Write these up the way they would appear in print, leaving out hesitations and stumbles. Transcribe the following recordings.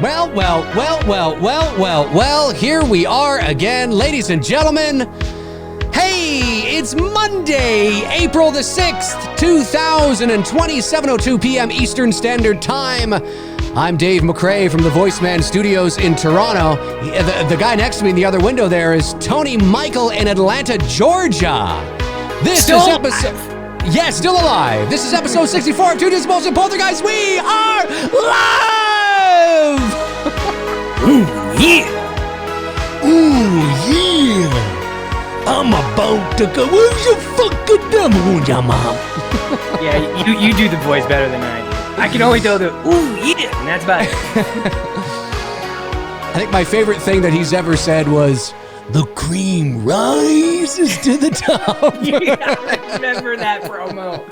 Well, here we are again, ladies and gentlemen. Hey, it's Monday, April the 6th, 2020, 7:02 p.m. Eastern Standard Time. I'm Dave McRae from the VoiceMann Studios in Toronto. The guy next to me in the other window there is Tony Michael in Atlanta, Georgia. Still alive. This is episode 64 of Two Disposable Poltergeist. We are live! Ooh, yeah. I'm about to go. Where's your fucking demo, your mom? Yeah, you do the voice better than I do. I can only do the ooh, yeah, and that's about it. I think my favorite thing that he's ever said was, "The cream rises to the top." Yeah, I remember that promo.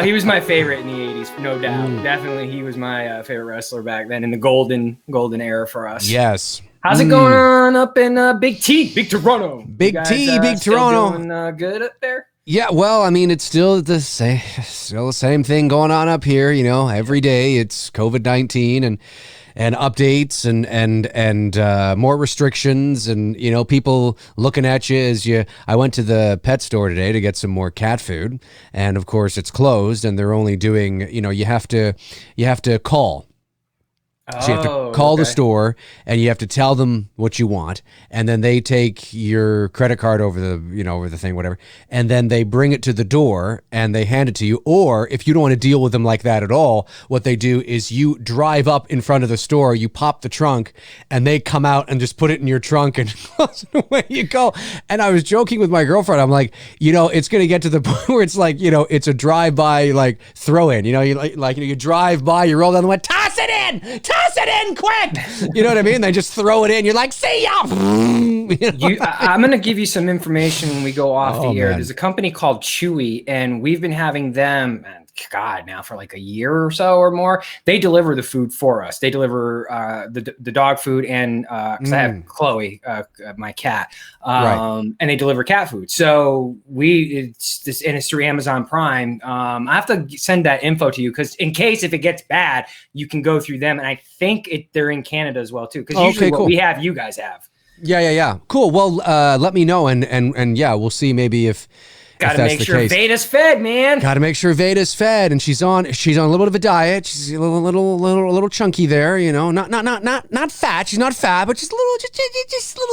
He was my favorite in the 80s, no doubt. Definitely, he was my favorite wrestler back then in the golden era for us. Yes. How's it going on up in Big Toronto? Big Toronto. Doing good up there? Yeah, well, I mean, it's still the same thing going on up here. You know, every day it's COVID-19 and updates and more restrictions and, you know, people looking at you as you. I went to the pet store today to get some more cat food, and of course it's closed, and they're only doing, you know, you have to call. So you have to call the store and you have to tell them what you want, and then they take your credit card over the thing, whatever, and then they bring it to the door and they hand it to you. Or if you don't want to deal with them like that at all, what they do is you drive up in front of the store, you pop the trunk, and they come out and just put it in your trunk and away you go. And I was joking with my girlfriend. I'm like, you know, it's going to get to the point where it's like, you know, it's a drive-by like throw-in. You know, you drive by, you roll down the window, toss it in quick. You know what I mean? They just throw it in. You're like, see ya. You know? I'm going to give you some information when we go off the air. Man. There's a company called Chewy, and we've been having them, now for like a year or so or more. They deliver the food for us. They deliver the dog food, and because I have Chloe, my cat, and they deliver cat food. So it's through Amazon Prime. I have to send that info to you because in case if it gets bad, you can go through them. And I think they're in Canada as well too. Because usually what we have, you guys have. Yeah. Cool. Well, let me know, and yeah, we'll see maybe if. Got to make sure Veda's fed, man. Got to make sure Veda's fed, and she's on a little bit of a diet. She's a little chunky there, you know. Not fat. She's not fat, but just a little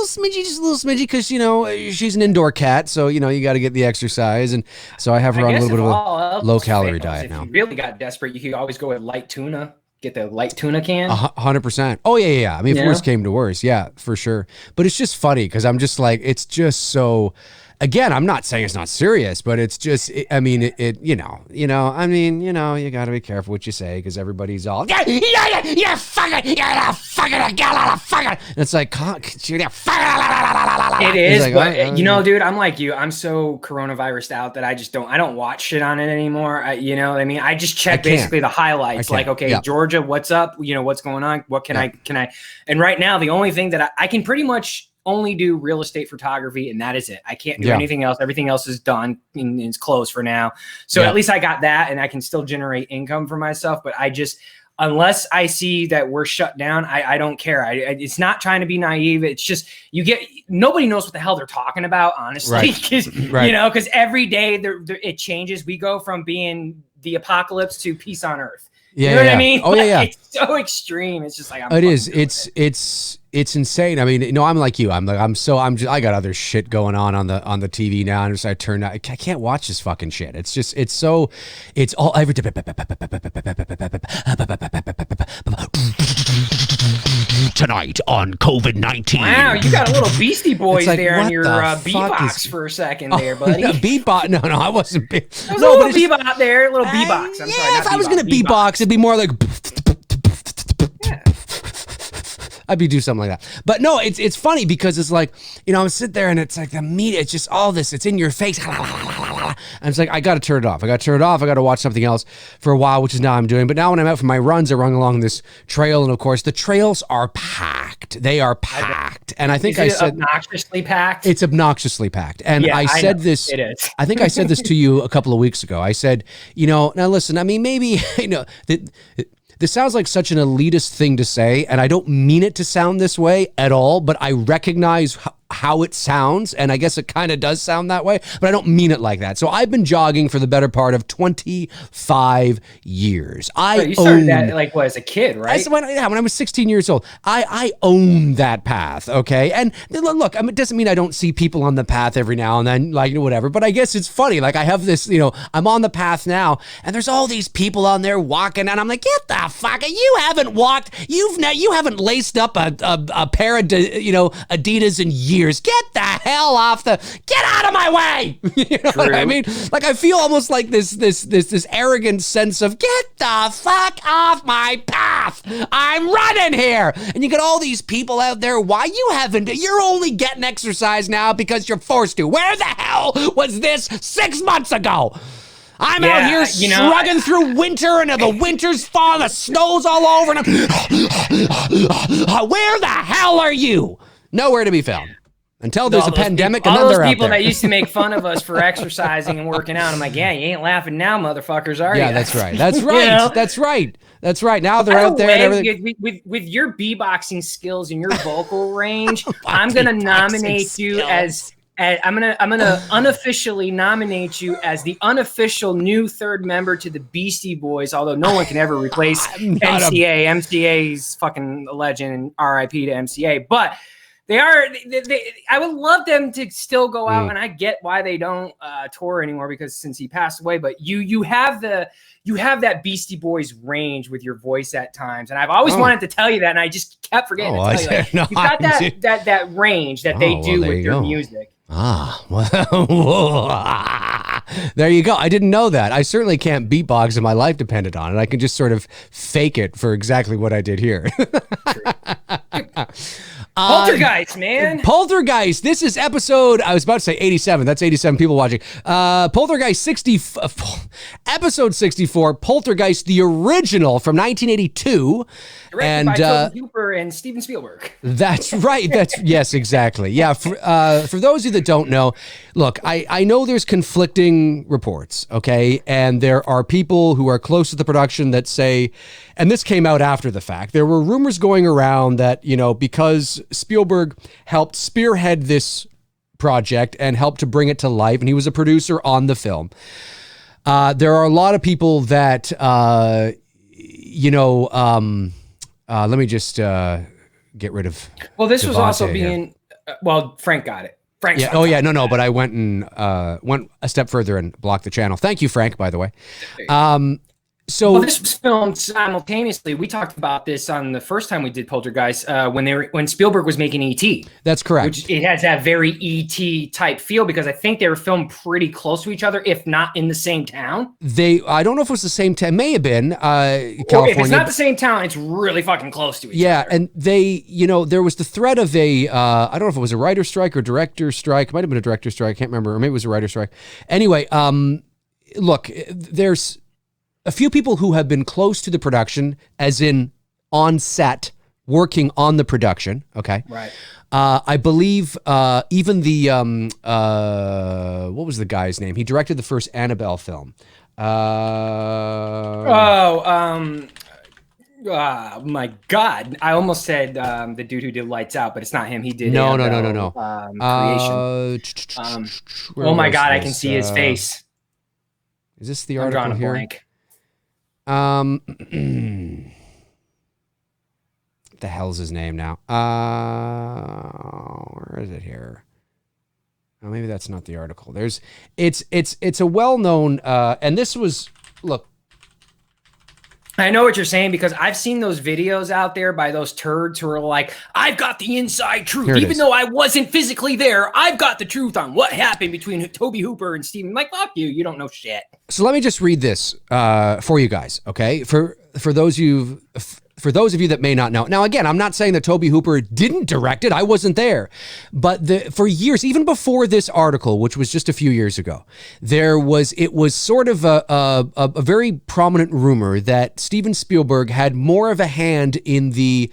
smidgy, because you know she's an indoor cat, so you know you got to get the exercise, and so I have her on a little bit of a low calorie diet now. If you really got desperate, you could always go with light tuna. Get the light tuna can. 100%. Oh yeah. I mean, if worse came to worse, yeah, for sure. But it's just funny because I'm just like, it's just so. Again, I'm not saying it's not serious, but it's just, you got to be careful what you say because everybody's all, you're fucking, and it's like, it is, like, but you know, dude, I'm like you. I'm so coronavirus out that I don't watch shit on it anymore. You know what I mean? I just check basically the highlights, like, okay, Georgia, what's up? You know, what's going on? What can I, and right now, the only thing that I can pretty much only do real estate photography, and that is it. I can't do anything else. Everything else is done and it's closed for now. So at least I got that, and I can still generate income for myself. But I just, unless I see that we're shut down, I don't care. It's not trying to be naive. It's just nobody knows what the hell they're talking about, honestly. You know, because every day it changes. We go from being the apocalypse to peace on earth. You know what I mean? Oh, yeah. It's so extreme. It's just like, it's insane. I mean, no, I'm like you. I got other shit going on the TV now. And I turned out, I can't watch this fucking shit. It's just, it's all every tonight on COVID-19. Wow, you got a little Beastie Boys like, there on your beatbox for a second there, buddy. Beatbox? No, I wasn't. There's a little beatbox there, a little beatbox. I'm sorry. If I was gonna beatbox, it'd be more like. I'd be do something like that. But no, it's funny because it's like, you know, I'm sitting there and it's like the media, it's just all this, it's in your face. And it's like, I got to turn it off. I got to watch something else for a while, which is now I'm doing. But now when I'm out for my runs, I run along this trail. And of course, the trails are packed. They are packed. And I think I said obnoxiously packed. It's obnoxiously packed. And I said this, it is. I think I said this to you a couple of weeks ago. I said, you know, now listen, I mean, maybe, you know, the this sounds like such an elitist thing to say, and I don't mean it to sound this way at all, but I recognize how it sounds, and I guess it kind of does sound that way, but I don't mean it like that. So I've been jogging for the better part of 25 years. You started that like what, as a kid, right? When I was 16 years old. I own that path, okay? And look, I mean, it doesn't mean I don't see people on the path every now and then, like whatever, but I guess it's funny. Like I have this, I'm on the path now, and there's all these people on there walking, and I'm like, get the fuck, you haven't walked, you haven't laced up a pair of, Adidas in years. Get the hell get out of my way. You know what I mean? Like I feel almost like this arrogant sense of get the fuck off my path. I'm running here. And you get all these people out there. Why you're only getting exercise now because you're forced to. Where the hell was this 6 months ago? I'm out here struggling through winter, and the winter's falling, the snow's all over, and where the hell are you? Nowhere to be found. Until there's a pandemic, and then they're out there. All those people that used to make fun of us for exercising and working out, I'm like, yeah, you ain't laughing now, motherfuckers, are you? Yeah, that's right. That's right. That's right. That's right. Now they're out there. And everything. With your beatboxing skills and your vocal range, I'm gonna nominate you as I'm gonna unofficially nominate you as the unofficial new third member to the Beastie Boys. Although no one can ever replace MCA. MCA's fucking a legend, and R.I.P. to MCA, but. I would love them to still go out, and I get why they don't tour anymore because since he passed away. But you have that Beastie Boys range with your voice at times, and I've always wanted to tell you that, and I just kept forgetting to tell you. You've got that range that they do with their music. There you go. I didn't know that. I certainly can't beatbox if my life depended on it. I can just sort of fake it for exactly what I did here. Poltergeist, man. Poltergeist. This is episode, I was about to say 87. That's 87 people watching. Poltergeist episode 64, Poltergeist, the original from 1982. Directed by Toby Hooper and Steven Spielberg. That's right. Yes, exactly. Yeah. For those of you that don't know, look, I know there's conflicting reports, okay? And there are people who are close to the production that say, and this came out after the fact, there were rumors going around that, because Spielberg helped spearhead this project and helped to bring it to life, and he was a producer on the film. There are a lot of people that, let me just get rid of. Well, this was also being, Frank got it. Frank. Yeah. Oh yeah. No. But I went a step further and blocked the channel. Thank you, Frank. By the way. So this was filmed simultaneously. We talked about this on the first time we did Poltergeist when Spielberg was making E.T. That's correct. Which it has that very E.T. type feel because I think they were filmed pretty close to each other, if not in the same town. I don't know if it was the same town. May have been California. If it's not the same town, it's really fucking close to each other. Yeah, and they, there was the threat of I don't know if it was a writer strike or director strike. It might have been a director strike. I can't remember. Or maybe it was a writer strike. Anyway, look, there's a few people who have been close to the production, as in on set, working on the production. Okay. Right. I believe even the what was the guy's name? He directed the first Annabelle film. My God! I almost said the dude who did Lights Out, but it's not him. He did no. Creation. Oh my God! I can see his face. Is this the article I'm drawing a here? blank. What the hell's his name now? Where is it here? Oh, maybe that's not the article. It's a well-known, and this was, look. I know what you're saying because I've seen those videos out there by those turds who are like, I've got the inside truth. Even though I wasn't physically there, I've got the truth on what happened between Toby Hooper and Steven. I'm like, fuck you. You don't know shit. So let me just read this for you guys, okay? For those of you for those of you that may not know, now again, I'm not saying that Tobe Hooper didn't direct it. I wasn't there. But for years, even before this article, which was just a few years ago, it was sort of a very prominent rumor that Steven Spielberg had more of a hand in the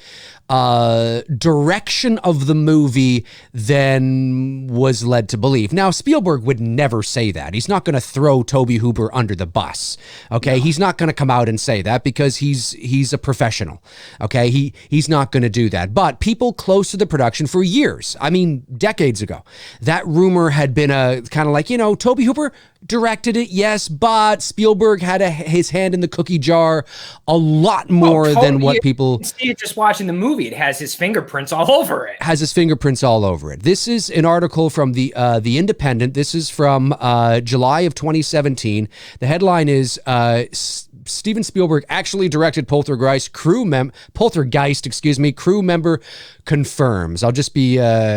direction of the movie than was led to believe. Now, Spielberg would never say that. He's not going to throw Tobe Hooper under the bus. Okay, no. He's not going to come out and say that because he's a professional. Okay, he's not going to do that. But people close to the production for years, I mean, decades ago, that rumor had been a kind of like, Tobe Hooper directed it, yes, but Spielberg had his hand in the cookie jar a lot more than what people see. Just watching the movie, it has his fingerprints all over it. This is an article from the Independent. This is from July of 2017. The headline is Steven Spielberg actually directed Poltergeist. Crew member confirms. I'll just be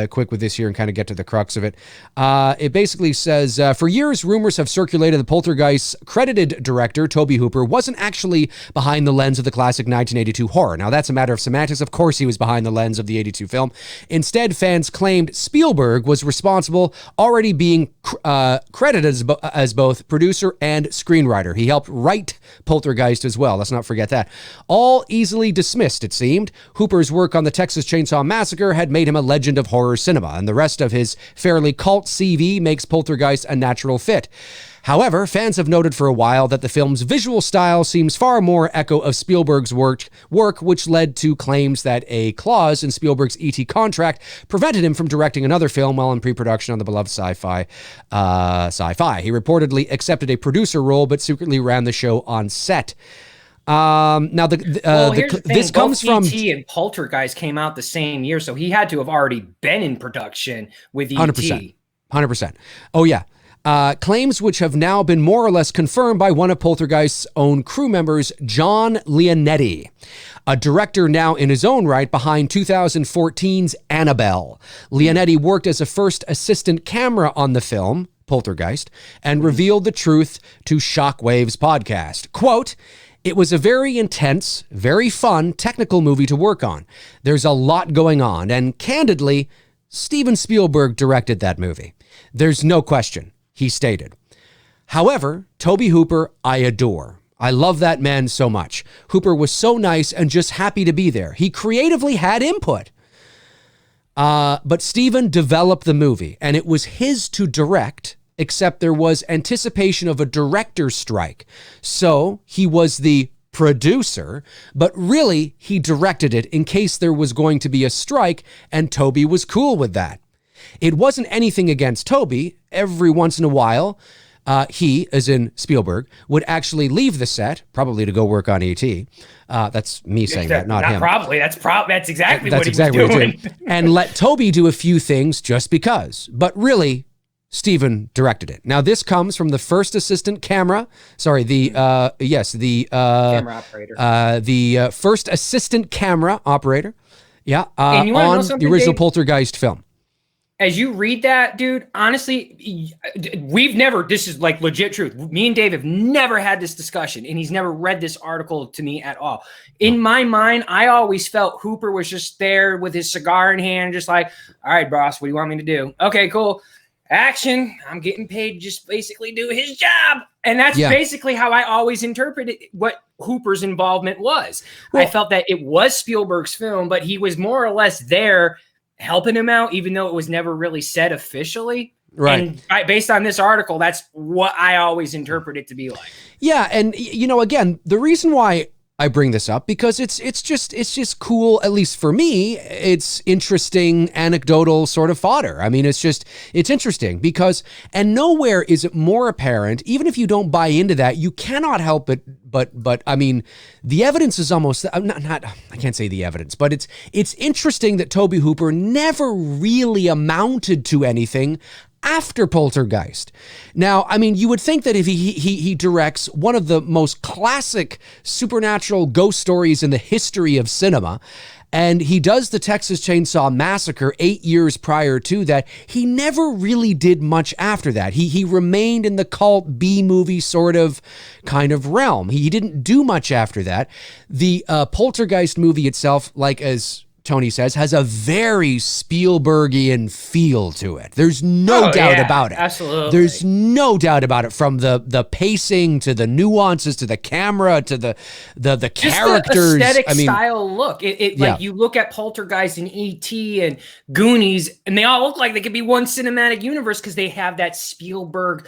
quick with this here and kind of get to the crux of it. It basically says, for years, rumors have circulated the Poltergeist's credited director, Tobe Hooper, wasn't actually behind the lens of the classic 1982 horror. Now, that's a matter of semantics. Of course, he was behind the lens of the 82 film. Instead, fans claimed Spielberg was responsible, already being credited as both producer and screenwriter. He helped write Poltergeist as well. Let's not forget that. All easily dismissed, it seemed. Hooper's work on the Texas Chainsaw Massacre had made him a legend of horror cinema, and the rest of his fairly cult CV makes Poltergeist a natural fit. However, fans have noted for a while that the film's visual style seems far more echo of Spielberg's work, which led to claims that a clause in Spielberg's E.T. contract prevented him from directing another film while in pre-production on the beloved sci-fi. He reportedly accepted a producer role, but secretly ran the show on set. Now, this comes from E.T. and Poltergeist came out the same year, so he had to have already been in production with E.T. 100%. Oh, yeah. Claims which have now been more or less confirmed by one of Poltergeist's own crew members, John Leonetti, a director now in his own right behind 2014's Annabelle. Leonetti worked as a first assistant camera on the film, Poltergeist, and revealed the truth to Shockwave's podcast. Quote, "It was a very intense, very fun, technical movie to work on. There's a lot going on, and candidly, Steven Spielberg directed that movie. There's no question," he stated. However, Tobe Hooper, I adore. I love that man so much. Hooper was so nice and just happy to be there. He creatively had input. But Steven developed the movie, and it was his to direct, except there was anticipation of a director's strike. So he was the producer, but really he directed it in case there was going to be a strike, and Tobe was cool with that. It wasn't anything against Tobe. Every once in a while, he, as in Spielberg, would actually leave the set, probably to go work on E.T. That's me saying that, not him. Probably. That's exactly what he was doing. And let Tobe do a few things just because. But really, Steven directed it. Now, this comes from the first assistant camera. Sorry, camera operator. The first assistant camera operator. Yeah, on the original Poltergeist film. As you read that, dude, honestly, this is like legit truth. Me and Dave have never had this discussion, and he's never read this article to me at all. In my mind, I always felt Hooper was just there with his cigar in hand, just like, all right, boss, what do you want me to do? Okay, cool. Action. I'm getting paid to just basically do his job. And that's basically how I always interpreted what Hooper's involvement was. Well, I felt that it was Spielberg's film, but he was more or less there helping him out, even though it was never really said officially. Right. And based on this article, that's what I always interpret it to be like. Yeah. And, again, the reason why I bring this up, because it's just cool, at least for me. It's interesting, anecdotal sort of fodder. I mean, it's interesting because, and nowhere is it more apparent, even if you don't buy into that, you cannot help it. But I mean, the evidence is almost, I can't say the evidence, but it's interesting that Tobe Hooper never really amounted to anything after Poltergeist. Now, I mean, you would think that if he directs one of the most classic supernatural ghost stories in the history of cinema, And he does the Texas Chainsaw Massacre 8 years prior to that. He never really did much after that. He remained in the cult B-movie sort of kind of realm. He didn't do much after that. The Poltergeist movie itself, like as Tony says, has a very Spielbergian feel to it. There's no doubt about it. Absolutely. There's no doubt about it, from the pacing to the nuances to the camera to the just characters. The aesthetic style look. Like you look at Poltergeist and E.T. and Goonies, and they all look like they could be one cinematic universe because they have that Spielberg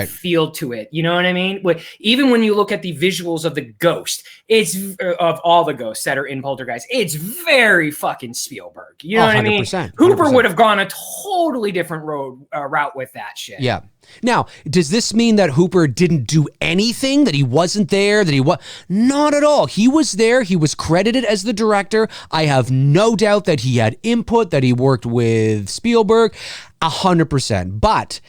feel to it. You know what I mean? But even when you look at the visuals of the ghost, it's of all the ghosts that are in Poltergeist, it's very fucking Spielberg. You know what I mean? 100%. Hooper would have gone a totally different route with that shit. Yeah. Now, does this mean that Hooper didn't do anything, that he wasn't there, that he was? Not at all. He was there. He was credited as the director. I have no doubt that he had input, that he worked with Spielberg, 100%. But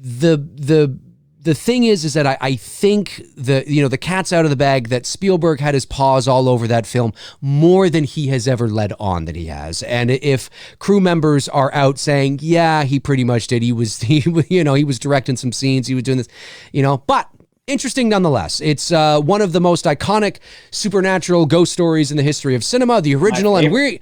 the thing is that I think the cat's out of the bag, that Spielberg had his paws all over that film more than he has ever led on that he has. And if crew members are out saying, yeah, he pretty much did, he was directing some scenes, he was doing this, but interesting nonetheless. It's one of the most iconic supernatural ghost stories in the history of cinema, the original, and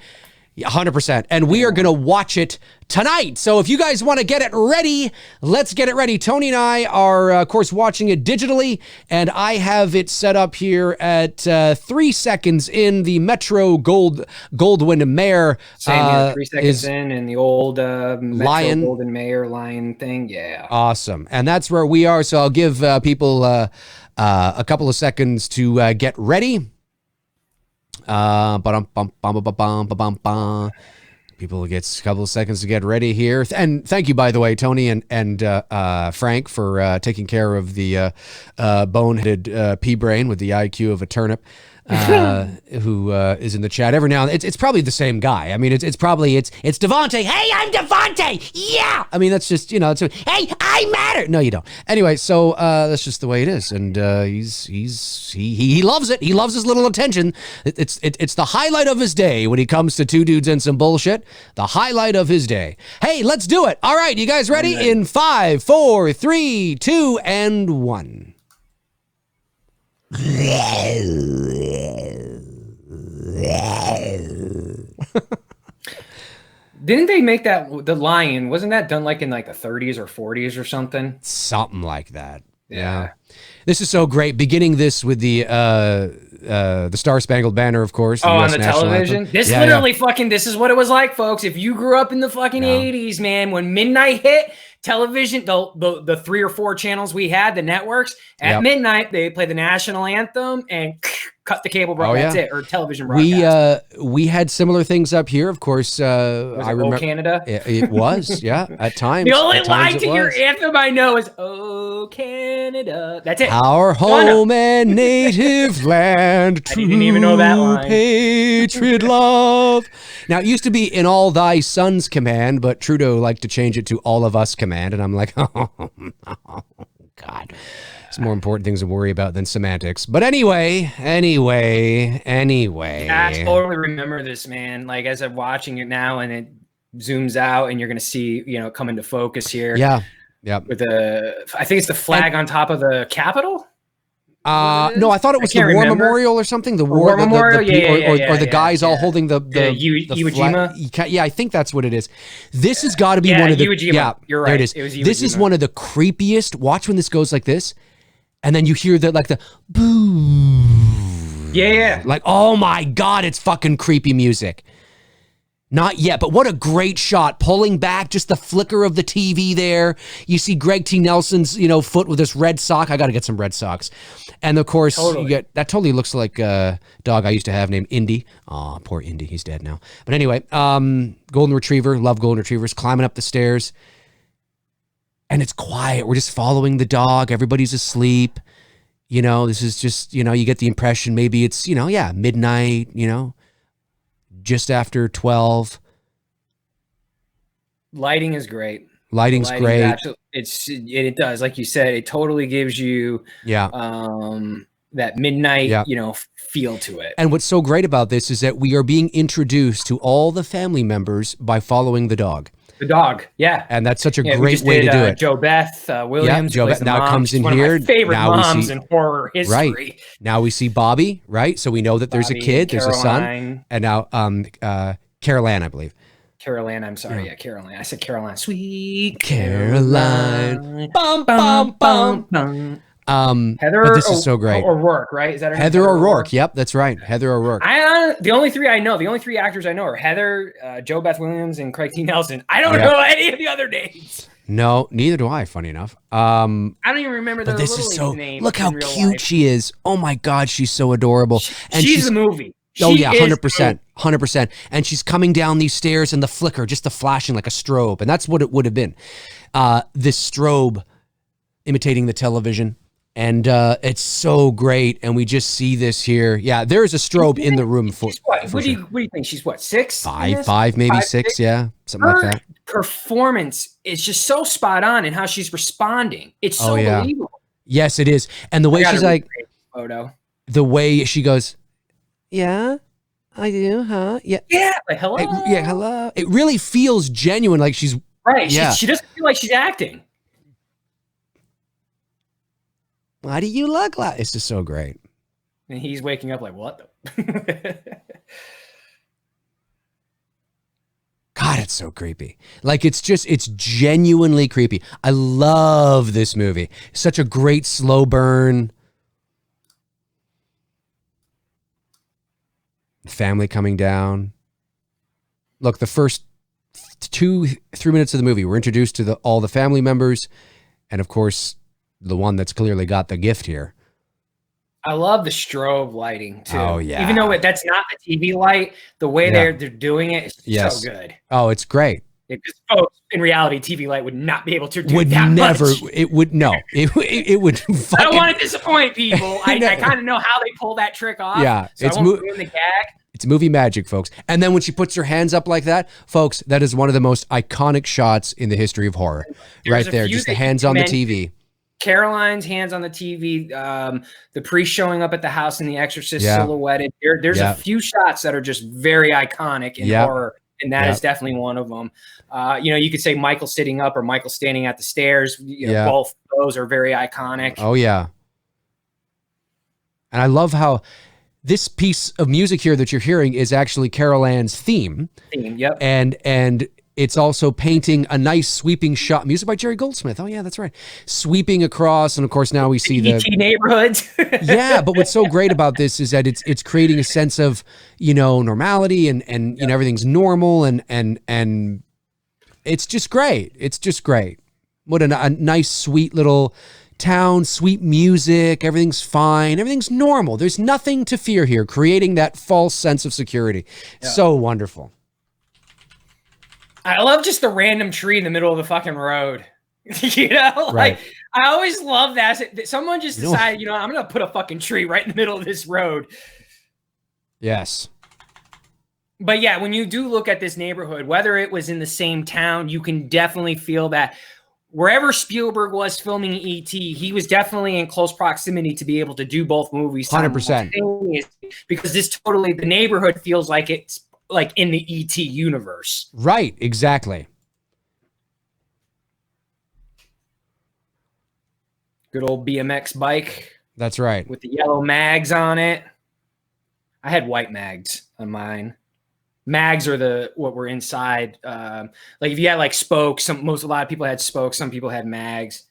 100%. And we are going to watch it tonight. So if you guys want to get it ready, let's get it ready. Tony and I are, of course, watching it digitally, and I have it set up here at 3 seconds in the Metro Goldwyn Mayer. Same 3 seconds in the old Metro Goldwyn Mayer Lion thing. Yeah. Awesome. And that's where we are. So I'll give people a couple of seconds to get ready. People get a couple of seconds to get ready here. And thank you, by the way, Tony and Frank, for taking care of the boneheaded pea brain with the IQ of a turnip, who is in the chat every now and then. It's probably the same guy. I mean, it's Devontae. Hey, I'm Devontae. Yeah. I mean, that's just, hey, I matter. No, you don't. Anyway, so that's just the way it is. And he loves it. He loves his little attention. It's the highlight of his day when he comes to Two Dudes and Some Bullshit. The highlight of his day. Hey, let's do it. All right, you guys ready? In 5, 4, 3, 2, and 1. Didn't they make the lion? Wasn't that done like in like the 30s or 40s or something? Something like that. Yeah. This is so great. Beginning this with the Star Spangled Banner, of course. On the television. Anthem. This this is what it was like, folks. If you grew up in the fucking 80s, man, when midnight hit, television, the 3 or 4 channels we had, the networks, at midnight, they play the national anthem and cut the cable broadcast. That's it, or television broadcast. We had similar things up here, of course. I remember Canada. It was, yeah, at times. The only line to your anthem I know is "Oh Canada." That's it. Our home and native land, true I didn't even know that line. Patriot love. Now, it used to be "In all thy sons command," but Trudeau liked to change it to "All of us command," and I'm like, oh God. It's more important things to worry about than semantics. But anyway. I totally remember this, man. Like, as I'm watching it now and it zooms out and you're going to see, come into focus here. Yeah. Yeah. With I think it's the flag on top of the Capitol. No, I thought it was the War Memorial or something. The War Memorial, or the guys all holding the Iwo Jima. Yeah, I think that's what it is. This has got to be one of the. Iwo Jima. Yeah, you're right. There it is. This is one of the creepiest. Watch when this goes like this, and then you hear the boo. Yeah. Like, oh my God, it's fucking creepy music. Not yet, but what a great shot. Pulling back, just the flicker of the TV there. You see Greg T. Nelson's, foot with this red sock. I got to get some red socks. And of course, you get that totally looks like a dog I used to have named Indy. Oh, poor Indy. He's dead now. But anyway, golden retriever. Love golden retrievers. Climbing up the stairs. And it's quiet. We're just following the dog. Everybody's asleep. This is just, you get the impression maybe it's, midnight, just after 12. Lighting is great. Lighting's great. It does, like you said, it totally gives you midnight, Yeah. feel to it. And what's so great about this is that we are being introduced to all the family members by following the dog. The dog, yeah. And that's such a great way to do it. Jo Beth Williams, Jo Beth now comes in one here. Of my favorite now moms in horror history. Right. Now we see Bobby, right? So we know that there's a kid, there's a son. And now Carol Ann, I believe. Carol Ann, I'm sorry. Yeah, Carol Ann. I said Caroline. Sweet Caroline. Bum, bum, bum, bum. Heather, but this is so great. O'Rourke, right? Is that her Heather O'Rourke? Yep, that's right. Heather O'Rourke. The only three actors I know are Heather, Jo Beth Williams, and Craig T. Nelson. I don't know any of the other names. No, neither do I. Funny enough. I don't even remember their this little is so. names. Look how cute life. she is. Oh my God, she's so adorable. And she's the movie. Oh yeah, 100%, 100%. And she's coming down these stairs, and the flicker, just the flashing like a strobe, and that's what it would have been. This strobe imitating the television. And it's so great, and we just see this here. Yeah, there is a strobe in the room. What do you think? She's what, 6? Five, maybe 6. Yeah, something like that. Performance is just so spot on in how she's responding. It's so believable. Yes, it is. And the way she's like, photo. The way she goes, yeah, I do, huh? Yeah, like hello. Hello. It really feels genuine, like she's right. Yeah. She doesn't feel like she's acting. Why do you look like? It's just so great. And he's waking up like, what the? God, it's so creepy. Like, it's genuinely creepy. I love this movie. Such a great slow burn. Family coming down. Look, the first 2-3 minutes of the movie, we're introduced to all the family members. And of course, the one that's clearly got the gift here. I love the strobe lighting too. Oh yeah. Even though that's not the TV light, the way they're doing it is so good. Oh, it's great. Because in reality, TV light would not be able to do that much. It would no. It would. I don't want to disappoint people. I kind of know how they pull that trick off. Yeah, so it's ruin the gag. It's movie magic, folks. And then when she puts her hands up like that, folks, that is one of the most iconic shots in the history of horror. Right there, just the hands on the TV. Caroline's hands on the TV, the priest showing up at the house in The Exorcist silhouetted. There's a few shots that are just very iconic in horror, and that is definitely one of them. You could say Michael sitting up or Michael standing at the stairs. Both of those are very iconic. Oh, yeah. And I love how this piece of music here that you're hearing is actually Carol Ann's theme. Yep. And it's also painting a nice sweeping shot. Music by Jerry Goldsmith. Oh yeah, that's right. Sweeping across, and of course now we see the neighborhoods. Yeah, but what's so great about this is that it's creating a sense of normality and everything's normal and it's just great. It's just great. What a nice sweet little town, sweet music. Everything's fine. Everything's normal. There's nothing to fear here. Creating that false sense of security. Yeah. So wonderful. I love just the random tree in the middle of the fucking road. Right. I always love that. Someone just decided, I'm going to put a fucking tree right in the middle of this road. Yes. But yeah, when you do look at this neighborhood, whether it was in the same town, you can definitely feel that wherever Spielberg was filming E.T., he was definitely in close proximity to be able to do both movies. 100%. Because the neighborhood feels like it's like in the E.T. universe. Right, exactly. Good old BMX bike. That's right. With the yellow mags on it. I had white mags on mine. Mags are what were inside. Like if you had like spokes, a lot of people had spokes, some people had mags.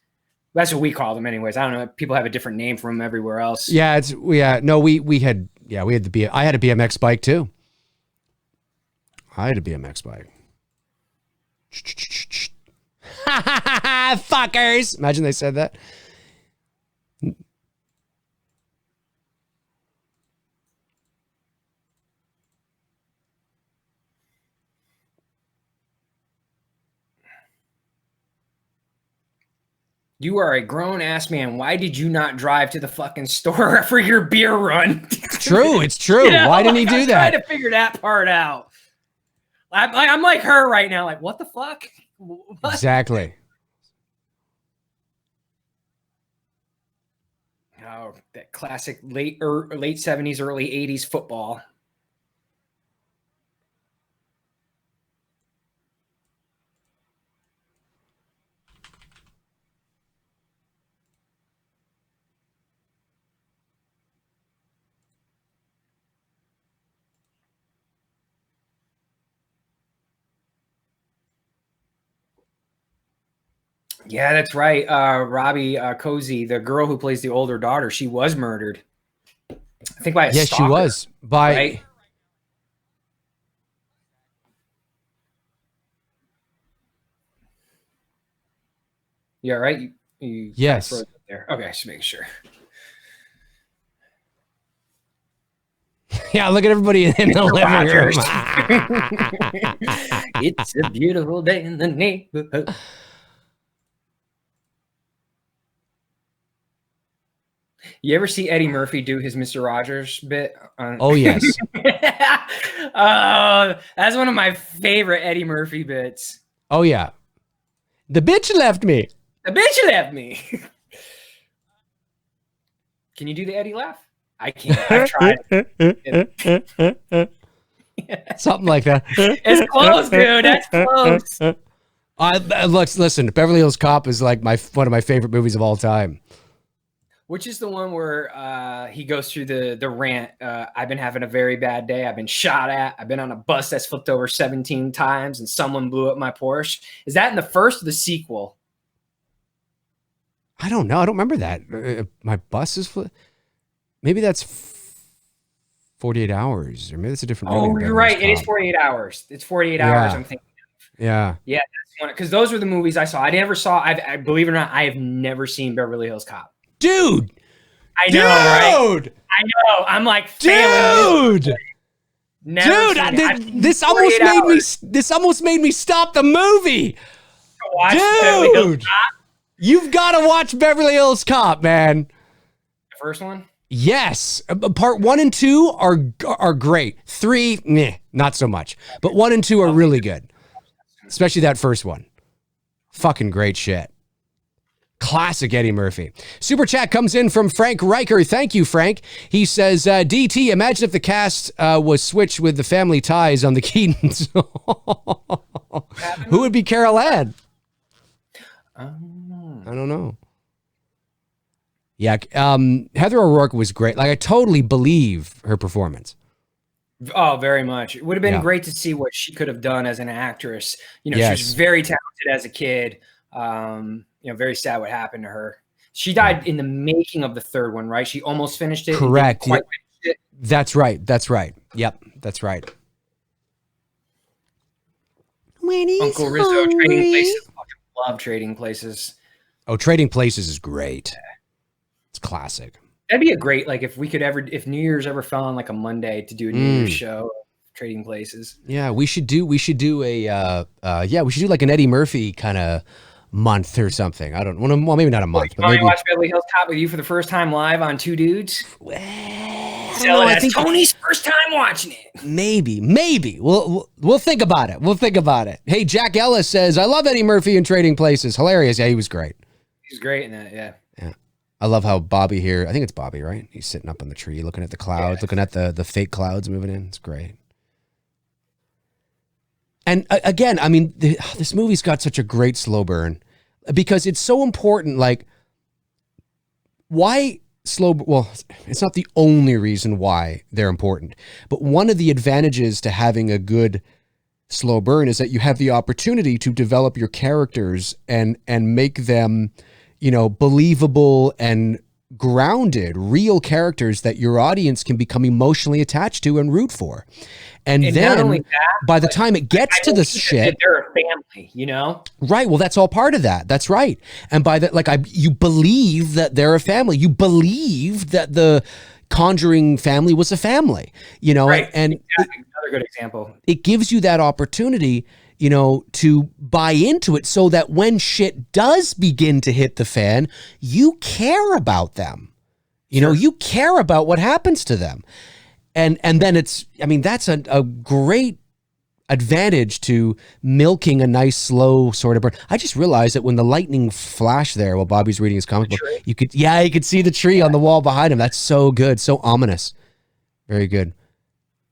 That's what we call them anyways. I don't know. People have a different name for them everywhere else. Yeah, we had I had a BMX bike too. I had a BMX bike. Fuckers. Imagine they said that. You are a grown-ass man. Why did you not drive to the fucking store for your beer run? It's true. It's true. Why didn't he do that? I'm trying to figure that part out. I'm like her right now. Like, what the fuck? What? Exactly. Oh, that classic late 70s, early 80s football. Yeah, that's right. Robbie Cozy, the girl who plays the older daughter, she was murdered. I think by a stalker. Yes, she was. By right? Yeah, right. You yes. froze up there. Okay, just making sure. Yeah, look at everybody in the living room. It's a beautiful day in the neighborhood. You ever see Eddie Murphy do his Mr. Rogers bit? Oh, yes. That's one of my favorite Eddie Murphy bits. Oh, yeah. The bitch left me. The bitch left me. Can you do the Eddie laugh? I can't. I've tried. Something like that. It's close, dude. That's close. Listen, Beverly Hills Cop is like one of my favorite movies of all time. Which is the one where he goes through the rant. I've been having a very bad day. I've been shot at. I've been on a bus that's flipped over 17 times, and someone blew up my Porsche. Is that in the first or the sequel? I don't know. I don't remember that. My bus is maybe that's 48 Hours, or maybe it's a different movie. Oh, you're right. It is 48 Hours. It's 48 hours. I'm thinking. Yeah. Yeah, that's one because those were the movies I saw. I believe it or not, I have never seen Beverly Hills Cop. Dude. I know, right? I know. I'm like failing. Dude. This almost made me stop the movie. Dude. You've got to watch Beverly Hills Cop, man. The first one? Yes. Part 1 and 2 are great. 3, meh, not so much. But 1 and 2 are really good. Especially that first one. Fucking great shit. Classic Eddie Murphy. Super chat comes in from Frank Riker. Thank you, Frank. He says, DT, imagine if the cast was switched with the Family Ties on the Keatons. Who would be Carol Ann? I don't know. Yeah, Heather O'Rourke was great. Like, I totally believe her performance. Oh, very much. It would have been great to see what she could have done as an actress. You know, Yes. she was very talented as a kid. You know, very sad what happened to her. She died in the making of the third one, right? She almost finished it. Correct. Quite finished it. That's right. That's right. Yep, that's right. When he's Uncle Rizzo, hungry. Trading Places. Fucking love Trading Places. Oh, Trading Places is great. It's classic. That'd be a great, like, if New Year's ever fell on like a Monday to do a New Year's show, Trading Places. Yeah, we should do we should do like an Eddie Murphy kind of month or something. I don't want to, well, maybe not a month, but maybe watch Beverly Hills Cop with you for the first time live on Two Dudes. I think Tony's first time watching it. Maybe we'll think about it. Hey, Jack Ellis says, I love Eddie Murphy in Trading Places. Hilarious. Yeah, he was great. He's great in that. Yeah. I love how Bobby here, I think it's Bobby, right? He's sitting up on the tree looking at the clouds, looking at the fake clouds moving in. It's great. And again, I mean, this movie's got such a great slow burn because it's so important. Like, why slow? Well, it's not the only reason why they're important, but one of the advantages to having a good slow burn is that you have the opportunity to develop your characters and make them, you know, believable and grounded, real characters that your audience can become emotionally attached to and root for. And then, not only that, by the time it gets to the shit, they're a family, you know? Right. Well, that's all part of that. That's right. And by that, like, you believe that they're a family. You believe that the Conjuring family was a family, you know? Right. And exactly. Another good example. It gives you that opportunity, you know, to buy into it so that when shit does begin to hit the fan, you care about them. You know, you care about what happens to them. And then it's, I mean, that's a great advantage to milking a nice slow sort of burn. I just realized that when the lightning flashed there while Bobby's reading his comic book, you could see the tree on the wall behind him. That's so good, so ominous. Very good.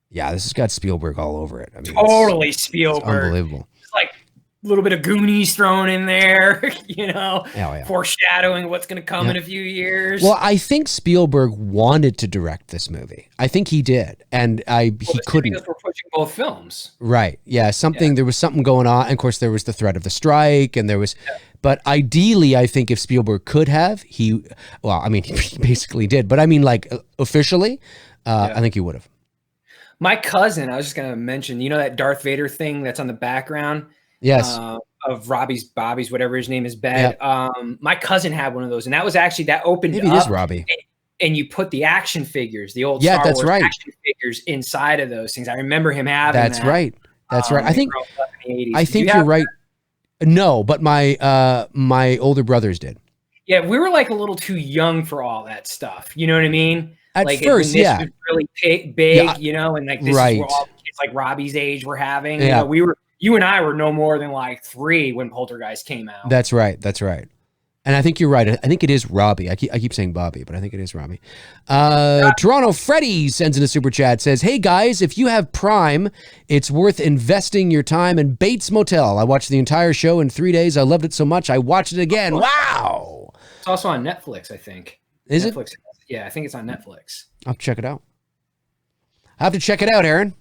Yeah, this has got Spielberg all over it. I mean, totally Spielberg. It's unbelievable. It's like a little bit of Goonies thrown in there, foreshadowing what's going to come in a few years. Well, I think Spielberg wanted to direct this movie. I think he did, and he couldn't. Because we're pushing both films, right? Yeah, there was something going on, and of course there was the threat of the strike, and there was. Yeah. But ideally, I think if Spielberg could have, he basically did. But I mean, like officially, I think he would have. My cousin, I was just going to mention, that Darth Vader thing that's on the background. Yes. Of Bobby's, whatever his name is, bed. Yep. My cousin had one of those, and that was actually that opened. Maybe it is Robbie. And you put the action figures, the old Star Wars action figures inside of those things. I remember him having. That's right. That's right. I think you're right. No, but my older brothers did. Yeah, we were like a little too young for all that stuff. You know what I mean? At first, this was really big, and like this is where all the kids like Robbie's age were having. Yeah. You and I were no more than like 3 when Poltergeist came out. That's right. And I think you're right. I think it is Robbie. I keep saying Bobby, but I think it is Robbie. Toronto Freddy sends in a super chat, says, "Hey guys, if you have Prime, it's worth investing your time in Bates Motel. I watched the entire show in 3 days. I loved it so much, I watched it again. Wow!" It's also on Netflix, I think. Is Netflix, it? Yeah, I think it's on Netflix. I'll check it out. I have to check it out, Aaron.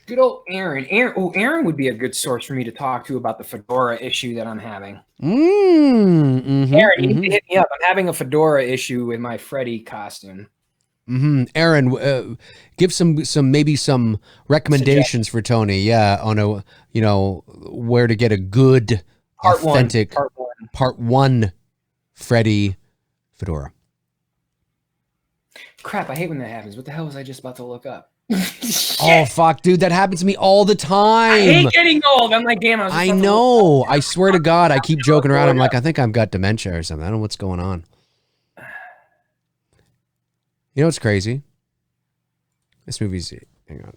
Good old Aaron. Aaron would be a good source for me to talk to about the fedora issue that I'm having. Aaron, you need to hit me up. I'm having a fedora issue with my Freddy costume. Aaron, give some recommendations for Tony. Yeah, on where to get a good, authentic part one Freddy fedora. Crap! I hate when that happens. What the hell was I just about to look up? Oh fuck, dude, that happens to me all the time. I hate getting old. I'm like, damn. I know. I swear to God, I keep joking around. I'm like, I think I've got dementia or something. I don't know what's going on. You know what's crazy? This movie's. Hang on.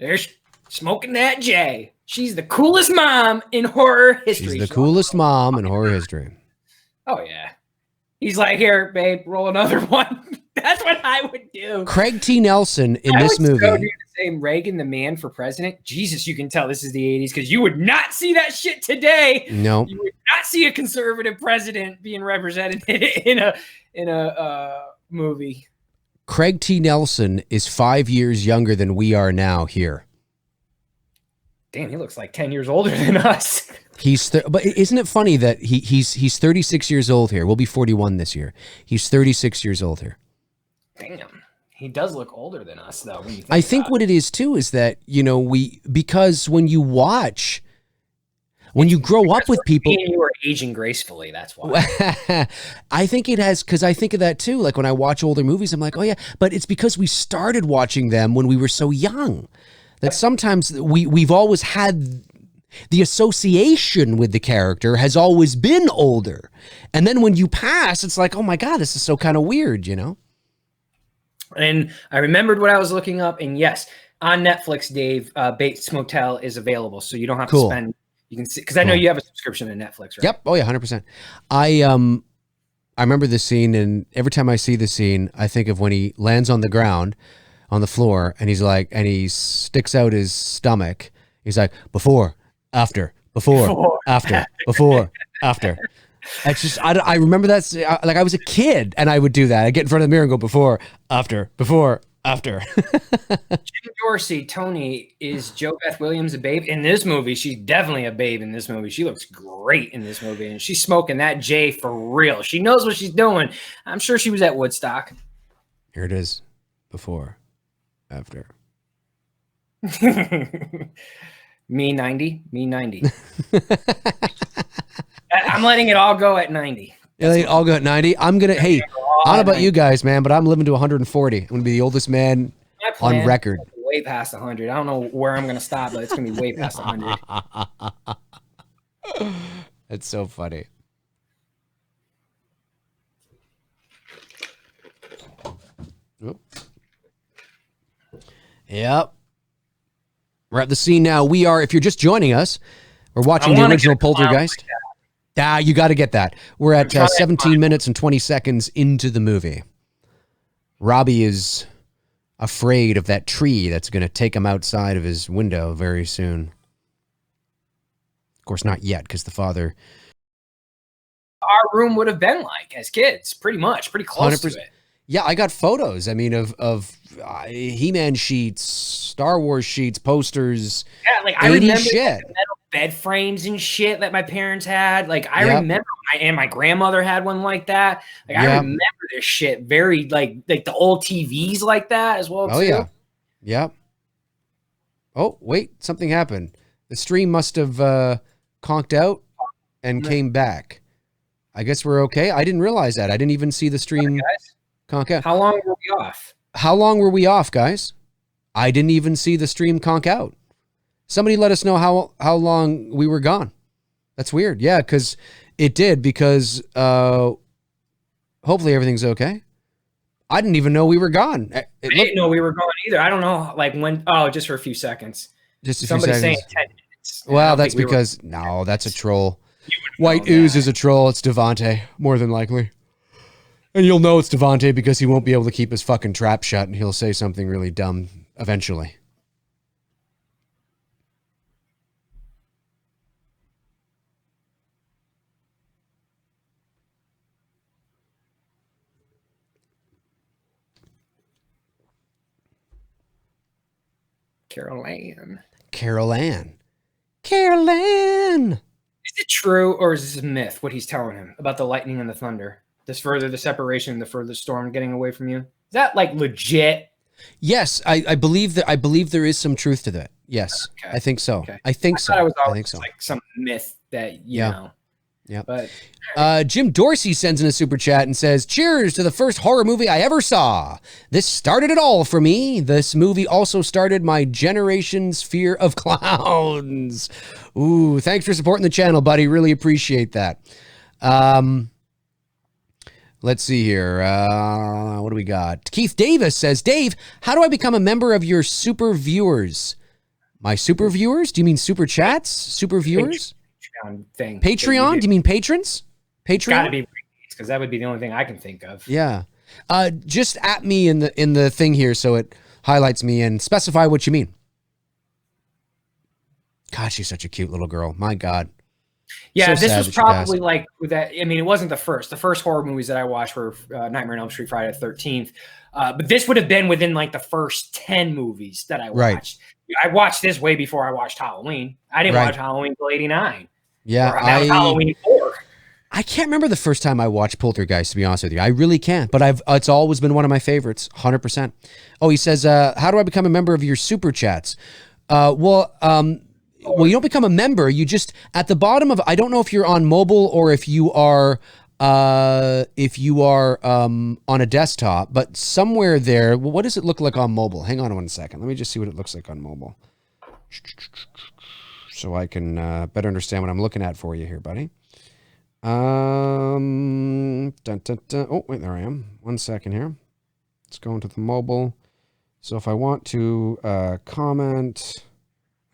There's smoking that J. She's the coolest mom in horror history. She's the coolest mom in horror history. Oh yeah. He's like, here, babe, roll another one. That's what I would do. Craig T. Nelson in this movie. I would do the same. Reagan, the man for president. Jesus, you can tell this is the 80s because you would not see that shit today. No. You would not see a conservative president being represented in a movie. Craig T. Nelson is 5 years younger than we are now here. Damn, he looks like 10 years older than us. But isn't it funny that he's 36 years old here? We'll be 41 this year. He's 36 years old here. Damn, he does look older than us, though. When you I think what it is too is that because when you grow up with people, you are aging gracefully. That's why. I think it has, because I think of that too. Like when I watch older movies, I'm like, oh yeah, but it's because we started watching them when we were so young. That sometimes we've always had the association with the character has always been older. And then when you pass, it's like, oh my God, this is so kind of weird, And I remembered what I was looking up. And yes, on Netflix, Dave, Bates Motel is available. So you don't have to spend, you can see, because I know you have a subscription to Netflix, right? Yep. Oh yeah, 100%. I remember this scene, and every time I see the scene, I think of when he lands on the ground, on the floor, and he's like, and he sticks out his stomach. He's like, before, after, after. It's just, I remember that, like I was a kid and I would do that. I get in front of the mirror and go before, after. Jim Dorsey, Tony, is Jo Beth Williams a babe? In this movie, she's definitely a babe in this movie. She looks great in this movie, and she's smoking that J for real. She knows what she's doing. I'm sure she was at Woodstock. Here it is. Before, after. Me 90. I'm letting it all go at 90. Yeah, all go at 90. I'm gonna. Hey, I don't know about you guys, man, but I'm living to 140. I'm gonna be the oldest man on record. Way past 100. I don't know where I'm gonna stop, but it's gonna be way past 100. It's so funny. Oop. Yep. We're at the scene now. We are, if you're just joining us, we're watching the original Poltergeist. You got to get that. We're at 17 minutes and 20 seconds into the movie. Robbie is afraid of that tree that's going to take him outside of his window very soon. Of course, not yet, because the father... Our room would have been like as kids, pretty close 100%. To it. Yeah, I got photos. I mean, of He-Man sheets, Star Wars sheets, posters. Yeah, like I remember the metal bed frames and shit that my parents had. Like I remember, and my grandmother had one like that. Like I remember this shit very like the old TVs like that as well. Oh too. Yeah. Oh wait, something happened. The stream must have conked out and came back. I guess we're okay. I didn't realize that. I didn't even see the stream conk out. How long were we off? How long were we off, guys? I didn't even see the stream conk out. Somebody let us know how long we were gone. That's weird. Yeah, because it did, because hopefully everything's okay. I didn't even know we were gone. I didn't know we were gone either. I don't know, like when, just for a few seconds. Just a Somebody few seconds. saying 10 minutes. Well, that's because, no, that's a troll. White Ooze is a troll. It's Devante, more than likely. And you'll know it's Devante because he won't be able to keep his fucking trap shut and he'll say something really dumb eventually. Carol Ann. Is it true or is this a myth, what he's telling him about the lightning and the thunder? The separation, the further storm getting away from you. Is that like legit? Yes, I believe that. I believe there is some truth to that. Yes, okay. I think so. Okay. I think so. I think so. Like some myth that you know. Yeah. But Jim Dorsey sends in a super chat and says, "Cheers to the first horror movie I ever saw. This started it all for me. This movie also started my generation's fear of clowns." Ooh, thanks for supporting the channel, buddy. Really appreciate that. Let's see here. What do we got? Keith Davis says, "Dave, how do I become a member of your super viewers?" My super viewers? Do you mean super chats? Super viewers? Patreon thing. Patreon? Do you mean patrons? Patreon? Gotta be, because that would be the only thing I can think of. Yeah. Just at me in the thing here so it highlights me and specify what you mean. God, she's such a cute little girl. My God. Yeah, so this was probably like with that. I mean, it wasn't the first. The first horror movies that I watched were Nightmare on Elm Street, Friday the 13th. But this would have been within like the first 10 movies that I watched. Right. I watched this way before I watched Halloween. I didn't watch Halloween till 89. Yeah, Halloween 4. I can't remember the first time I watched Poltergeist, to be honest with you. I really can't, but it's always been one of my favorites, 100%. Oh, he says, how do I become a member of your super chats? Well, you don't become a member. You just, at the bottom of, I don't know if you're on mobile or if you are on a desktop, but somewhere there, what does it look like on mobile? Hang on one second. Let me just see what it looks like on mobile, so I can better understand what I'm looking at for you here, buddy. Dun, dun, dun. Oh, wait, there I am. 1 second here. Let's go into the mobile. So if I want to comment,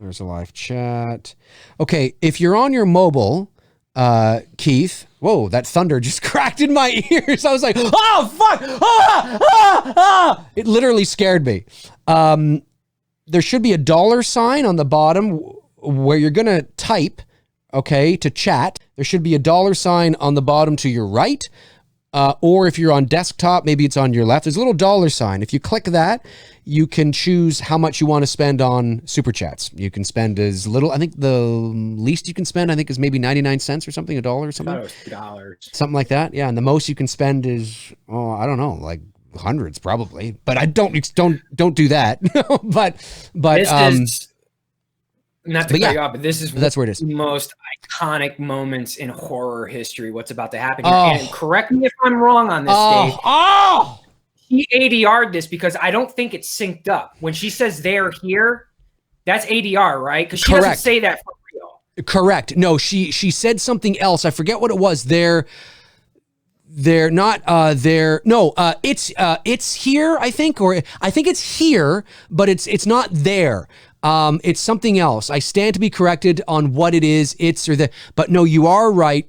there's a live chat. Okay, if you're on your mobile, Keith, whoa, that thunder just cracked in my ears. I was like, oh, fuck! It literally scared me. There should be a $sign on the bottom where you're going to type, okay, to chat. There should be a $sign on the bottom to your right. Or if you're on desktop, maybe it's on your left. There's a little $sign. If you click that, you can choose how much you want to spend on super chats. You can spend as little. I think the least you can spend, I think, is maybe 99 cents or something, $1 or something. $2. Something like that. Yeah, and the most you can spend is, I don't know, like hundreds probably. But I don't do that. but this is, not to cut you off, but this is that's where it is. The most iconic moments in horror history. What's about to happen here? And correct me if I'm wrong on this, Dave. He ADR'd this because I don't think it's synced up. When she says they're here, that's ADR, right? Because she doesn't say that for real. Correct. No, she said something else. I forget what it was. They're not there. No, it's here, I think, or I think it's here, but it's not there. It's something else. I stand to be corrected on what it is. It's or the. But no, you are right.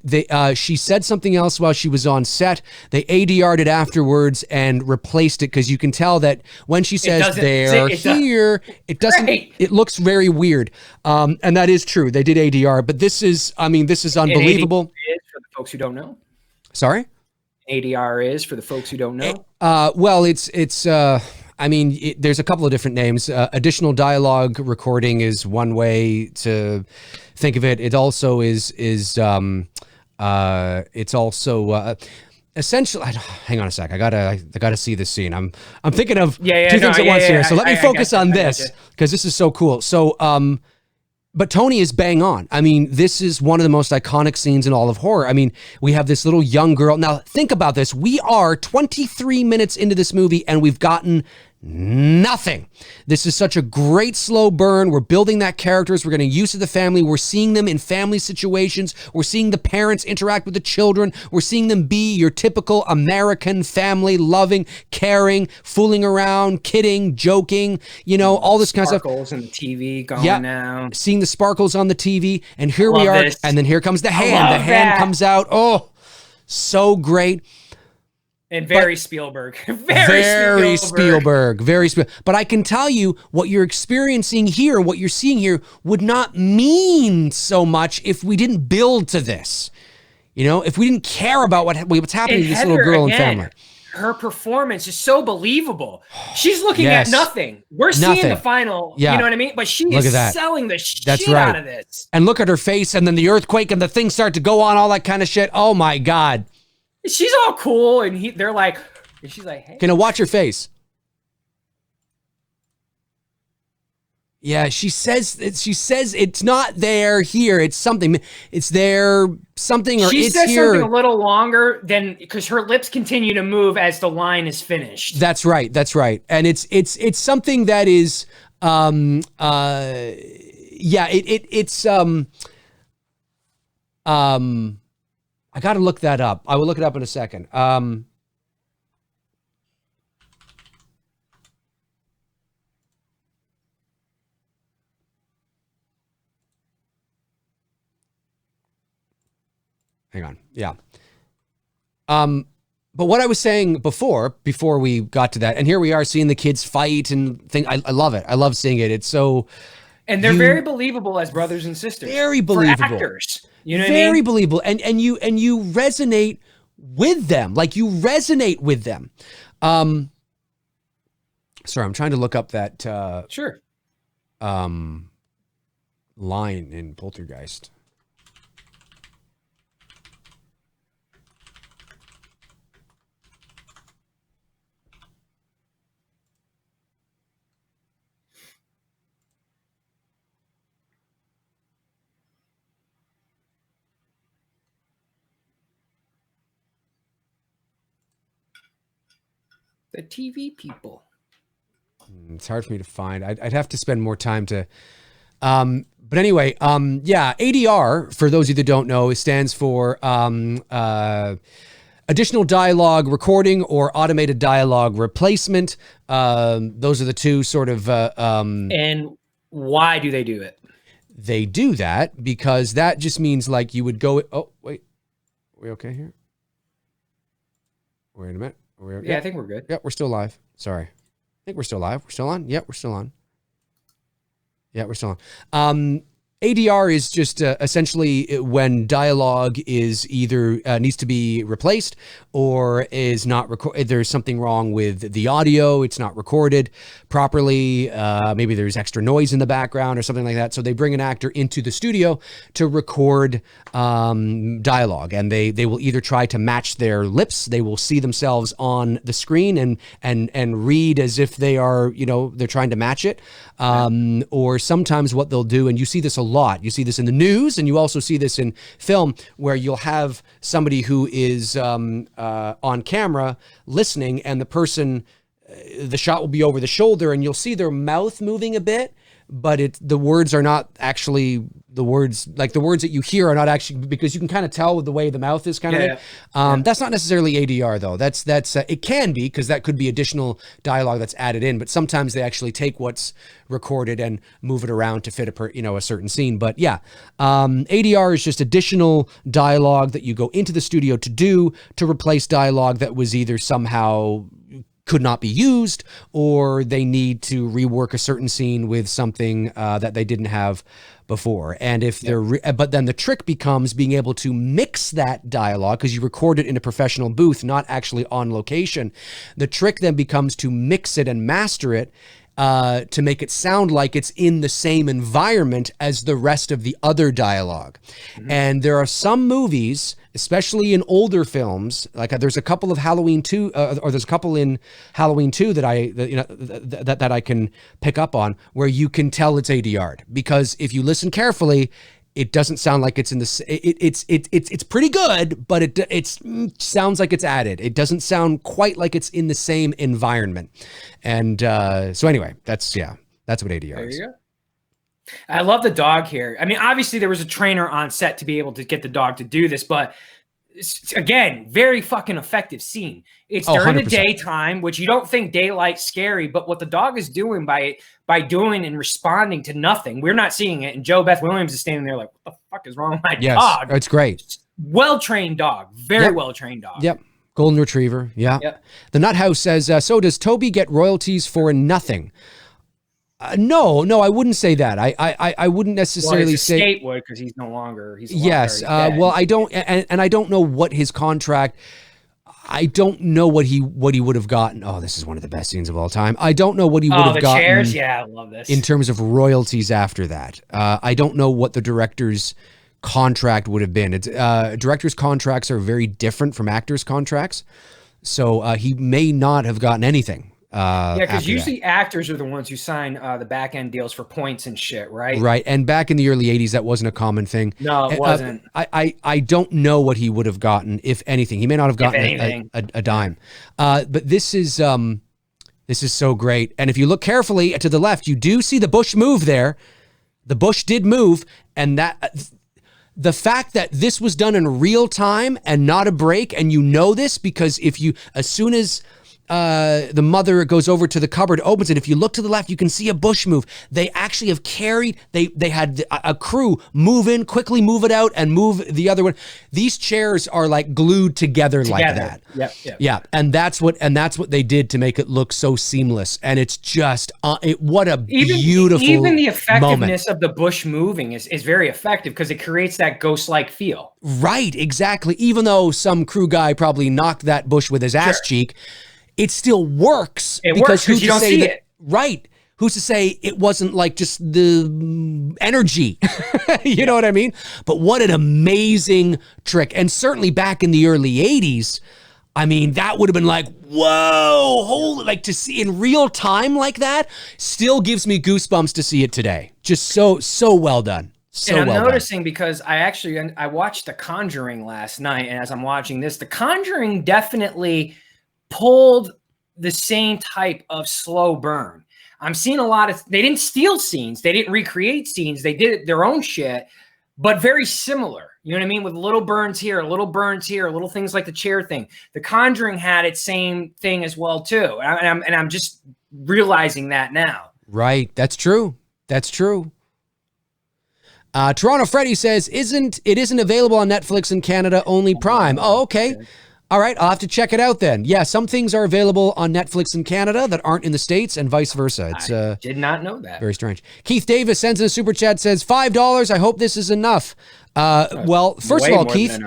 She said something else while she was on set. They ADR'd it afterwards and replaced it because you can tell that when she says they're here, it doesn't. Right. It looks very weird. And that is true. They did ADR, but this is. I mean, this is unbelievable. And ADR is for the folks who don't know. Sorry. ADR is for the folks who don't know. Well, it's. I mean, there's a couple of different names. Additional dialogue recording is one way to think of it. It also is. It's also essentially. Hang on a sec. I gotta see this scene. I'm thinking of two things at once here. So let me focus on this because this is so cool. So but Tony is bang on. I mean, this is one of the most iconic scenes in all of horror. I mean, we have this little young girl. Now, think about this. We are 23 minutes into this movie, and we've gotten nothing. This is such a great slow burn. We're building that characters. We're getting used to the family. We're seeing them in family situations. We're seeing the parents interact with the children. We're seeing them be your typical American family, loving, caring, fooling around, kidding, joking, you know, all this kind of stuff. Sparkles on the TV going now. Seeing the sparkles on the TV. And here we are. This. And then here comes the hand. The hand comes out. Oh, so great. And very Spielberg. Very Spielberg. But I can tell you what you're experiencing here, what you're seeing here would not mean so much if we didn't build to this. You know, if we didn't care about what's happening to this little girl and family. Her performance is so believable. She's looking at nothing. We're seeing the final, you know what I mean? But she is selling the shit out of this. And look at her face and then the earthquake and the things start to go on, all that kind of shit. Oh my God. She's all cool, and they're like, and she's like, hey. Can I watch her face? Yeah, she says it's not there here. It's something. It's there something or she it's says here. Something a little longer than because her lips continue to move as the line is finished. That's right. And it's something that is I got to look that up. I will look it up in a second. Hang on. Yeah. But what I was saying before we got to that, and here we are seeing the kids fight and things. I love it. I love seeing it. It's so. And they're very believable as brothers and sisters. Very believable. For actors. You know what very I mean? Believable. And you resonate with them. Like you resonate with them. Sorry, I'm trying to look up that line in Poltergeist. The TV people. It's hard for me to find. I'd have to spend more time to. But anyway, ADR, for those of you that don't know, it stands for additional dialogue recording or automated dialogue replacement. Those are the two sort of. And why do they do it? They do that because that just means like you would go. Oh, wait. Are we okay here? Wait a minute. I think we're good. Yeah, we're still live. Sorry. I think we're still live. We're still on? Yeah, we're still on. Yeah, we're still on. ADR is just essentially when dialogue is either needs to be replaced or is not recorded. There's something wrong with the audio. It's not recorded properly. Maybe there's extra noise in the background or something like that. So they bring an actor into the studio to record dialogue, and they will either try to match their lips. They will see themselves on the screen and read as if they are, they're trying to match it. Or sometimes what they'll do, and you see this a lot. You see this in the news, and you also see this in film, where you'll have somebody who is on camera listening, and the person, the shot will be over the shoulder, and you'll see their mouth moving a bit, the words are not actually the words, like the words that you hear are not actually, because you can kind of tell with the way the mouth is kind of like. That's not necessarily ADR though. That's it can be, because that could be additional dialogue that's added in, but sometimes they actually take what's recorded and move it around to fit a certain scene. But yeah, ADR is just additional dialogue that you go into the studio to do to replace dialogue that was either somehow could not be used, or they need to rework a certain scene with something that they didn't have before. And if but then the trick becomes being able to mix that dialogue, because you record it in a professional booth, not actually on location. The trick then becomes to mix it and master it to make it sound like it's in the same environment as the rest of the other dialogue. And there are some movies, especially in older films, like there's a couple of Halloween 2, or there's a couple in Halloween 2 that I can pick up on, where you can tell it's ADR'd, because if you listen carefully, it doesn't sound like it's in the. It's pretty good, but it sounds like it's added. It doesn't sound quite like it's in the same environment. And so anyway, that's what ADR is. I love the dog here. I mean, obviously there was a trainer on set to be able to get the dog to do this, but again, very fucking effective scene. It's during 100%. The daytime, which you don't think daylight's scary, but what the dog is doing by doing and responding to nothing, we're not seeing it. And Joe Beth Williams is standing there like, what the fuck is wrong with my dog? It's great. Well-trained dog. Very well-trained dog. Yep. Golden Retriever. Yeah. Yep. The Nut House says, so does Toby get royalties for nothing? No, I wouldn't say that. I wouldn't necessarily say estate would, because he's no longer. Yes. Well, I don't, and I don't know what his contract. I don't know what he would have gotten. Oh, this is one of the best scenes of all time. I don't know what he would have gotten. Chairs, yeah, I love this. In terms of royalties after that, I don't know what the director's contract would have been. It's directors' contracts are very different from actors' contracts, so he may not have gotten anything. Because usually actors are the ones who sign the back end deals for points and shit, right? Right, and back in the early '80s, that wasn't a common thing. No, it wasn't. I don't know what he would have gotten, if anything. He may not have gotten a dime. But this is so great. And if you look carefully to the left, you do see the bush move there. The bush did move, and that. The fact that this was done in real time and not a break, and you know this because as soon as the mother goes over to the cupboard, opens it. If you look to the left, you can see a bush move. They actually have they had a crew move in, quickly move it out, and move the other one. These chairs are like glued together. Like that. Yep. Yeah. And that's what they did to make it look so seamless. And it's just, what a beautiful Even the effectiveness moment. of the bush moving is very effective because it creates that ghost-like feel. Right, exactly. Even though some crew guy probably knocked that bush with his ass cheek, it still works. It works because you don't see it. Right. Who's to say it wasn't like just the energy? You know what I mean? But what an amazing trick. And certainly back in the early 80s, I mean, that would have been like, whoa, holy, like to see in real time like that still gives me goosebumps to see it today. Just so well done. And I'm noticing because I watched The Conjuring last night, and as I'm watching this, The Conjuring definitely pulled the same type of slow burn. I'm seeing a lot of, they didn't steal scenes. They didn't recreate scenes. They did their own shit, but very similar. You know what I mean? With little burns here, little things like the chair thing. The Conjuring had its same thing as well too. And I'm just realizing that now. Right. That's true. Toronto Freddy says, it isn't available on Netflix in Canada, only Prime. Oh, okay. All right, I'll have to check it out then. Yeah, some things are available on Netflix in Canada that aren't in the States, and vice versa. I did not know that. Very strange. Keith Davis sends in a super chat, says, $5. I hope this is enough. Well, first of all, Keith,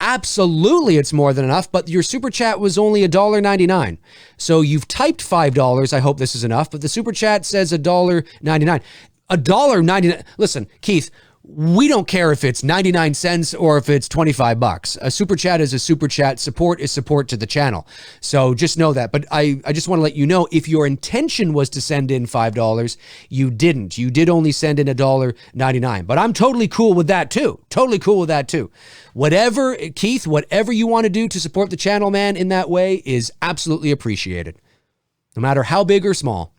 absolutely it's more than enough, but your super chat was only $1.99. So you've typed $5. I hope this is enough, but the super chat says $1.99. $1.99. Listen, Keith, we don't care if it's 99 cents or if it's $25. A super chat is a super chat. Support is support to the channel. So just know that. But I just want to let you know, if your intention was to send in $5, you didn't. You did only send in $1.99. But I'm totally cool with that too. Whatever, Keith, whatever you want to do to support the channel, man, in that way is absolutely appreciated. No matter how big or small.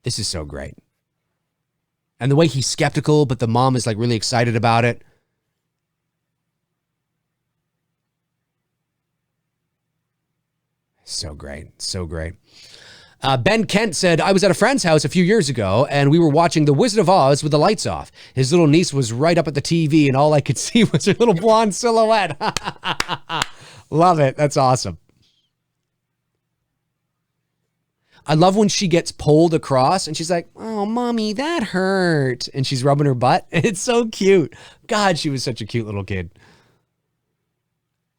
This is so great. And the way he's skeptical, but the mom is like really excited about it. So great. So great. Ben Kent said, I was at a friend's house a few years ago and we were watching The Wizard of Oz with the lights off. His little niece was right up at the TV and all I could see was her little blonde silhouette. Love it. That's awesome. I love when she gets pulled across and she's like, oh, mommy, that hurt. And she's rubbing her butt. It's so cute. God, she was such a cute little kid.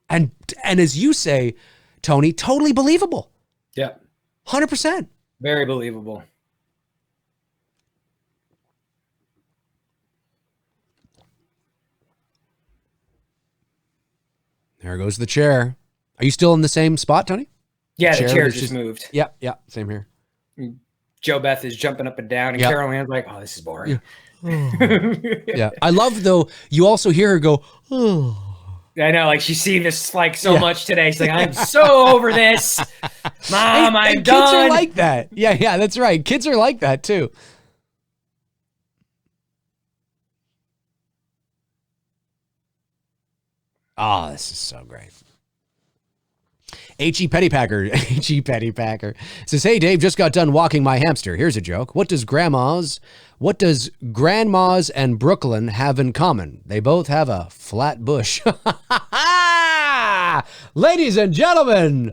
And as you say, Tony, totally believable. Yeah. 100%. Very believable. There goes the chair. Are you still in the same spot, Tony? Yeah, the chair just moved. Yep, same here. Joe Beth is jumping up and down, and Carol Ann's like, oh, this is boring. Yeah. I love, though, you also hear her go, oh. I know, like she's seen this like so much today. She's like, I'm so over this. Mom, I'm done. Kids are like that. Yeah, that's right. Kids are like that too. Oh, this is so great. H.E. Pettypacker says, hey, Dave, just got done walking my hamster. Here's a joke. What does grandmas and Brooklyn have in common? They both have a flat bush. Ladies and gentlemen.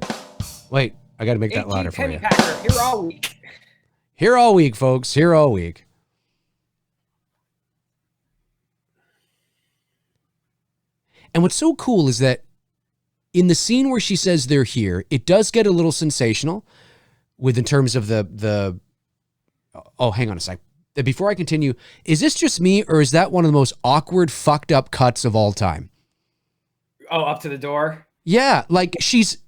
Wait, I got to make that louder for you. Pettypacker, here all week. Here all week, folks. Here all week. And what's so cool is that in the scene where she says they're here, it does get a little sensational in terms of the oh, hang on a sec. Before I continue, is this just me or is that one of the most awkward, fucked up cuts of all time? Oh, up to the door? Yeah, like she's,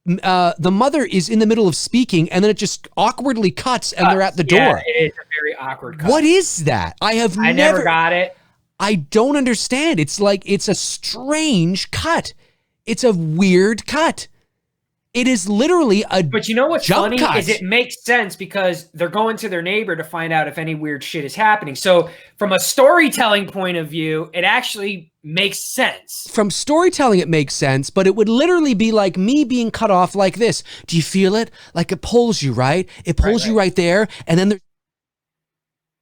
the mother is in the middle of speaking and then it just awkwardly cuts and they're at the door. Yeah, it is a very awkward cut. What is that? I never got it. I don't understand. It's like, it's a strange cut. It's a weird cut. It is literally a But you know what's funny cut. is it makes sense because they're going to their neighbor to find out if any weird shit is happening. So from a storytelling point of view, it actually makes sense. From storytelling, it makes sense, but it would literally be like me being cut off like this. Do you feel it? Like it pulls you, right? It pulls you right there. And then there's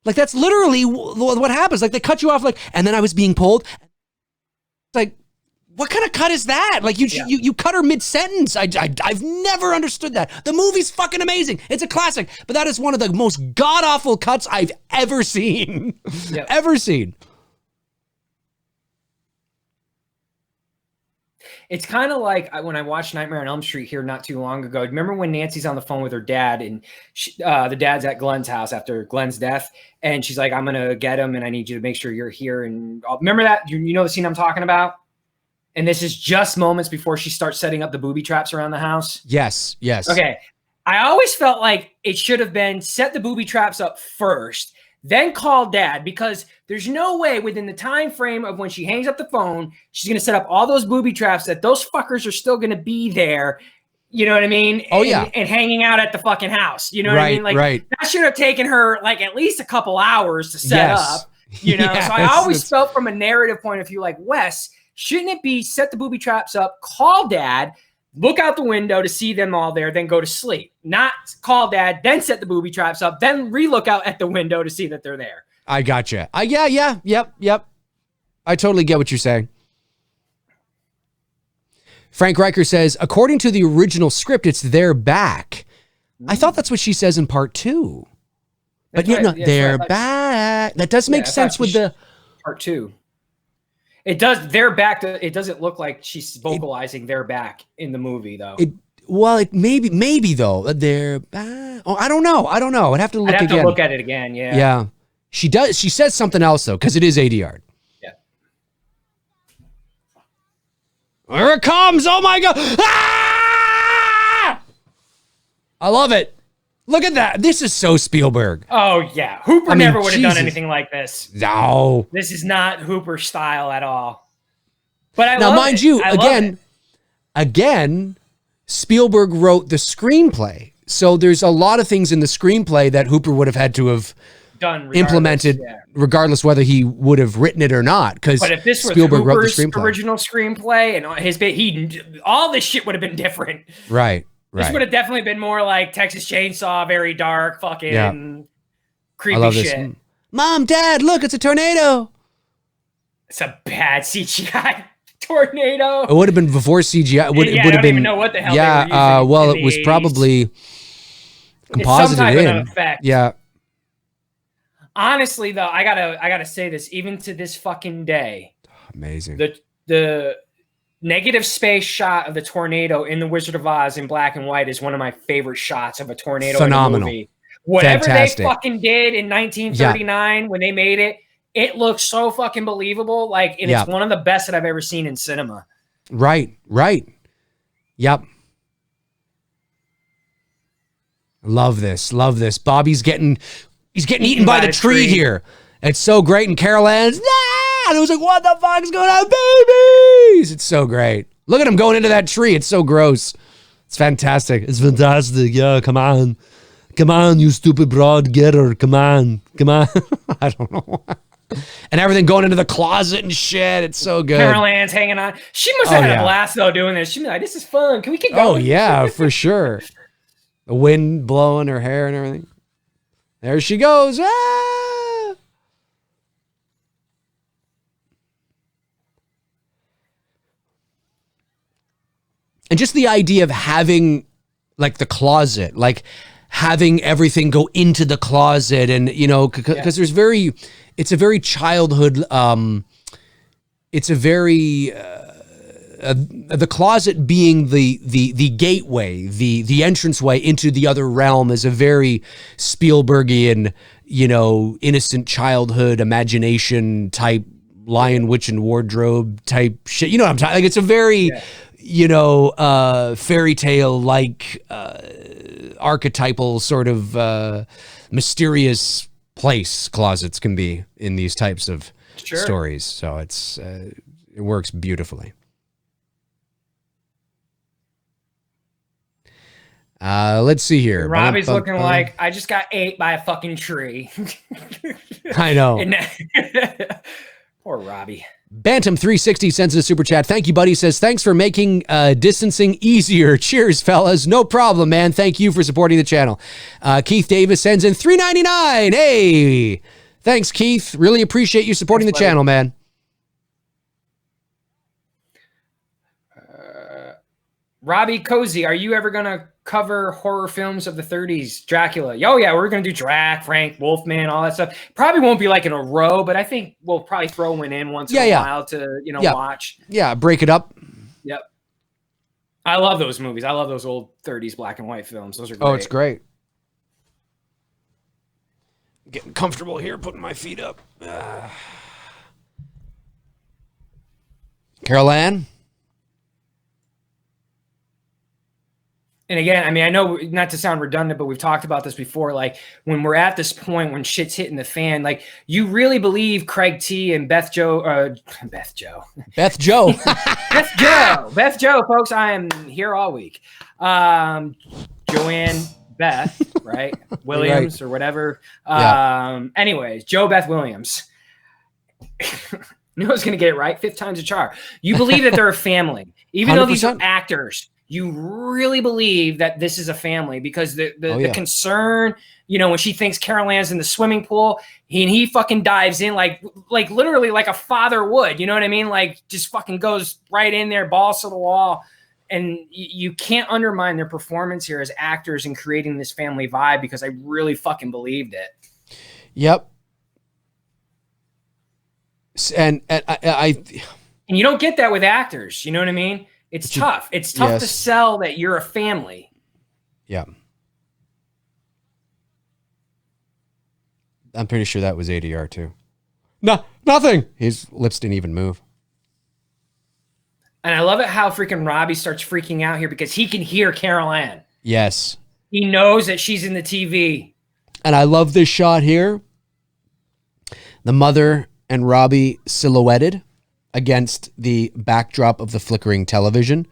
like, that's literally what happens. Like they cut you off like, and then I was being pulled. Like, what kind of cut is that? Like you cut her mid-sentence. I've never understood that. The movie's fucking amazing. It's a classic, but that is one of the most god-awful cuts I've ever seen. Yep. Ever seen. It's kind of like when I watched Nightmare on Elm Street here not too long ago. Remember when Nancy's on the phone with her dad and the dad's at Glenn's house after Glenn's death, and she's like, I'm going to get him and I need you to make sure you're here. And remember that? You know the scene I'm talking about? And this is just moments before she starts setting up the booby traps around the house. Yes. Okay. I always felt like it should have been set the booby traps up first, then call dad, because there's no way within the time frame of when she hangs up the phone, she's going to set up all those booby traps that those fuckers are still going to be there. You know what I mean? Oh, yeah. And hanging out at the fucking house. You know what I mean? Like that should have taken her like at least a couple hours to set up, you know? So I always felt from a narrative point of view, like, Wes, shouldn't it be set the booby traps up, call dad, look out the window to see them all there, then go to sleep? Not call dad, then set the booby traps up, then re-look out at the window to see that they're there. I gotcha. Yep. I totally get what you're saying. Frank Riker says, according to the original script, it's their back. I thought that's what she says in part 2. But you know, they're back. That does make sense with the part 2. It does. Their back. It doesn't look like she's vocalizing their back in the movie, though. It maybe though. Their back. Oh, I don't know. I'd have to look again. I'd have to look at it again. Yeah. Yeah. She does. She says something else though, because it is ADR. Yeah. Here it comes! Oh my god! Ah! I love it. Look at that. This is so Spielberg. Oh, yeah. Hooper never would have done anything like this. No. This is not Hooper style at all. But I now, love mind it. you, again, Spielberg wrote the screenplay. So there's a lot of things in the screenplay that Hooper would have had to have done implemented, regardless whether he would have written it or not. Because but if this Spielberg was wrote the Hooper's original screenplay and all this shit would have been different. Right. This would have definitely been more like Texas Chainsaw, very dark, fucking creepy I love shit. This. Mom, Dad, look, it's a tornado. It's a bad CGI tornado. It would have been before CGI. It would have been. Even know what the hell. Yeah. They were using well, it was probably composited some type in. of effect. Yeah. Honestly, though, I gotta say this. Even to this fucking day, amazing. The negative space shot of the tornado in The Wizard of Oz in black and white is one of my favorite shots of a tornado. Phenomenal. In a movie. Whatever Fantastic. they fucking did in 1939 when they made it, it looks so fucking believable. Like, and it's one of the best that I've ever seen in cinema. Right. Yep. Love this. Bobby's getting eaten by the tree here. It's so great. And Carol Ann's, and it was like, what the fuck is going on, babies? It's so great. Look at him going into that tree. It's so gross. It's fantastic. It's fantastic. Yeah, come on. Come on, you stupid broad, get her. Come on. I don't know. And everything going into the closet and shit. It's so good. Carol Ann's hanging on. She must have had a blast, though, doing this. She'd be like, this is fun. Can we keep going? Oh, yeah, for sure. The wind blowing her hair and everything. There she goes. Ah! And just the idea of having, like, the closet, like, having everything go into the closet and, you know, because it's a very childhood, it's a very, the closet being the gateway, the entranceway into the other realm is a very Spielbergian, you know, innocent childhood imagination type Lion, Witch, and Wardrobe type shit. You know what I'm talking? Like, it's a very, you know, fairy tale like archetypal sort of mysterious place closets can be in these types of stories. So it's it works beautifully. Let's see here. Robbie's looking like, I just got ate by a fucking tree. I know. Poor Robbie. Bantam 360 sends a super chat. Thank you, buddy. Says, thanks for making distancing easier. Cheers, fellas. No problem, man. Thank you for supporting the channel. Keith Davis sends in $3.99. Hey, thanks, Keith. Really appreciate you supporting the channel, man. Robbie Cozy, are you ever going to cover horror films of the 30s? Dracula. Oh, yeah, we're going to do Drac, Frank, Wolfman, all that stuff. Probably won't be like in a row, but I think we'll probably throw one in once in a while to, you know, watch. Yeah, break it up. Yep. I love those movies. I love those old 30s black and white films. Those are great. Oh, it's great. Getting comfortable here, putting my feet up. Carol Ann? And again, I mean, I know not to sound redundant, but we've talked about this before. Like when we're at this point, when shit's hitting the fan, like you really believe Craig T and Beth Joe, folks. I am here all week. Joanne Beth, right? Williams or whatever. Anyways, Joe Beth Williams. Knew I was going to get it right. 5th time's a charm. You believe that they're a family, even 100%. Though these are actors. You really believe that this is a family because the concern, you know, when she thinks Carol Ann's in the swimming pool, he fucking dives in like literally like a father would, you know what I mean? Like just fucking goes right in there, balls to the wall. And you can't undermine their performance here as actors in creating this family vibe because I really fucking believed it. Yep. And you don't get that with actors, you know what I mean? It's tough. It's tough to sell that you're a family. Yeah. I'm pretty sure that was ADR too. No, nothing. His lips didn't even move. And I love it how freaking Robbie starts freaking out here because he can hear Carol Ann. Yes. He knows that she's in the TV. And I love this shot here. The mother and Robbie silhouetted against the backdrop of the flickering television.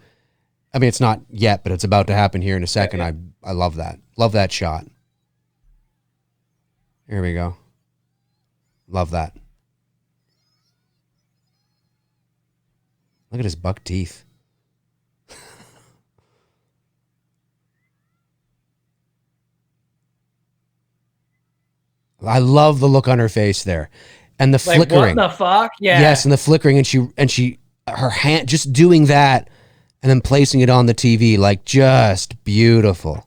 I mean, it's not yet, but it's about to happen here in a second. Yeah. I love that. Love that shot. Here we go. Love that. Look at his buck teeth. I love the look on her face there. And the flickering. What the fuck? Yeah. Yes, and the flickering, and her hand just doing that and then placing it on the TV, like, just beautiful.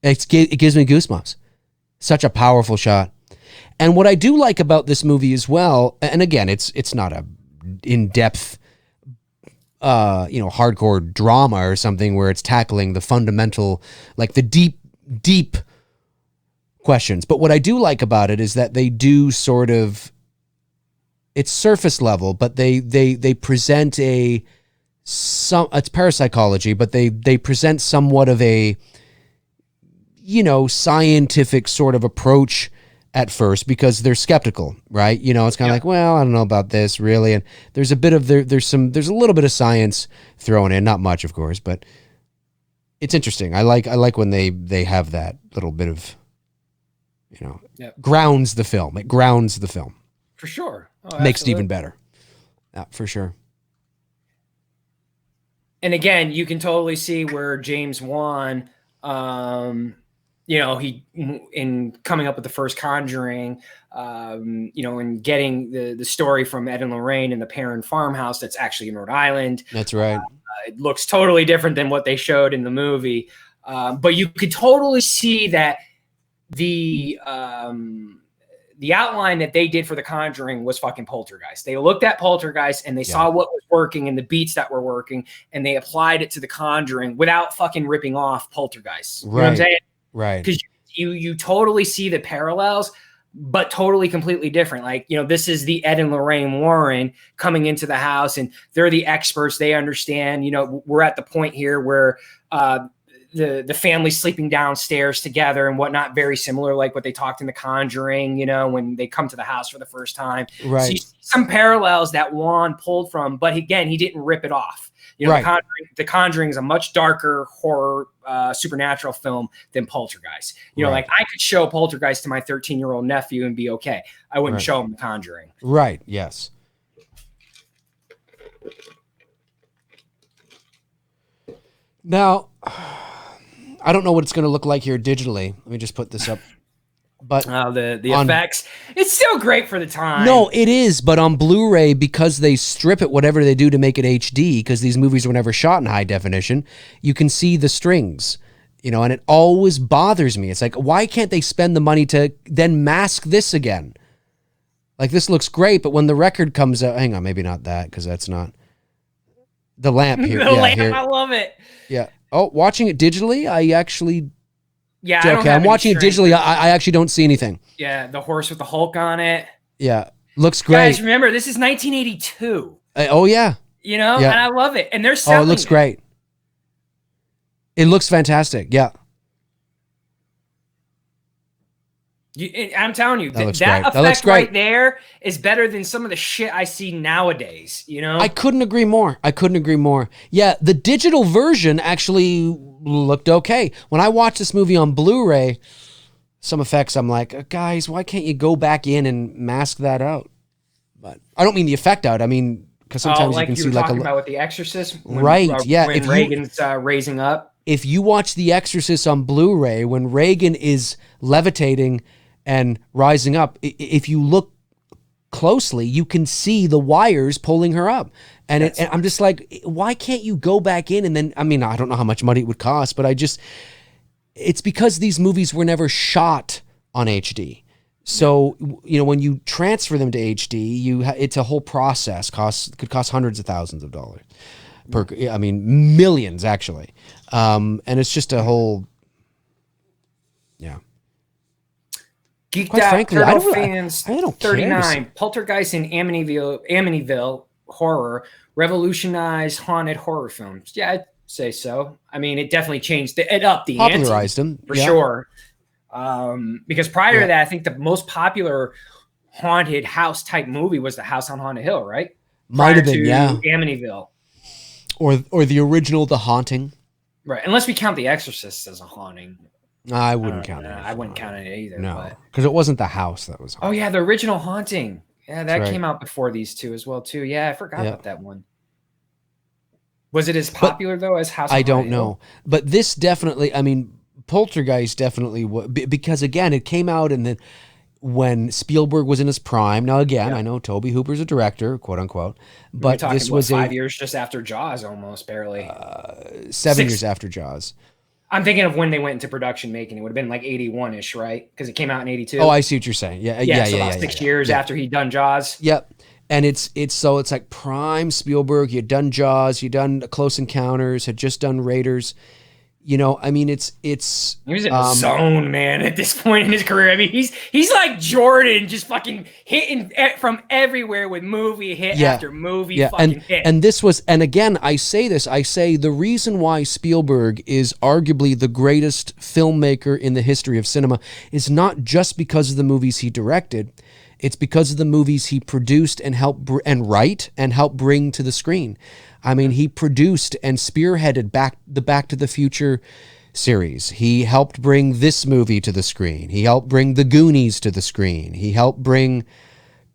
It gives me goosebumps. Such a powerful shot. And what I do like about this movie as well, and again, it's not a in-depth hardcore drama or something where it's tackling the fundamental, like the deep questions. But what I do like about it is that they do sort of, it's surface level, but they present it's parapsychology, but they present somewhat of a, scientific sort of approach at first, because they're skeptical, right? It's kind of like, well, I don't know about this really. And there's a bit of, there's a little bit of science thrown in, not much of course, but it's interesting. I like when they have that little bit of, grounds the film. It grounds the film. For sure. Oh, makes it even better. Yeah, for sure. And again, you can totally see where James Wan, he, in coming up with the first Conjuring, and getting the story from Ed and Lorraine in the Perrin farmhouse that's actually in Rhode Island. That's right. It looks totally different than what they showed in the movie. But you could totally see that the outline that they did for the Conjuring was fucking Poltergeist. They looked at Poltergeist and they saw what was working and the beats that were working, and they applied it to the Conjuring without fucking ripping off Poltergeist. You know what I'm saying? Right. Because you totally see the parallels, but totally completely different. Like, this is the Ed and Lorraine Warren coming into the house, and they're the experts. They understand, we're at the point here where the family's sleeping downstairs together and whatnot, very similar, like what they talked in the Conjuring, when they come to the house for the first time. Right. So you see some parallels that Wan pulled from, but again, he didn't rip it off. Right. The Conjuring is a much darker horror, supernatural film than Poltergeist. Like I could show Poltergeist to my 13-year-old nephew and be okay. I wouldn't show him The Conjuring. Right. Yes. Now, I don't know what it's going to look like here digitally. Let me just put this up. But the effects, it's still great for the time. No, it is. But on Blu-ray, because they strip it, whatever they do to make it HD, because these movies were never shot in high definition, you can see the strings, and it always bothers me. It's like, why can't they spend the money to then mask this again? Like, this looks great, but when the record comes out, hang on, maybe not that, because that's not the lamp here. The lamp, here. I love it. Yeah. Oh, watching it digitally, I actually. Yeah, okay, I'm watching it digitally. I actually don't see anything. Yeah, the horse with the Hulk on it. Yeah, looks great. Guys, remember, this is 1982. Oh, yeah. And I love it. And they're selling it looks great. It looks fantastic, yeah. I'm telling you, that effect right there is better than some of the shit I see nowadays, I couldn't agree more. Yeah, the digital version actually looked okay. When I watched this movie on Blu-ray, some effects, I'm like, guys, why can't you go back in and mask that out? But I don't mean the effect out. I mean, because sometimes you can see like about with The Exorcist, when Reagan's raising up. If you watch The Exorcist on Blu-ray, when Reagan is levitating and rising up, if you look closely, you can see the wires pulling her up. And I'm just like, why can't you go back in and then, I mean, I don't know how much money it would cost, but it's because these movies were never shot on HD. So, when you transfer them to HD, it's a whole process, could cost hundreds of thousands of dollars. Millions actually. And it's just a whole, yeah. Geeked Quite Out frankly, Turtle Fans I don't 39. care. Poltergeist in Amityville horror revolutionized haunted horror films. Yeah, I'd say so. I mean, it definitely changed it upped the popularized ante, them for sure. Because prior to that, I think the most popular haunted house type movie was The House on Haunted Hill, right? Might have been, yeah. Amityville. or the original The Haunting. Right, unless we count The Exorcist as a haunting. I wouldn't count it. I wouldn't count it either. No, because it wasn't the house that was haunted. Oh yeah, the original Haunting. Yeah, that right. came out before these two as well too. Yeah, I forgot about that one. Was it as popular though as House? I don't know, but this definitely. I mean, Poltergeist definitely because again, it came out and then when Spielberg was in his prime. Now again, I know Tobe Hooper's a director, quote unquote, but this was 5 years just after Jaws, almost barely. 7 years after Jaws. I'm thinking of when they went into production making. It would have been like 81-ish, right? Because it came out in 82. Oh, I see what you're saying. Yeah. So about 6 years after he'd done Jaws. Yep. And it's like prime Spielberg. He had done Jaws. He'd done Close Encounters. Had just done Raiders. You know, I mean, it's. He was in the zone, man. At this point in his career, I mean, he's like Jordan, just fucking hitting from everywhere with movie hit after movie. Hit. And this was, and again, I say the reason why Spielberg is arguably the greatest filmmaker in the history of cinema is not just because of the movies he directed. It's because of the movies he produced and helped write and helped bring to the screen. I mean, he produced and spearheaded the Back to the Future series. He helped bring this movie to the screen. He helped bring The Goonies to the screen. He helped bring...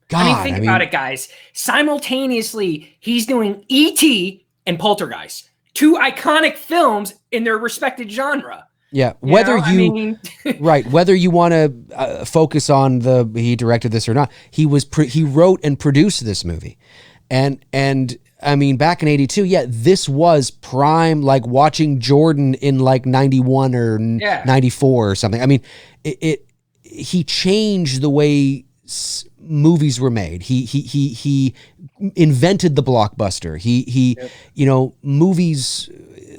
God, think about it, guys. Simultaneously, he's doing E.T. and Poltergeist, two iconic films in their respected genre. Yeah, whether whether you want to focus on he directed this or not, he wrote and produced this movie, and I mean back in '82, this was prime, like watching Jordan in like '91 or '94 or something. I mean, he changed the way movies were made. He invented the blockbuster. He movies.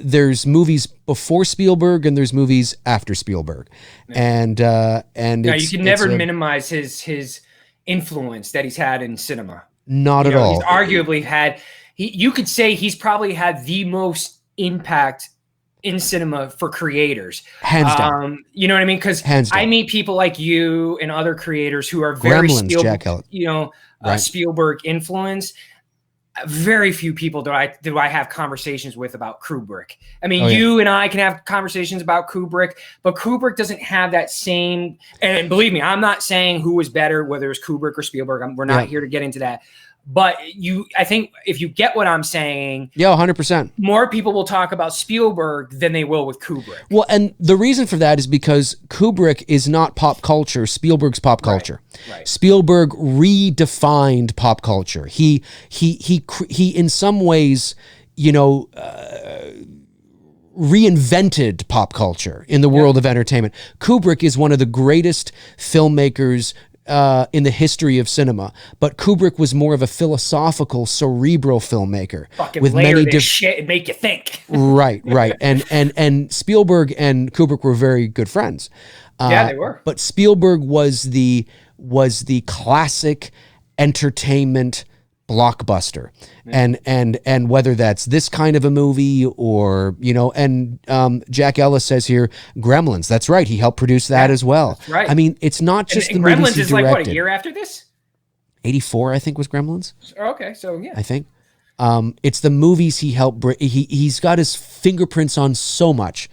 There's movies before Spielberg and there's movies after Spielberg, and you can never minimize his influence that he's had in cinema. Not at all. He's arguably had. You could say he's probably had the most impact in cinema for creators, hands down. You know what I mean? Because I meet people like you and other creators who are very Spielberg influenced. Very few people do I have conversations with about Kubrick. I mean, you and I can have conversations about Kubrick, but Kubrick doesn't have that same. And believe me, I'm not saying who was better, whether it's Kubrick or Spielberg. We're not here to get into that. But I think if you get what I'm saying, 100%. More people will talk about Spielberg than they will with Kubrick. Well, and the reason for that is because Kubrick is not pop culture. Spielberg's pop culture. Right. Spielberg redefined pop culture. He in some ways, reinvented pop culture in the world of entertainment. Kubrick is one of the greatest filmmakers in the history of cinema, but Kubrick was more of a philosophical, cerebral filmmaker with many different shit and make you think. Right, and Spielberg and Kubrick were very good friends. They were. But Spielberg was the classic entertainment blockbuster, and whether that's this kind of a movie or Jack Ellis says here Gremlins. That's right, he helped produce that as well. That's right. I mean, it's not just the Gremlins movies he is directed. like what, a year after this? 84, I think, was Gremlins. Okay, so yeah, I think it's the movies he helped bring. He's got his fingerprints on so much,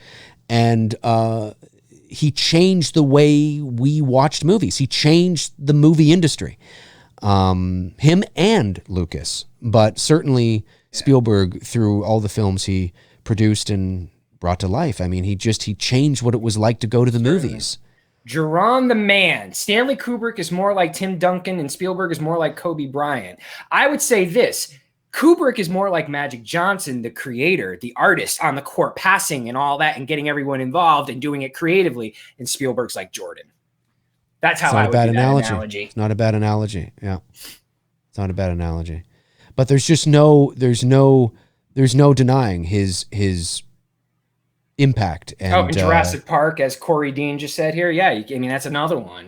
and he changed the way we watched movies. He changed the movie industry. Him and Lucas, but certainly Spielberg through all the films he produced and brought to life. I mean, he changed what it was like to go to the movies. Jerron the Man. Stanley Kubrick is more like Tim Duncan and Spielberg is more like Kobe Bryant. I would say this. Kubrick is more like Magic Johnson, the creator, the artist on the court, passing and all that and getting everyone involved and doing it creatively. And Spielberg's like Jordan. That's how I would do that analogy. It's not a bad analogy. Yeah. It's not a bad analogy. But there's no denying his impact. And Jurassic Park, as Corey Dean just said here. Yeah, I mean, that's another one,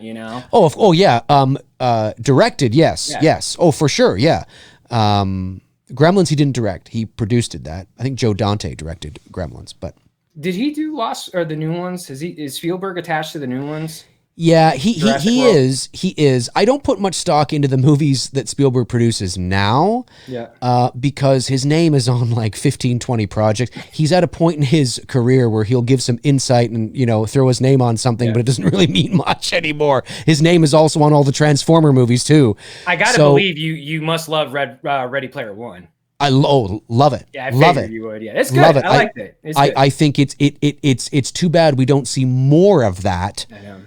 Directed, yes. Yeah. Yes. Oh, for sure, yeah. Gremlins he didn't direct. He produced that. I think Joe Dante directed Gremlins, but... Did he do Lost or the new ones? Is Spielberg attached to the new ones? Yeah, he is. I don't put much stock into the movies that Spielberg produces now. Yeah. Because his name is on like 15, 20 projects. He's at a point in his career where he'll give some insight and, you know, throw his name on something, but it doesn't really mean much anymore. His name is also on all the Transformer movies too. I gotta believe you must love Ready Player One. Love it. Yeah, I love figured it. You would. Yeah, it's good. I liked it. It's good. I think it's too bad we don't see more of that. I know.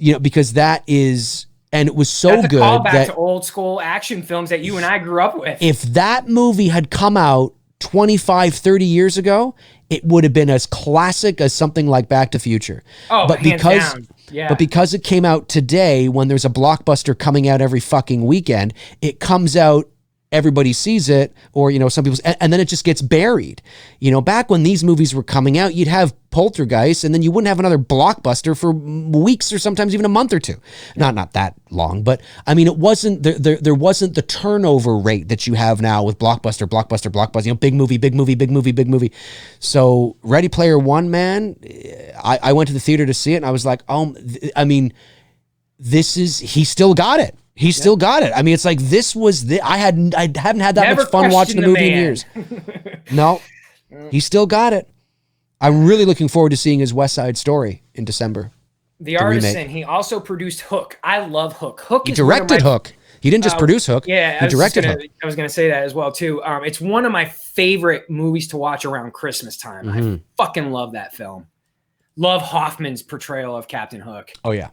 You know, because that is, and it was so good callback to old school action films that you and I grew up with. If that movie had come out 25, 30 years ago, it would have been as classic as something like Back to the Future. Oh, but hands down. Yeah. But because it came out today, when there's a blockbuster coming out every fucking weekend, it comes out, everybody sees it, or, you know, some people, and then it just gets buried. You know, back when these movies were coming out, you'd have Poltergeist, and then you wouldn't have another blockbuster for weeks or sometimes even a month or two. Not that long, but I mean, it wasn't there wasn't the turnover rate that you have now with blockbuster. You know, big movie. So Ready Player One, man, I went to the theater to see it, and I was like, I mean, he still got it. He still got it. I mean, it's like I haven't had that much fun watching the movie in years. No, he still got it. I'm really looking forward to seeing his West Side Story in December. The Artisan. He also produced Hook. I love Hook. He directed Hook. He didn't just produce Hook. Yeah, he directed Hook. I was going to say that as well too. It's one of my favorite movies to watch around Christmas time. I fucking love that film. Love Hoffman's portrayal of Captain Hook. Oh yeah.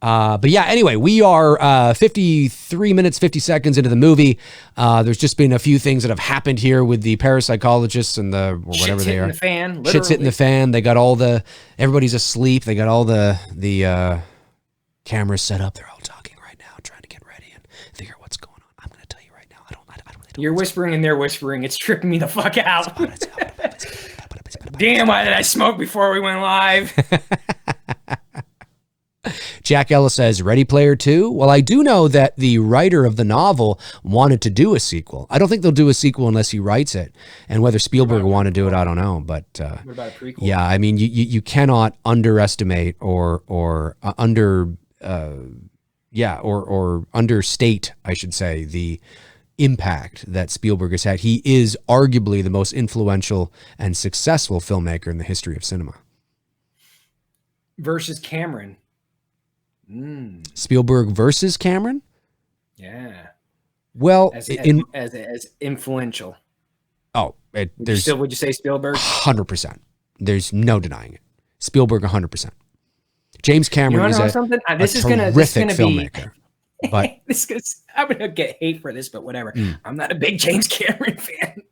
But yeah, anyway, we are 53 minutes, 50 seconds into the movie. There's just been a few things that have happened here with the parapsychologists and or whatever they are. Shit's hitting the fan. Shit's hitting the fan. They got everybody's asleep. They got all the cameras set up. They're all talking right now, trying to get ready and figure out what's going on. I'm going to tell you right now. I don't really know. You're whispering and they're whispering. It's tripping me the fuck out. Damn, why did I smoke before we went live? Jack Ellis says, Ready Player 2? Well, I do know that the writer of the novel wanted to do a sequel. I don't think they'll do a sequel unless he writes it. And whether Spielberg will want to do it, I don't know. But what about a prequel? Yeah, I mean, you cannot underestimate or understate, I should say, the impact that Spielberg has had. He is arguably the most influential and successful filmmaker in the history of cinema. Versus Cameron. Spielberg versus Cameron? Yeah. Well, as influential. Oh, would you say Spielberg? 100%. There's no denying it. Spielberg 100%. James Cameron is a terrific filmmaker. But I'm gonna get hate for this, but whatever. I'm not a big James Cameron fan.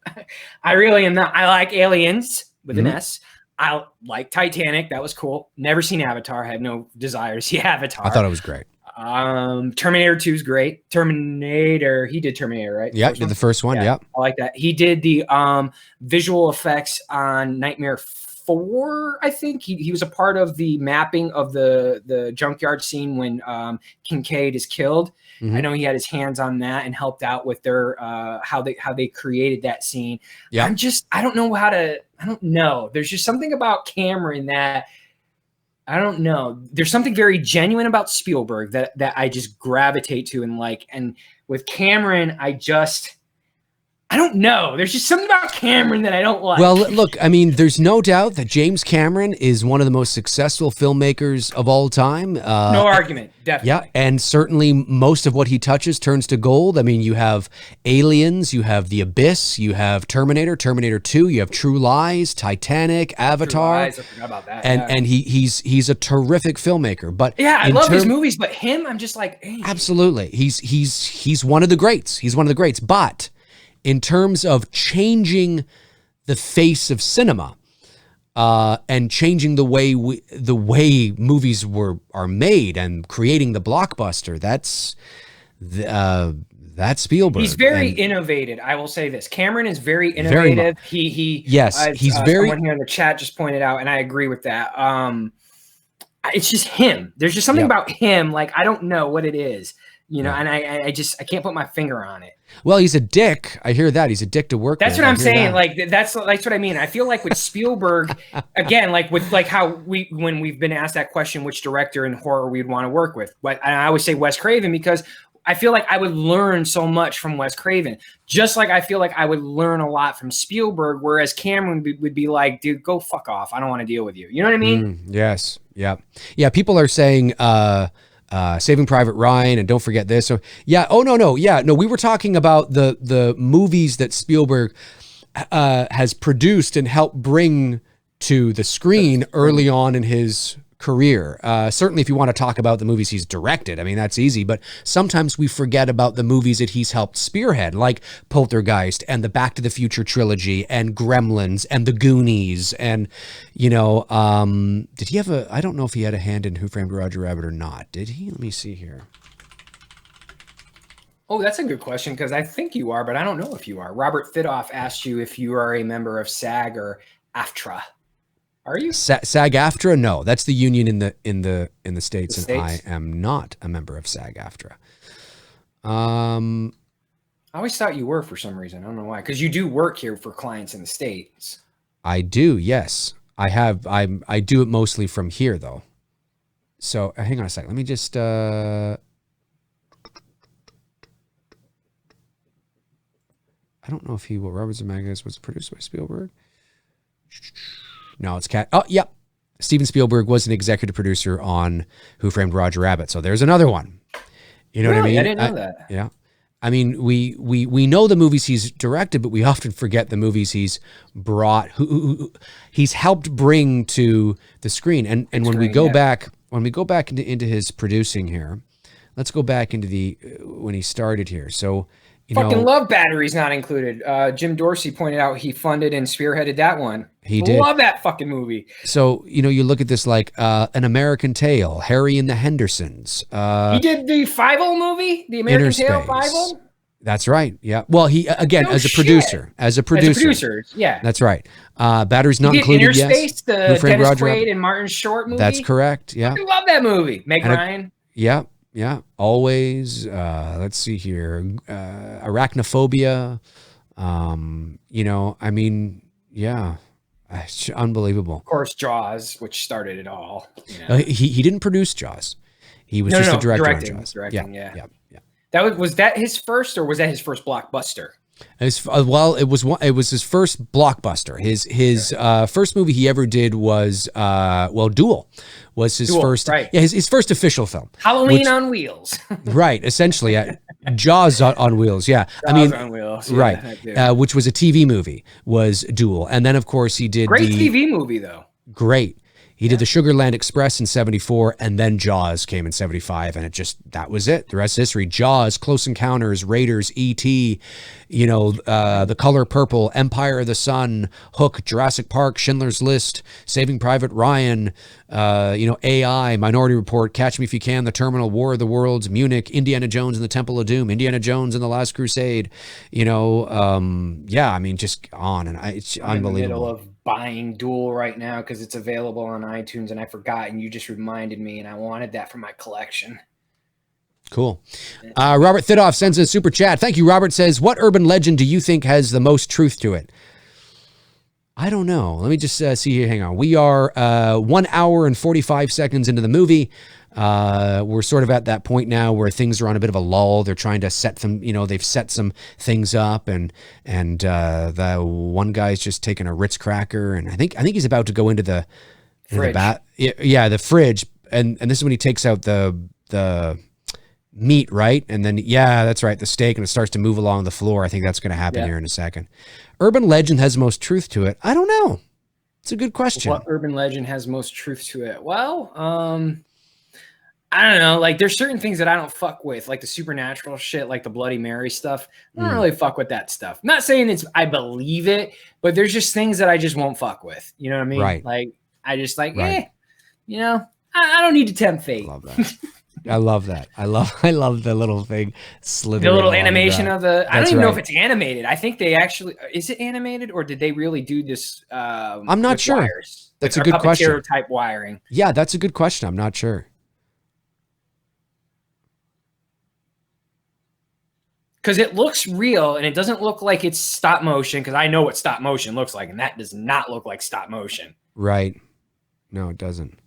I really am not. I like Aliens with an S. I like Titanic. That was cool. Never seen Avatar. I had no desire to see Avatar. I thought it was great. Terminator 2 is great. He did Terminator, right? Yeah, he did the first one. Yeah. I like that. He did the visual effects on Nightmare 4, I think. He was a part of the mapping of the junkyard scene when Kincaid is killed. I know he had his hands on that and helped out with their how they created that scene. Yeah. I don't know. There's just something about Cameron that I don't know. There's something very genuine about Spielberg that I just gravitate to and like. And with Cameron, I don't know. There's just something about Cameron that I don't like. Well, look, I mean, there's no doubt that James Cameron is one of the most successful filmmakers of all time. No argument, definitely. Yeah, and certainly most of what he touches turns to gold. I mean, you have Aliens, you have The Abyss, you have Terminator 2, you have True Lies, Titanic, Avatar. True Lies, I forgot about that. And he's a terrific filmmaker. But yeah, I love his movies, but him, I'm just like, hey. Absolutely. He's one of the greats. He's one of the greats. But in terms of changing the face of cinema and changing the way movies are made and creating the blockbuster, that's Spielberg. He's very innovative. I will say this: Cameron is very innovative. He's very. Someone here in the chat just pointed out, and I agree with that. It's just him. There's just something about him. Like I don't know what it is. and I can't put my finger on it. Well, he's a dick. I hear that he's a dick to work with. That's what I'm saying. Like that's what I mean. I feel like with Spielberg, again, like with like how when we've been asked that question, which director in horror we'd want to work with, but I always say Wes Craven because I feel like I would learn so much from Wes Craven, just like I feel like I would learn a lot from Spielberg, whereas Cameron would be like, dude, go fuck off. I don't want to deal with you. You know what I mean? Yes. Yeah. Yeah. People are saying, Saving Private Ryan, and don't forget this. So yeah. Oh no. Yeah. No, we were talking about the movies that Spielberg has produced and helped bring to the screen early on in his career. Certainly if you want to talk about the movies he's directed, I mean, that's easy, but sometimes we forget about the movies that he's helped spearhead, like Poltergeist and the Back to the Future trilogy and Gremlins and the Goonies. And, did he have I don't know if he had a hand in Who Framed Roger Rabbit or not. Did he? Let me see here. Oh, that's a good question, because I think you are, but I don't know if you are. Robert Thidoff asked you if you are a member of SAG or AFTRA. Are you? SAG-AFTRA? No, that's the union in the States, and I am not a member of SAG-AFTRA. I always thought you were for some reason. I don't know why. Because you do work here for clients in the States. I do, yes. I do it mostly from here though. So hang on a second. Let me just I don't know if Robert Zemeckis was produced by Spielberg. No, it's Cat. Oh, yep. Steven Spielberg was an executive producer on Who Framed Roger Rabbit. So there's another one. You know what I mean? I didn't know that. Yeah. I mean, we know the movies he's directed, but we often forget the movies he's brought, who he's helped bring to the screen. And when we go back into his producing here, let's go back into when he started here. So, love Batteries Not Included. Jim Dorsey pointed out he funded and spearheaded that one. He did. Love that fucking movie. So, you look at this like An American Tale, Harry and the Hendersons. He did the 5-0 movie, The American Tale 5-0? That's right. Yeah. Well, he, again, as a producer. Yeah. That's right. Batteries Not Included, Interspace, the Dennis Quaid and Martin Short movie. That's correct. Yeah. I love that movie. Meg Ryan. Yeah. Yeah, always. Let's see here. Arachnophobia. I mean, yeah, it's unbelievable. Of course, Jaws, which started it all. He didn't produce Jaws. He was just a director on Jaws. Directing, yeah. Was that his first, or was that his first blockbuster? It was his first blockbuster. His first movie he ever did was Duel. Was his first, right? Yeah, his first official film. Halloween on Wheels. Right, essentially, Jaws on Wheels. Yeah, Jaws on Wheels. Yeah, right, which was a TV movie. Was Duel, and then of course he did great TV movie though. Great. He did the Sugarland Express in 74, and then Jaws came in 75, and that was it. The rest is history. Jaws, Close Encounters, Raiders, E.T., The Color Purple, Empire of the Sun, Hook, Jurassic Park, Schindler's List, Saving Private Ryan, AI, Minority Report, Catch Me If You Can, The Terminal, War of the Worlds, Munich, Indiana Jones and the Temple of Doom, Indiana Jones and the Last Crusade. Just on, and it's unbelievable. In the middle of buying Duel right now because it's available on iTunes, and I forgot, and you just reminded me, and I wanted that for my collection. Cool. Robert Thidoff sends a super chat. Thank you. Robert says, what urban legend do you think has the most truth to it? I don't know. Let me just see here. Hang on. We are 1 hour and 45 seconds into the movie. We're sort of at that point now where things are on a bit of a lull. They're trying to set them, they've set some things up, and the one guy's just taking a Ritz cracker, and I think he's about to go into the fridge. The fridge, and this is when he takes out the meat, right? And then that's right, the steak, and it starts to move along the floor. I think that's going to happen here in a second. Urban legend has the most truth to it. I don't know. It's a good question. What urban legend has most truth to it? Well, I don't know. Like, there's certain things that I don't fuck with, like the supernatural shit, like the Bloody Mary stuff. I don't really fuck with that stuff. I'm not saying I believe it, but there's just things that I just won't fuck with. You know what I mean? Right. Like, I just I don't need to tempt fate. I love that. I love that. I love the little thing slithering. The little animation of the. I don't even know if it's animated. I think they actually. Is it animated, or did they really do this? I'm not sure. Wires? That's a good question. Type wiring. Yeah, that's a good question. I'm not sure. because it looks real and it doesn't look like it's stop motion, because I know what stop motion looks like, and that does not look like stop motion. Right. No, it doesn't.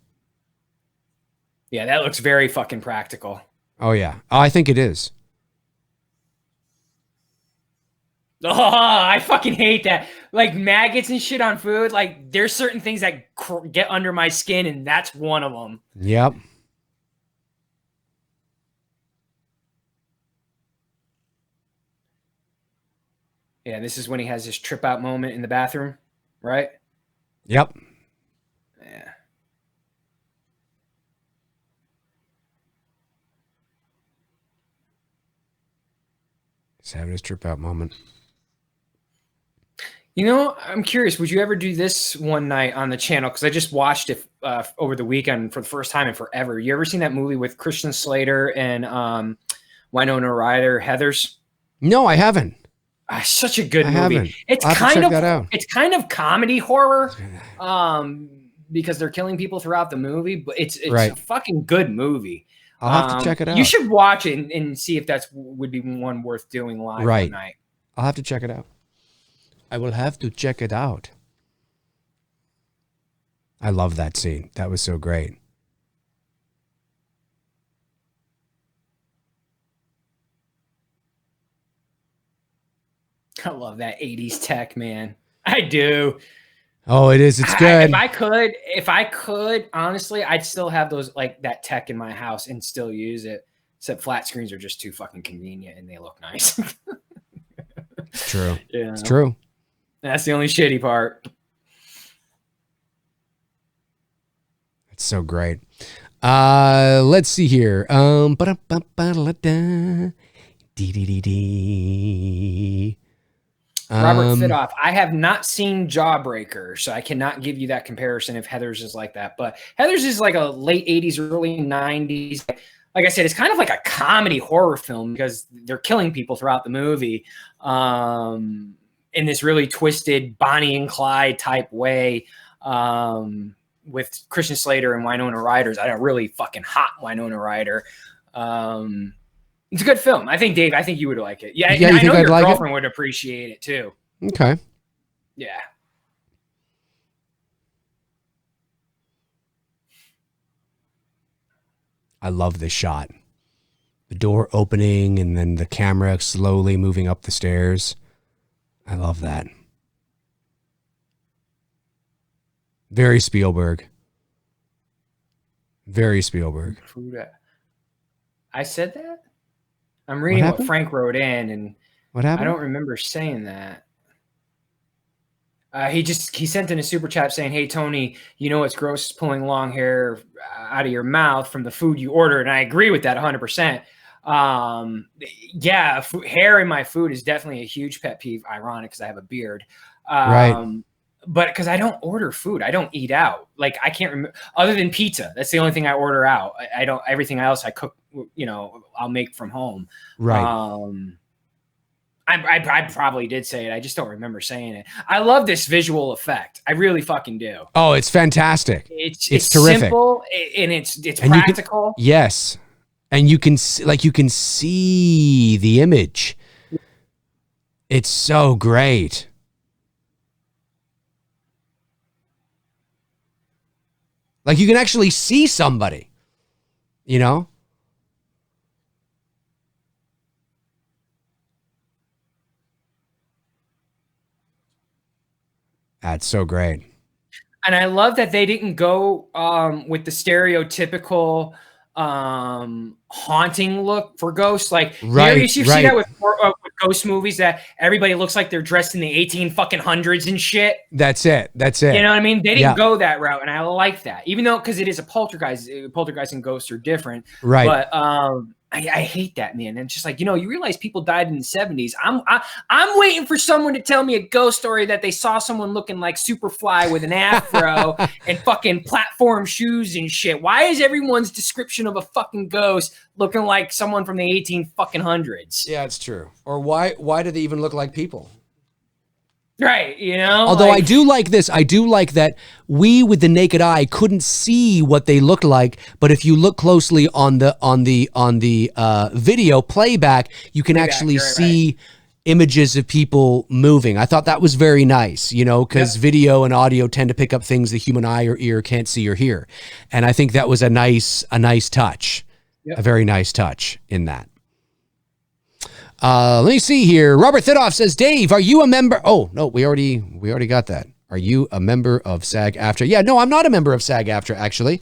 Yeah, that looks very fucking practical. Oh, yeah. Oh, I think it is. Oh, I fucking hate that. Like maggots and shit on food. Like there's certain things that get under my skin, and that's one of them. Yep. Yeah, this is when he has his trip out moment in the bathroom, right? Yep. Yeah. He's having his trip out moment. You know, I'm curious, would you ever do this one night on the channel? Because I just watched it over the weekend for the first time in forever. You ever seen that movie with Christian Slater and Winona Ryder, Heathers? No, I haven't. Such a good movie. Haven't. It's kind of comedy horror, because they're killing people throughout the movie, but it's a fucking good movie. I'll have to check it out. You should watch it and see if that would be one worth doing live one night. I'll have to check it out. I will have to check it out. I love that scene. That was so great. I love that 80s tech, man. I do. Oh, it is. It's good. If I could, honestly, I'd still have those, like that tech in my house and still use it. Except flat screens are just too fucking convenient and they look nice. It's true. Yeah. It's true. That's the only shitty part. It's so great. Let's see here. Robert Fitoff. I have not seen Jawbreaker, so I cannot give you that comparison if Heathers is like that. But Heathers is like a late 80s, early 90s. Like I said, it's kind of like a comedy horror film because they're killing people throughout the movie. In this really twisted Bonnie and Clyde type way, with Christian Slater and Winona Ryder. I don't really fucking hot Winona Ryder. It's a good film. I think, Dave, you would like it. Yeah, I know your girlfriend would appreciate it too. Okay. Yeah. I love this shot. The door opening and then the camera slowly moving up the stairs. I love that. Very Spielberg. Very Spielberg. I said that? I'm reading what Frank wrote in, and what happened? I don't remember saying that. He sent in a super chat saying, "Hey Tony, you know what's gross? Pulling long hair out of your mouth from the food you ordered." And I agree with that 100%. Yeah, hair in my food is definitely a huge pet peeve. Ironic because I have a beard. Right. But because I don't order food, I don't eat out. Like I can't remember other than pizza. That's the only thing I order out. I don't. Everything else I cook. I'll make from home. Right. I probably did say it. I just don't remember saying it. I love this visual effect. I really fucking do. Oh, it's fantastic. It's terrific. Simple and it's practical. Yes. And you can see the image. It's so great. Like you can actually see somebody, That's so great. And I love that they didn't go with the stereotypical haunting look for ghosts. Like you see that with ghost movies that everybody looks like they're dressed in the 1800s and shit. That's it. You know what I mean? They didn't go that route, and I like that. Even though because it is a poltergeist and ghosts are different. Right. But I hate that, man. And just like, you realize people died in the 70s. I'm waiting for someone to tell me a ghost story that they saw someone looking like Superfly with an afro and fucking platform shoes and shit. Why is everyone's description of a fucking ghost looking like someone from the 1800s? Yeah, it's true. Or why do they even look like people? Right, you know. Although I do like this. I do like that we, with the naked eye, couldn't see what they looked like. But if you look closely on the video playback, you can actually see images of people moving. I thought that was very nice, you know, because video and audio tend to pick up things the human eye or ear can't see or hear, and I think that was a nice touch, a very nice touch in that. Let me see here. Robert Thidoff says, Dave, are you a member? Oh, no, we already got that. Are you a member of SAG-AFTRA? Yeah, no, I'm not a member of SAG-AFTRA, actually.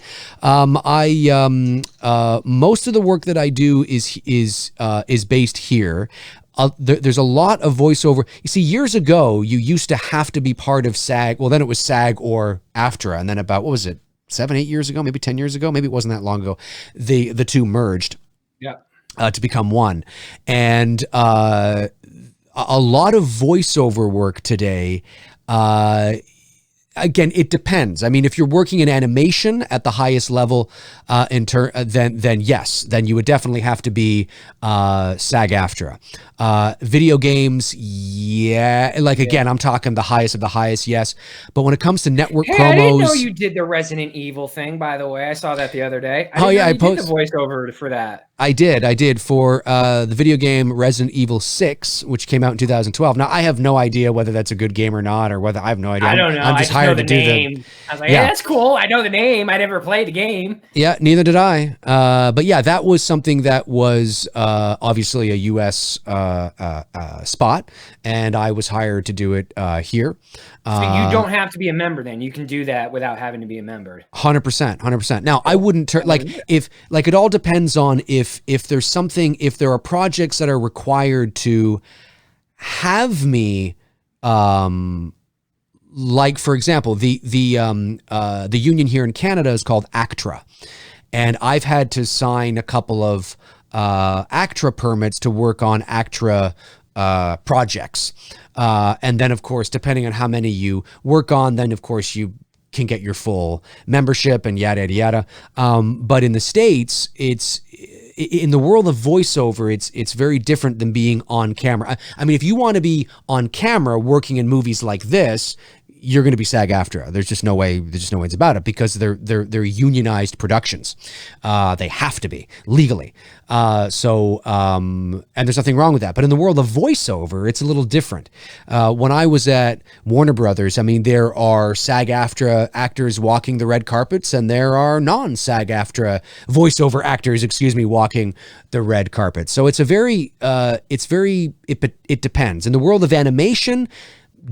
Most of the work that I do is based here. There's a lot of voiceover. You see, years ago, you used to have to be part of SAG. Well, then it was SAG or AFTRA. And then about, what was it, 7-8 years ago, maybe 10 years ago? Maybe it wasn't that long ago. The two merged. Yeah. To become one. And a lot of voiceover work today, again, it depends. I mean, if you're working in animation at the highest level, then yes, then you would definitely have to be SAG-AFTRA. Video games, yeah. Like, again, I'm talking the highest of the highest, yes. But when it comes to network promos... I didn't know you did the Resident Evil thing, by the way. I saw that the other day. I did the voiceover for that. I did for the video game Resident Evil 6, which came out in 2012. Now, I have no idea whether that's a good game or not, or whether I have no idea. I don't know. I'm just hired to do name. I was like, yeah, that's cool. I know the name. I never played the game. Yeah, neither did I. But yeah, that was something that was obviously a U.S. Spot, and I was hired to do it here. So you don't have to be a member then. You can do that without having to be a member. 100%. Now, I wouldn't turn it all depends on if there's something, if there are projects that are required to have me, like, for example, the union here in Canada is called ACTRA, and I've had to sign a couple of ACTRA permits to work on ACTRA projects. And then, of course, depending on how many you work on, then, of course, you can get your full membership and yada, yada, yada. But in the States, in the world of voiceover, it's very different than being on camera. I mean, if you want to be on camera working in movies like this, you're going to be SAG-AFTRA. There's just no way it's about it, because they're unionized productions. They have to be legally. And there's nothing wrong with that. But in the world of voiceover, it's a little different. When I was at Warner Brothers, I mean, there are SAG-AFTRA actors walking the red carpets, and there are non-SAG-AFTRA voiceover actors, walking the red carpet. So it depends. In the world of animation,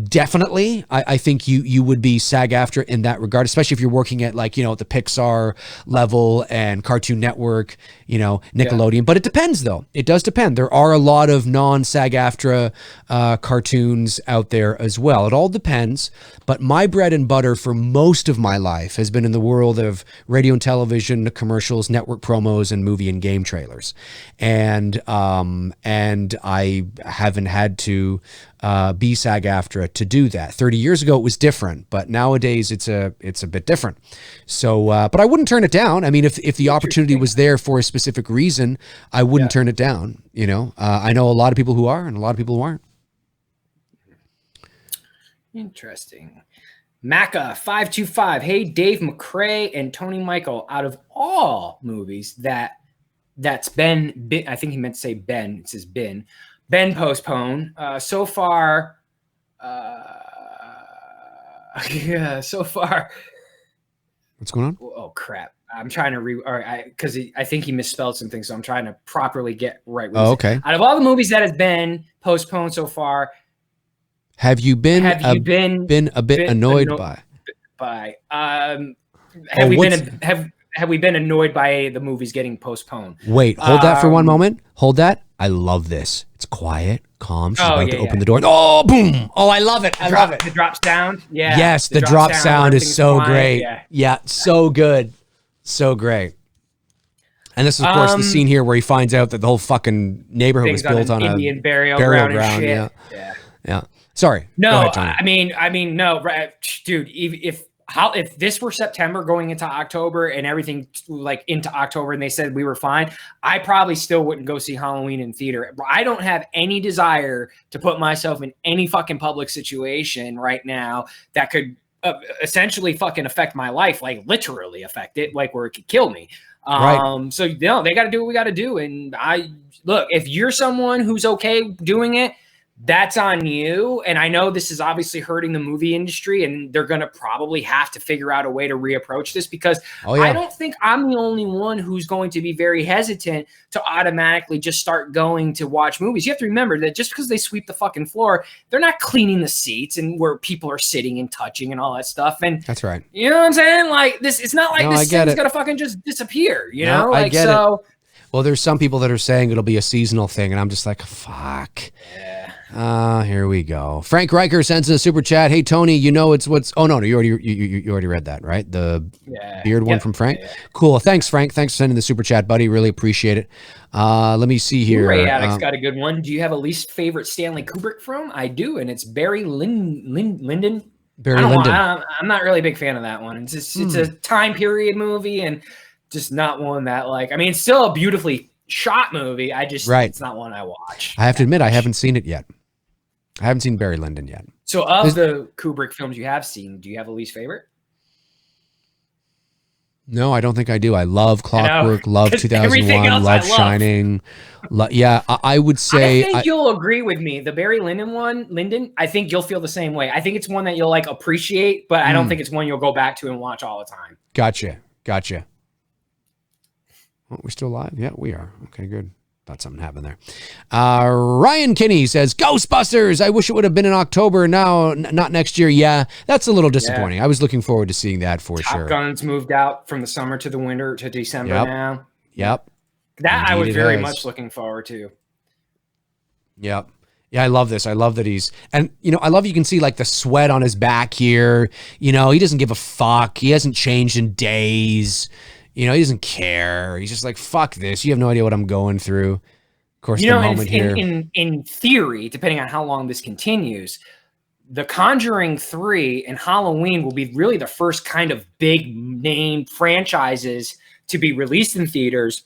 definitely, I think you would be SAG-AFTRA in that regard, especially if you're working at, like, you know, the Pixar level and Cartoon Network, you know, Nickelodeon. Yeah. But it depends, though. It does depend. There are a lot of non-SAG-AFTRA cartoons out there as well. It all depends. But my bread and butter for most of my life has been in the world of radio and television, commercials, network promos, and movie and game trailers. And I haven't had to be SAG-AFTRA to do that. 30 years ago, it was different, but nowadays it's a bit different. So, but I wouldn't turn it down. I mean, if the opportunity was there for a specific reason, I wouldn't turn it down. You know, I know a lot of people who are, and a lot of people who aren't. Interesting. Maca 525. Hey, Dave McRae and Tony Michael. Out of all movies that's been, I think he meant to say Ben. It says been postponed so far. So far. What's going on? Oh crap! I'm trying to because I think he misspelled something, so I'm trying to properly get right. Okay. Out of all the movies that has been postponed so far, have you been a bit annoyed by? Have we been annoyed by the movies getting postponed? Wait, hold that for one moment. Hold that. I love this. It's quiet, calm. She's about to open the door. Oh, boom. Oh, I love it. I love it. The drop sound. Yeah. Yes, the drop sound is so great. Yeah, so good. So great. And this is, of course, the scene here where he finds out that the whole fucking neighborhood was built on Indian burial ground. And shit. Yeah. Sorry. No, I mean, no, dude, if how if this were September going into October and everything like into October and they said we were fine, I probably still wouldn't go see Halloween in theater. I don't have any desire to put myself in any fucking public situation right now that could essentially fucking affect my life, like literally affect it, like where it could kill me. Right. So they got to do what we got to do. And look, if you're someone who's okay doing it, that's on you. And I know this is obviously hurting the movie industry, and they're going to probably have to figure out a way to reapproach this, because I don't think I'm the only one who's going to be very hesitant to automatically just start going to watch movies. You have to remember that just because they sweep the fucking floor, they're not cleaning the seats and where people are sitting and touching and all that stuff. And that's right. You know what I'm saying? Like this, it's not like this thing's going to fucking just disappear, you know? I get it. Well, there's some people that are saying it'll be a seasonal thing, and I'm just like, fuck. Yeah. Here we go. Frank Riker sends a super chat. Hey Tony, you know oh no, you already read that, right? The beard one from Frank. Yeah. Cool. Thanks, Frank. Thanks for sending the super chat, buddy. Really appreciate it. Let me see here. Ray Addict's got a good one. Do you have a least favorite Stanley Kubrick film? I do, and it's Barry Lyndon. Barry Lyndon. I'm not really a big fan of that one. It's a time period movie, and just not one that like. I mean, it's still a beautifully shot movie. It's not one I watch. I have to admit, I haven't seen it yet. I haven't seen Barry Lyndon yet. So of the Kubrick films you have seen, do you have a least favorite? No, I don't think I do. I love Clockwork, love 2001, love Shining. I would say... I think you'll agree with me. The Barry Lyndon, I think you'll feel the same way. I think it's one that you'll like appreciate, but I don't think it's one you'll go back to and watch all the time. Gotcha. Oh, we're still live? Yeah, we are. Okay, good. Thought something happened there. Ryan Kinney says, Ghostbusters! I wish it would have been in October now, not next year. Yeah, that's a little disappointing. Yeah. I was looking forward to seeing that for sure. Top Gun's moved out from the summer to the winter to December now. Yep. That indeed I was very much looking forward to. Yep. Yeah, I love this. I love that and I love you can see like the sweat on his back here. He doesn't give a fuck. He hasn't changed in days. He doesn't care. He's just like, fuck this. You have no idea what I'm going through. Of course, the moment here. In theory, depending on how long this continues, The Conjuring 3 and Halloween will be really the first kind of big name franchises to be released in theaters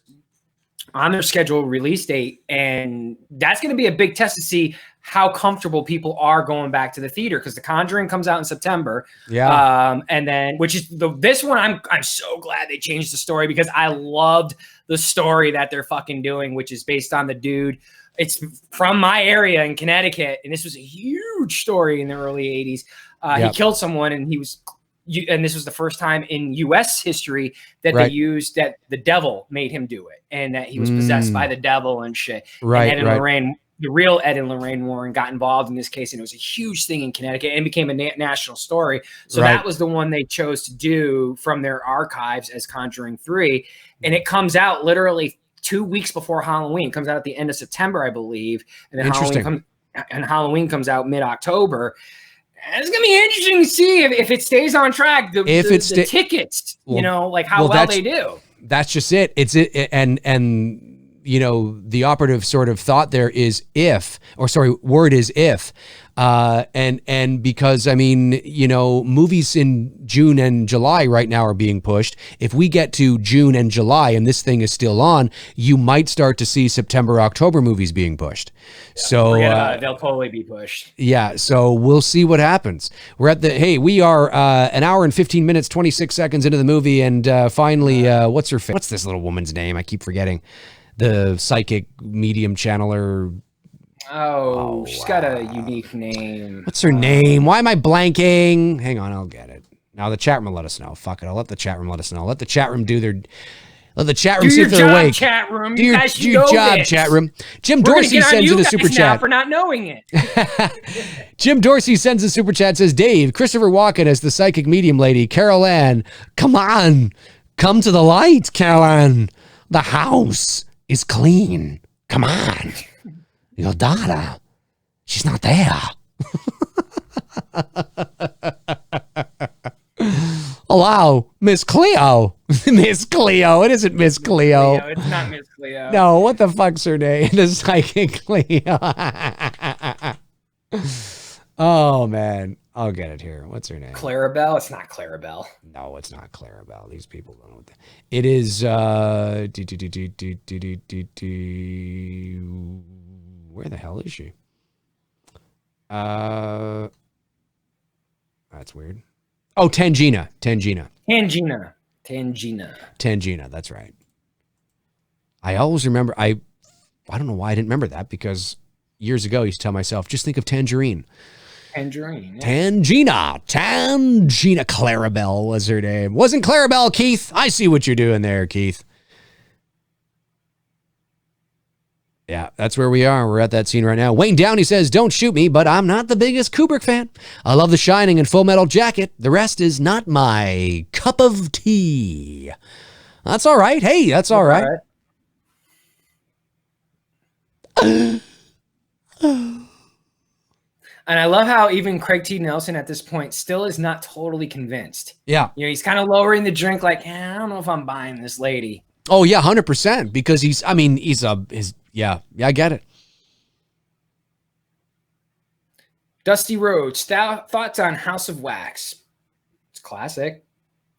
on their scheduled release date. And that's going to be a big test to see how comfortable people are going back to the theater, because The Conjuring comes out in September. Yeah. And then, which is this one, I'm so glad they changed the story, because I loved the story that they're fucking doing, which is based on the dude. It's from my area in Connecticut, and this was a huge story in the early 80s. He killed someone, and and this was the first time in U.S. history that they used that the devil made him do it, and that he was possessed by the devil and shit. Right. And Lorraine, the real Ed and Lorraine Warren, got involved in this case, and it was a huge thing in Connecticut and became a national story. So that was the one they chose to do from their archives as Conjuring 3. And it comes out literally 2 weeks before Halloween. It comes out at the end of September, I believe. And then Halloween comes out mid-October. And it's going to be interesting to see if it stays on track. The tickets, like how well they do. That's just it. And the operative sort of thought there is word is if. And because, movies in June and July right now are being pushed. If we get to June and July and this thing is still on, you might start to see September, October movies being pushed. Yeah, so they'll totally be pushed. Yeah. So we'll see what happens. We are an hour and 15 minutes, 26 seconds into the movie. And finally, what's this little woman's name? I keep forgetting. The psychic medium channeler. She's got a unique name. What's her name? Why am I blanking? Hang on, I'll get it. Now the chat room will let us know. Fuck it, I'll let the chat room let us know. Let the chat room see if they're awake. Chat room. Do your job, chat room. Jim Dorsey sends in a super chat for not knowing it. Jim Dorsey sends a super chat. Says, Dave, Christopher Walken as the psychic medium lady, Carol Ann. Come on, come to the light, Carol Ann. The house is clean. Come on. Your daughter, she's not there. Hello, Miss Cleo. Miss Cleo. It isn't Miss Cleo. It's not Miss Cleo. No, what the fuck's her name? It is psychic Cleo. Oh, man. I'll get it here. What's her name? Clarabelle? It's not Clarabelle. No, it's not Clarabelle. These people don't know what it is. Where the hell is she? That's weird. Oh, Tangina. That's right. I always remember, I don't know why I didn't remember that, because years ago I used to tell myself, just think of Tangerine. Tangerine. Yeah. Tangina. Clarabelle was her name. Wasn't Clarabelle, Keith? I see what you're doing there, Keith. Yeah, that's where we are. We're at that scene right now. Wayne Downey says, don't shoot me, but I'm not the biggest Kubrick fan. I love The Shining and Full Metal Jacket. The rest is not my cup of tea. That's all right. Hey, that's all right. And I love how even Craig T. Nelson at this point still is not totally convinced. Yeah. You know, he's kind of lowering the drink like, I don't know if I'm buying this lady. Oh, yeah, 100%. Because yeah, I get it. Dusty Rhodes, thoughts on House of Wax? It's classic.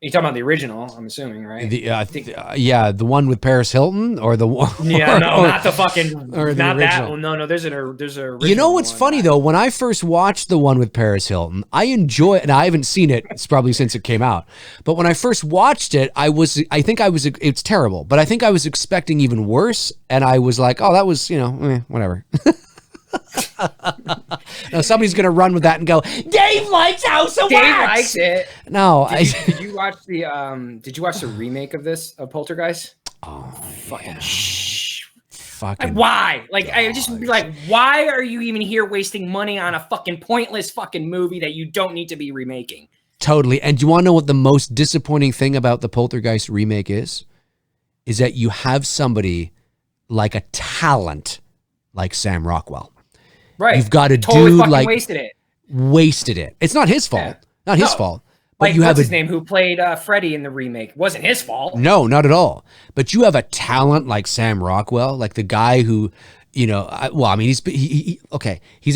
You're talking about the original, I'm assuming, right? The one with Paris Hilton, or the one? Yeah, no, not the fucking, or the not original. that one. No, there's a. You know what's funny though? When I first watched the one with Paris Hilton, I enjoy it, and I haven't seen it. It's probably since it came out. But when I first watched it, it's terrible. But I think I was expecting even worse, and I was like, oh, that was, whatever. Now somebody's gonna run with that and go, Dave likes House of Wax. Dave likes it. No, did you watch the remake of Poltergeist? Oh, fucking fucking why? Like, I just be like, why are you even here wasting money on a fucking pointless fucking movie that you don't need to be remaking? Totally. And do you want to know what the most disappointing thing about the Poltergeist remake is? Is that you have somebody like a talent like Sam Rockwell. Right. You've got a totally dude fucking like wasted it. It's not his fault. Yeah. Not his fault. But like, what's his name who played Freddy in the remake? Wasn't his fault. No, not at all. But you have a talent like Sam Rockwell, like the guy who, he's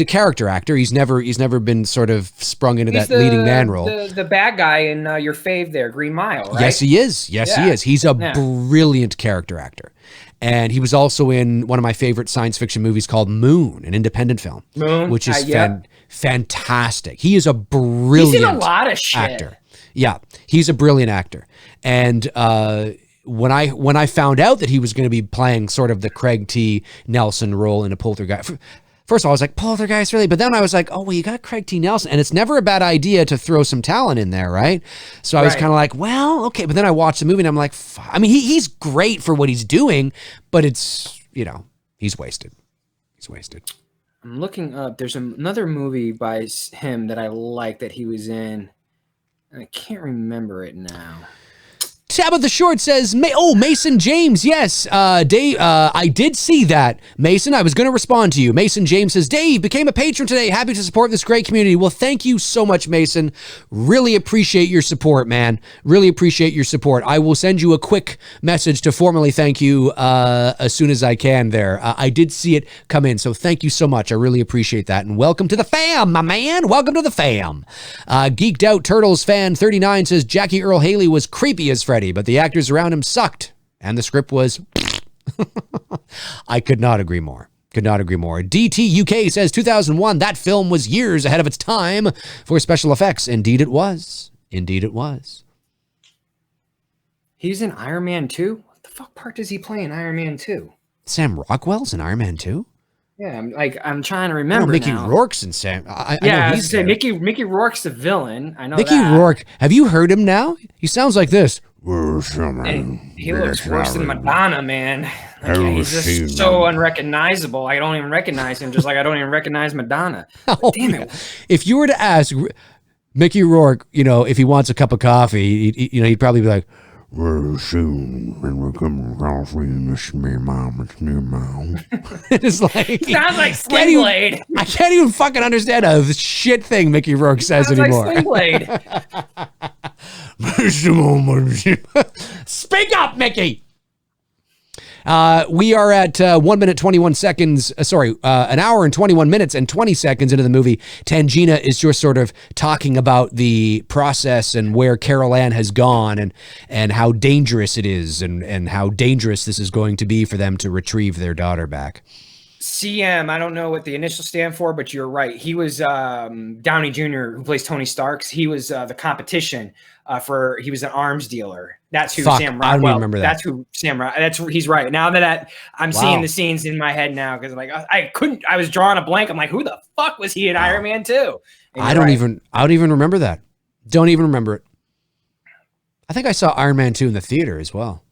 a character actor. He's never been sort of sprung into that leading man role. The bad guy in your fave there, Green Mile, right? Yes, he is. He is. He's a brilliant character actor. And he was also in one of my favorite science fiction movies called Moon, an independent film, which is fantastic. He is a brilliant He's in a lot of shit. actor. Yeah, he's a brilliant actor. And when I found out that he was going to be playing sort of the Craig T. Nelson role in a Poltergeist, first of all, I was like, Poltergeist, really? But then I was like, oh, well, you got Craig T. Nelson. And it's never a bad idea to throw some talent in there, right? So I was kind of like, well, okay. But then I watched the movie and I'm like, he's great for what he's doing, but it's, he's wasted. He's wasted. I'm looking up. There's another movie by him that I like that he was in. I can't remember it now. Tabitha Short says, Mason James, yes. Dave, I did see that. Mason, I was going to respond to you. Mason James says, Dave, became a patron today. Happy to support this great community. Well, thank you so much, Mason. Really appreciate your support, man. Really appreciate your support. I will send you a quick message to formally thank you as soon as I can there. I did see it come in, so thank you so much. I really appreciate that. And welcome to the fam, my man. Welcome to the fam. Geeked Out Turtles fan 39 says, Jackie Earle Haley was creepy as Freddy, but the actors around him sucked, and the script was... I could not agree more. DT UK says 2001, that film was years ahead of its time for special effects. Indeed it was. He's in Iron Man 2? What the fuck part does he play in Iron Man 2? Sam Rockwell's in Iron Man 2? Yeah, I'm trying to remember. Mickey now. Rourke's in Sam. I know he's there. Mickey Rourke's the villain. I know Mickey Rourke. Have you heard him now? He sounds like this. And he looks worse than Madonna, man. He's just so unrecognizable. I don't even recognize him, just like I don't even recognize Madonna. Damn it! If you were to ask Mickey Rourke, if he wants a cup of coffee, he'd probably be like, "Very soon, when we come across it's me, Mom. It's me, Mom." It's like sounds like Sling Blade. I can't even fucking understand a shit thing Mickey Rourke says anymore. Like Sling Blade. Speak up, Mickey. We are at 1 minute 21 seconds. An hour and 21 minutes and 20 seconds into the movie. Tangina is just sort of talking about the process and where Carol Ann has gone and how dangerous it is and how dangerous this is going to be for them to retrieve their daughter back. CM, I don't know what the initials stand for, but you're right. He was Downey Jr., who plays Tony Starks. He was the competition he was an arms dealer. That's who Sam Rockwell. I don't even remember that. That's who Sam Rockwell. He's right. Now that I'm seeing the scenes in my head now, because like I was drawing a blank. I'm like, who the fuck was he in Iron Man 2? I don't even remember that. Don't even remember it. I think I saw Iron Man 2 in the theater as well.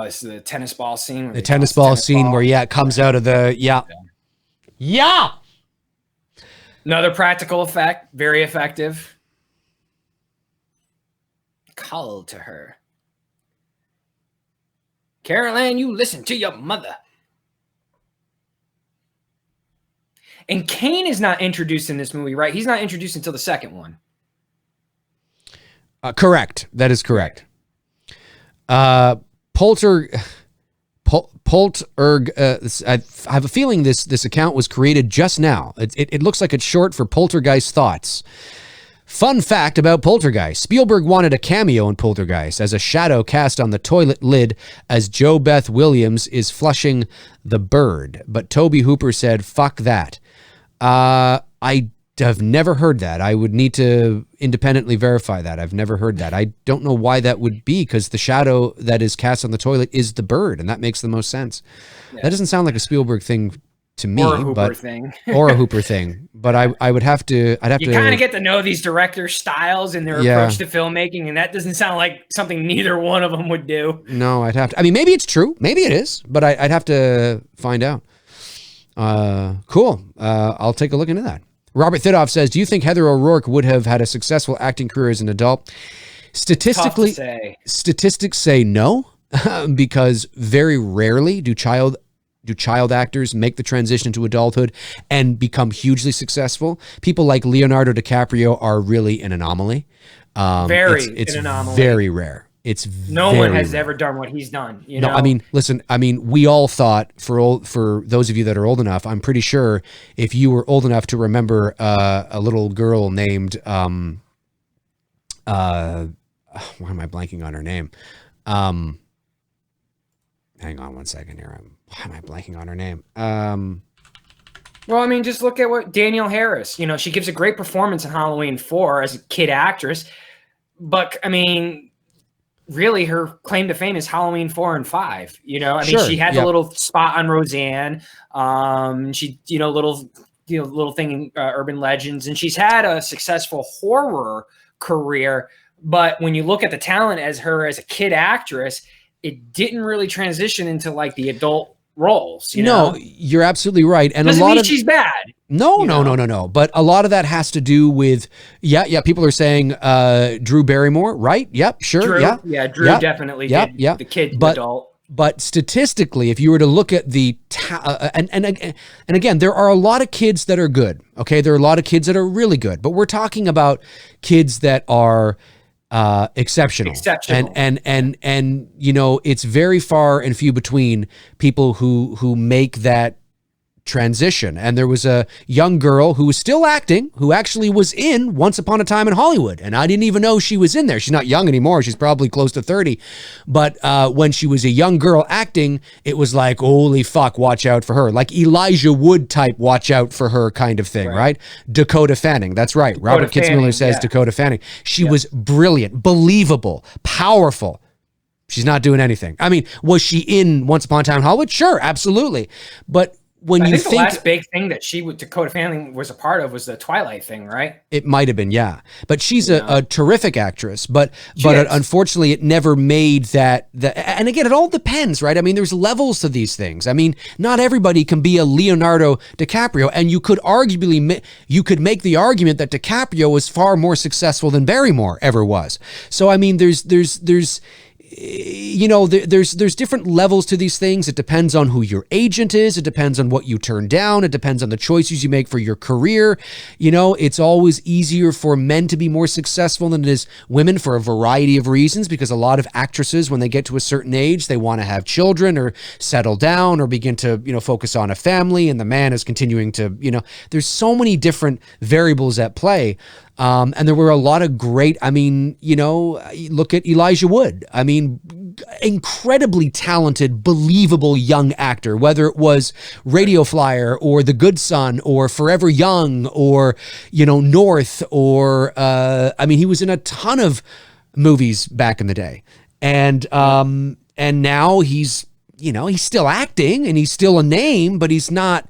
This is the tennis ball scene. The tennis ball scene where, it comes out of the, Yeah! Another practical effect. Very effective. Call to her. Carol Ann, you listen to your mother. And Kane is not introduced in this movie, right? He's not introduced until the second one. Correct. That is correct. Poltergeist. I have a feeling this account was created just now. It looks like it's short for Poltergeist Thoughts. Fun fact about Poltergeist. Spielberg wanted a cameo in Poltergeist as a shadow cast on the toilet lid as Jo Beth Williams is flushing the bird. But Tobe Hooper said, fuck that. I have never heard that. I would need to independently verify that. I've never heard that. I don't know why that would be, because the shadow that is cast on the toilet is the bird, and that makes the most sense. Yeah. That doesn't sound like a Spielberg thing to me, or a Hooper thing. Or a Hooper thing. But I would have to. You kind of get to know these directors' styles and their approach to filmmaking, and that doesn't sound like something neither one of them would do. No, I'd have to. I mean, maybe it's true. Maybe it is, but I'd have to find out. Cool. I'll take a look into that. Robert Thidoff says, do you think Heather O'Rourke would have had a successful acting career as an adult? Statistically, statistics say no, because very rarely do child actors make the transition to adulthood and become hugely successful. People like Leonardo DiCaprio are really an anomaly. It's an anomaly. Very rare. No one has ever done what he's done. You know? I mean, listen, we all thought, for those of you that are old enough, I'm pretty sure if you were old enough to remember a little girl named, why am I blanking on her name? Hang on one second here. Why am I blanking on her name? Well, I mean, just look at what Danielle Harris, she gives a great performance in Halloween 4 as a kid actress. But, I mean, really, her claim to fame is Halloween 4 and 5. She had the little spot on Roseanne. She, little thing in Urban Legends, and she's had a successful horror career. But when you look at the talent as a kid actress, it didn't really transition into like the adult roles. No, you're absolutely right. And doesn't mean she's bad. No. But a lot of that has to do with, people are saying Drew Barrymore, right? Yep, sure. Drew, Drew definitely did the kid adult. But statistically, if you were to look at the and again, there are a lot of kids that are good. Okay, there are a lot of kids that are really good, but we're talking about kids that are exceptional. And it's very far and few between people who make that transition. And there was a young girl who was still acting, who actually was in Once Upon a Time in Hollywood, and I didn't even know she was in there. She's not young anymore. She's probably close to 30. But when she was a young girl acting, it was like, holy fuck, watch out for her. Like Elijah Wood type watch out for her kind of thing, right? Dakota Fanning. That's right. Robert Kitzmiller says Dakota Fanning. She was brilliant, believable, powerful. She's not doing anything. I mean, was she in Once Upon a Time in Hollywood? Sure, absolutely. But when I think the last big thing that Dakota Fanning was a part of was the Twilight thing, right? It might have been, yeah. But she's a terrific actress, but unfortunately it never made that. And again, it all depends, right? I mean, there's levels to these things. I mean, not everybody can be a Leonardo DiCaprio, and you could make the argument that DiCaprio was far more successful than Barrymore ever was. So I mean, there's there's different levels to these things. It depends on who your agent is. It depends on what you turn down. It depends on the choices you make for your career. It's always easier for men to be more successful than it is women for a variety of reasons, because a lot of actresses, when they get to a certain age, they want to have children or settle down or begin to, focus on a family, and the man is continuing to, there's so many different variables at play. And there were a lot of great, look at Elijah Wood. Incredibly talented, believable young actor, whether it was Radio Flyer or The Good Son or Forever Young or, North or, he was in a ton of movies back in the day. And now he's still acting and he's still a name, but he's not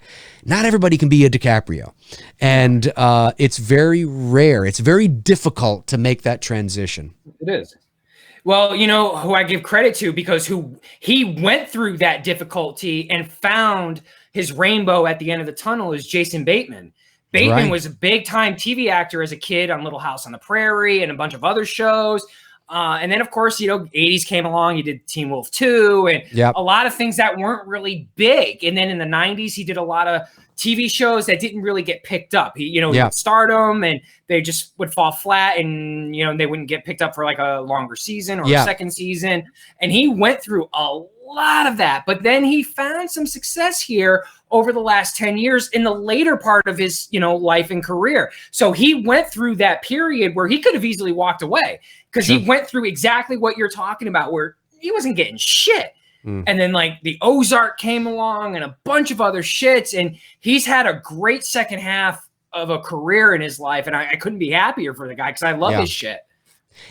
everybody can be a DiCaprio. And it's very rare. It's very difficult to make that transition. It is. Well, who I give credit to, because he went through that difficulty and found his rainbow at the end of the tunnel, is Jason Bateman. Bateman was a big time TV actor as a kid on Little House on the Prairie and a bunch of other shows. And then, of course, 80s came along. He did Teen Wolf 2 and a lot of things that weren't really big. And then in the 90s, he did a lot of TV shows that didn't really get picked up. He would start them and they just would fall flat, and, they wouldn't get picked up for like a longer season or a second season. And he went through a lot of that. But then he found some success here over the last 10 years in the later part of his, life and career. So he went through that period where he could have easily walked away, because he went through exactly what you're talking about, where he wasn't getting shit. And then like the Ozark came along and a bunch of other shits. And he's had a great second half of a career in his life. And I couldn't be happier for the guy, because I love his shit.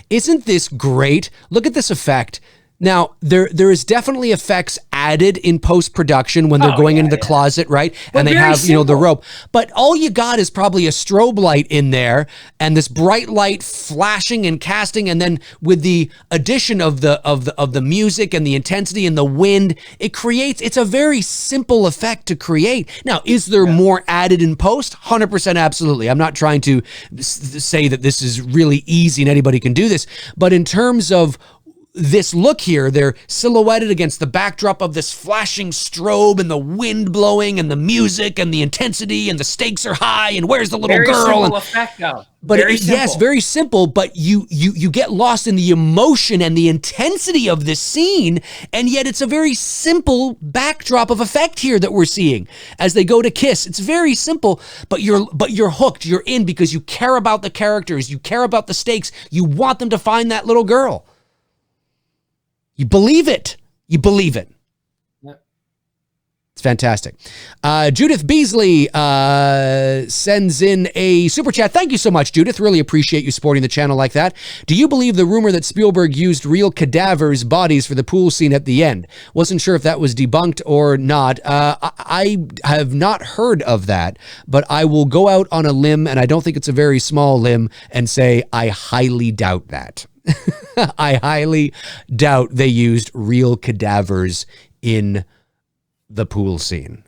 Isn't this great? Look at this effect. Now, there is definitely effects added in post-production when they're going into the closet, right? But and they have, simple. The rope. But all you got is probably a strobe light in there and this bright light flashing and casting, and then with the addition of the music and the intensity and the wind, it's a very simple effect to create. Now, is there more added in post? 100% absolutely. I'm not trying to say that this is really easy and anybody can do this, but in terms of this look here, they're silhouetted against the backdrop of this flashing strobe and the wind blowing and the music and the intensity, and the stakes are high, and where's the little very girl? Simple effect, though. But yes, very simple, but you get lost in the emotion and the intensity of this scene, and yet it's a very simple backdrop of effect here that we're seeing as they go to kiss. It's very simple, but you're hooked, you're in, because you care about the characters, you care about the stakes, you want them to find that little girl. You believe it. You believe it. Yep. It's fantastic. Judith Beasley sends in a super chat. Thank you so much, Judith. Really appreciate you supporting the channel like that. Do you believe the rumor that Spielberg used real cadavers' bodies for the pool scene at the end? Wasn't sure if that was debunked or not. I have not heard of that, but I will go out on a limb, and I don't think it's a very small limb, and say I highly doubt that. I highly doubt they used real cadavers in the pool scene.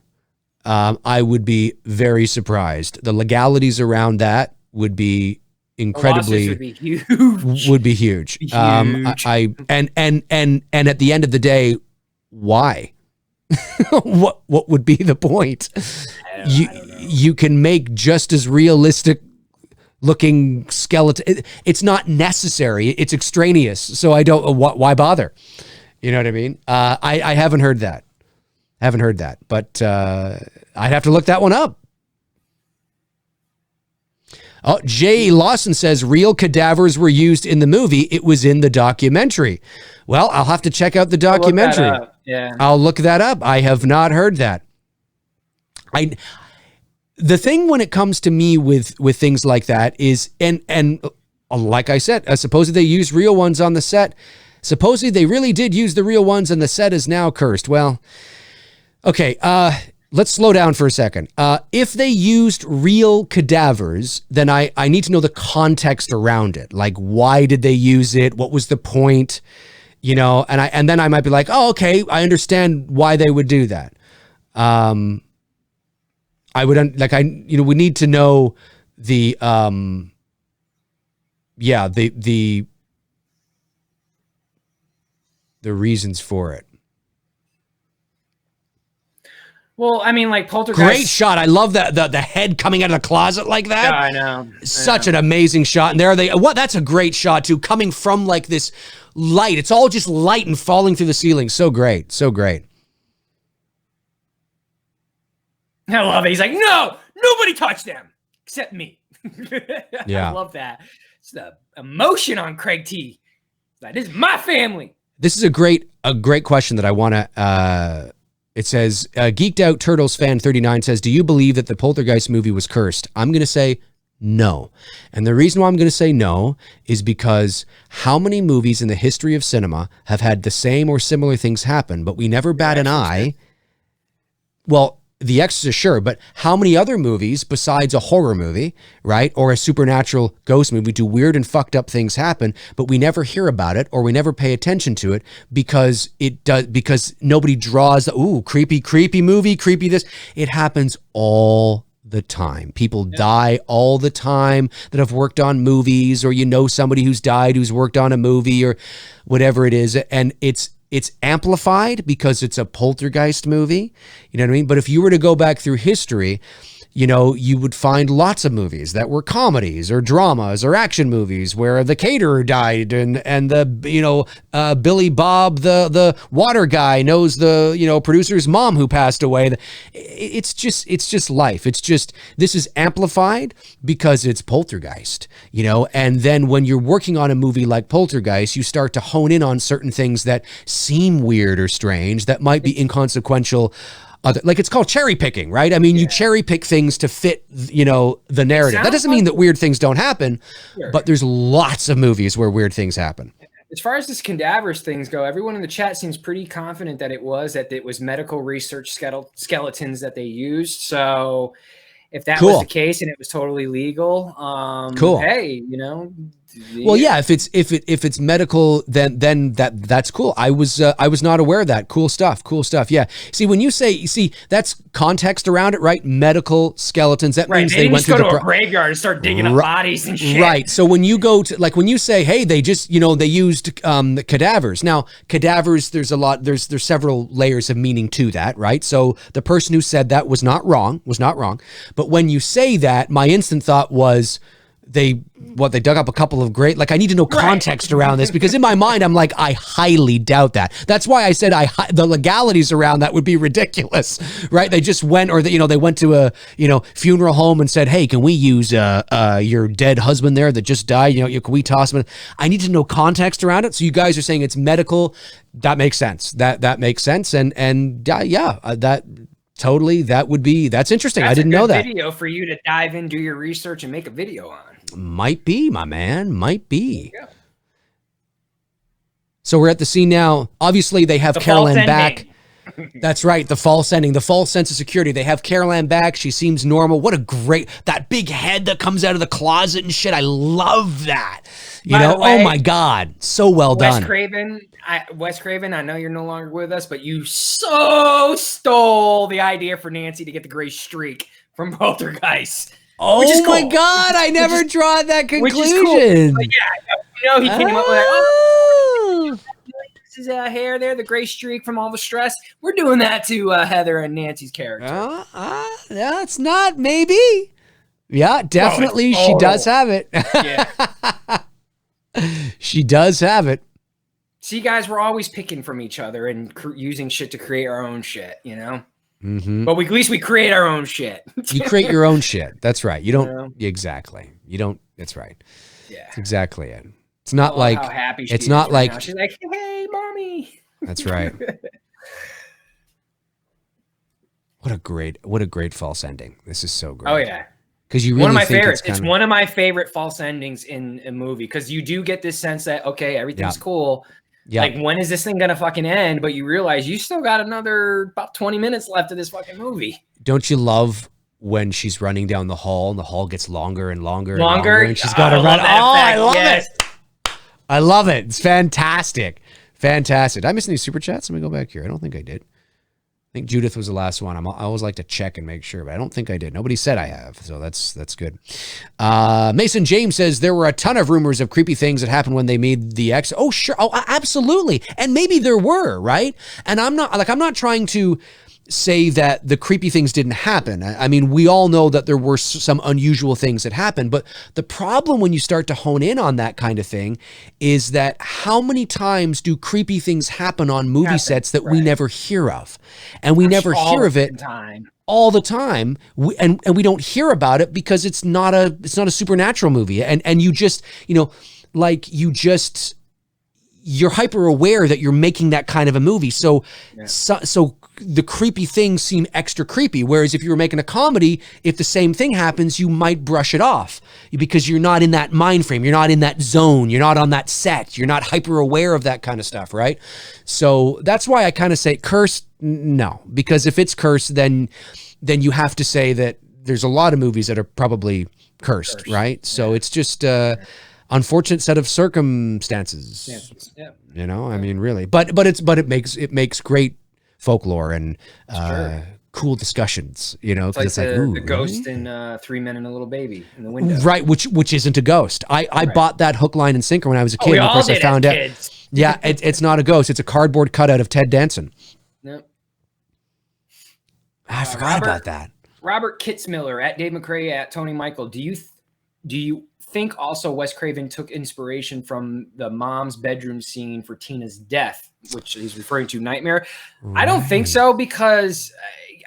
I would be very surprised. The legalities around that would be incredibly would be huge. Would be huge. And at the end of the day, why? What would be the point? I don't know. You can make just as realistic looking skeleton. It's not necessary. It's extraneous. So I don't. Why bother? You know what I mean? I haven't heard that. But I'd have to look that one up. Oh, Jay Lawson says real cadavers were used in the movie. It was in the documentary. Well, I'll have to check out the documentary. I'll look that up. I have not heard that. The thing when it comes to me with things like that is, and like I said, supposedly they used real ones on the set. Supposedly they really did use the real ones, and the set is now cursed. Well, okay, let's slow down for a second. If they used real cadavers, then I need to know the context around it. Like, why did they use it? What was the point? And then I might be like, oh, okay, I understand why they would do that. I would we need to know the the reasons for it. Well, I mean, like Poltergeist. Great shot. I love that the head coming out of the closet like that. Yeah, I know. Such an amazing shot. And there they. What? That's a great shot too. Coming from like this light. It's all just light and falling through the ceiling. So great. So great. I love it. He's like, no, nobody touched them except me. Yeah. I love that. It's the emotion on Craig T. That is my family. This is a great question that I want to. It says, Geeked Out Turtles Fan 39 says, do you believe that the Poltergeist movie was cursed? I'm going to say no. And the reason why I'm going to say no is because how many movies in the history of cinema have had the same or similar things happen, but we never bat an eye? Well, The Exorcist, sure, but how many other movies besides a horror movie, right, or a supernatural ghost movie do weird and fucked up things happen, but we never hear about it or we never pay attention to it because nobody draws the creepy movie, creepy this. It happens all the time. People die all the time that have worked on movies, or somebody who's died who's worked on a movie or whatever it is, and it's amplified because it's a poltergeist movie. You know what I mean? But if you were to go back through history, you would find lots of movies that were comedies or dramas or action movies where the caterer died and the Billy Bob, the water guy, knows the producer's mom who passed away. It's just life. It's just, this is amplified because it's Poltergeist, and then when you're working on a movie like Poltergeist, you start to hone in on certain things that seem weird or strange that might be inconsequential. Like it's called cherry picking, right? I mean, you cherry pick things to fit, the narrative. That doesn't mean that weird things don't happen, but there's lots of movies where weird things happen. As far as this cadaverous things go, everyone in the chat seems pretty confident that it was medical research skeletons that they used. So if that was the case and it was totally legal, hey, Well, yeah, if it's medical, then that's cool. I was not aware of that. Cool stuff. Yeah. See, when you say, that's context around it, right? Medical skeletons. That means they went to a graveyard and start digging up bodies and shit. Right. So when you go to, like, when you say, hey, they just, they used the cadavers. Now, cadavers, there's several layers of meaning to that, right? So the person who said that was not wrong. But when you say that, my instant thought was, they dug up a couple of great, like, I need to know context around this, because in my mind, I'm like, I highly doubt that. That's why I said the legalities around that would be ridiculous, right? They just went, or they went to a, funeral home and said, hey, can we use your dead husband there that just died? Can we toss him? I need to know context around it. So you guys are saying it's medical. That makes sense. That makes sense. That totally, that's interesting. I didn't know that. Video for you to dive in, do your research, and make a video on. Might be, my man. Might be. Yeah. So we're at the scene now. Obviously, they have Carol Ann back. That's right. The false ending, the false sense of security. They have Carol Ann back. She seems normal. What a great, that big head that comes out of the closet and shit. I love that. Oh my God. So well done. Wes Craven, I know you're no longer with us, but you so stole the idea for Nancy to get the gray streak from Poltergeist. Oh my God. I never draw that conclusion. Which is cool. But yeah, he came up with that. This is hair there, the gray streak from all the stress. We're doing that to Heather and Nancy's character. That's not maybe. Yeah, definitely. She does have it. Yeah. She does have it. See, guys, we're always picking from each other and using shit to create our own shit, Mm-hmm. But at least we create our own shit. You create your own shit. That's right. You don't exactly. You don't. That's right. Yeah. That's exactly it. It's not like how happy she it's is not right like now. She's like, hey, mommy. That's right. What a great false ending. This is so great. Oh yeah. Because you really one of my think favorites. It's one of my favorite false endings in a movie, because you do get this sense that everything's cool. Yeah. Like, when is this thing gonna fucking end? But you realize you still got another about 20 minutes left of this fucking movie. Don't you love when she's running down the hall and the hall gets longer and longer and longer and she's got to run? I love it. I love it. It's fantastic. Fantastic. Did I miss any super chats? Let me go back here. I don't think I did. I think Judith was the last one. I always like to check and make sure, but I don't think I did. Nobody said I have, so that's good. Mason James says there were a ton of rumors of creepy things that happened when they made the X. Oh, sure. Oh, absolutely. And maybe there were, right? And I'm not trying to say that the creepy things didn't happen. I mean, we all know that there were some unusual things that happened, but the problem when you start to hone in on that kind of thing is that how many times do creepy things happen on movie sets that we never hear of? And we never hear of it all the time. And we don't hear about it because it's not a supernatural movie. And you just, you're hyper aware that you're making that kind of a movie. So the creepy things seem extra creepy. Whereas if you were making a comedy, if the same thing happens, you might brush it off because you're not in that mind frame. You're not in that zone. You're not on that set. You're not hyper aware of that kind of stuff, right? So that's why I kind of say cursed. No, because if it's cursed, then you have to say that there's a lot of movies that are probably cursed. Right? So it's just unfortunate set of circumstances. Yeah. I mean, really, but it makes great folklore and cool discussions, it's like the ghost in 3 Men and a Little Baby in the window, right? Which isn't a ghost. I bought that hook, line, and sinker when I was a kid. And of course, I found out, it's not a ghost. It's a cardboard cutout of Ted Danson. Yep. I forgot about that. Robert Kitzmiller at Dave McRae at Tony Michael. Do you think also Wes Craven took inspiration from the mom's bedroom scene for Tina's death, which he's referring to Nightmare? Right. I don't think so, because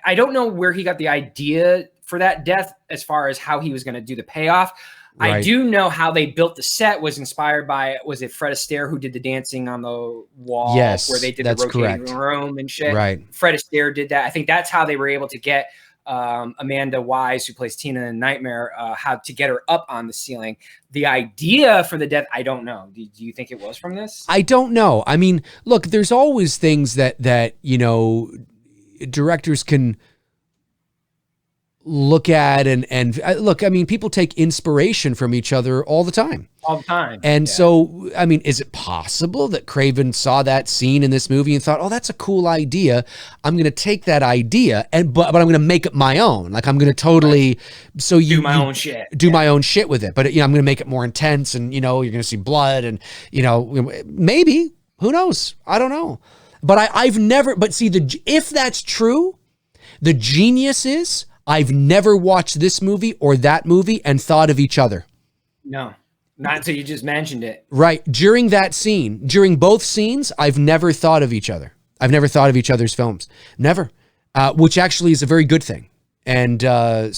I don't know where he got the idea for that death as far as how he was going to do the payoff. Right. I do know how they built the set was inspired by, was it Fred Astaire who did the dancing on the wall? Yes, where they did the rotating room and shit. Right. Fred Astaire did that. I think that's how they were able to get Amanda Wise, who plays Tina in Nightmare, how to get her up on the ceiling. The idea for the death, I don't know. Do you think it was from this? I don't know. I mean, look, there's always things that directors can look at and look, I mean, people take inspiration from each other all the time. And so, I mean, is it possible that Craven saw that scene in this movie and thought, oh, that's a cool idea. I'm going to take that idea but I'm going to make it my own. Like I'm going to totally, do my own shit. Do my own shit with it. But I'm going to make it more intense and, you're going to see blood and, maybe, who knows? I don't know. But I've never, but see, if that's true, the genius is, I've never watched this movie or that movie and thought of each other. No, not until you just mentioned it. Right. During that scene, during both scenes, I've never thought of each other. I've never thought of each other's films. Never. Which actually is a very good thing. And but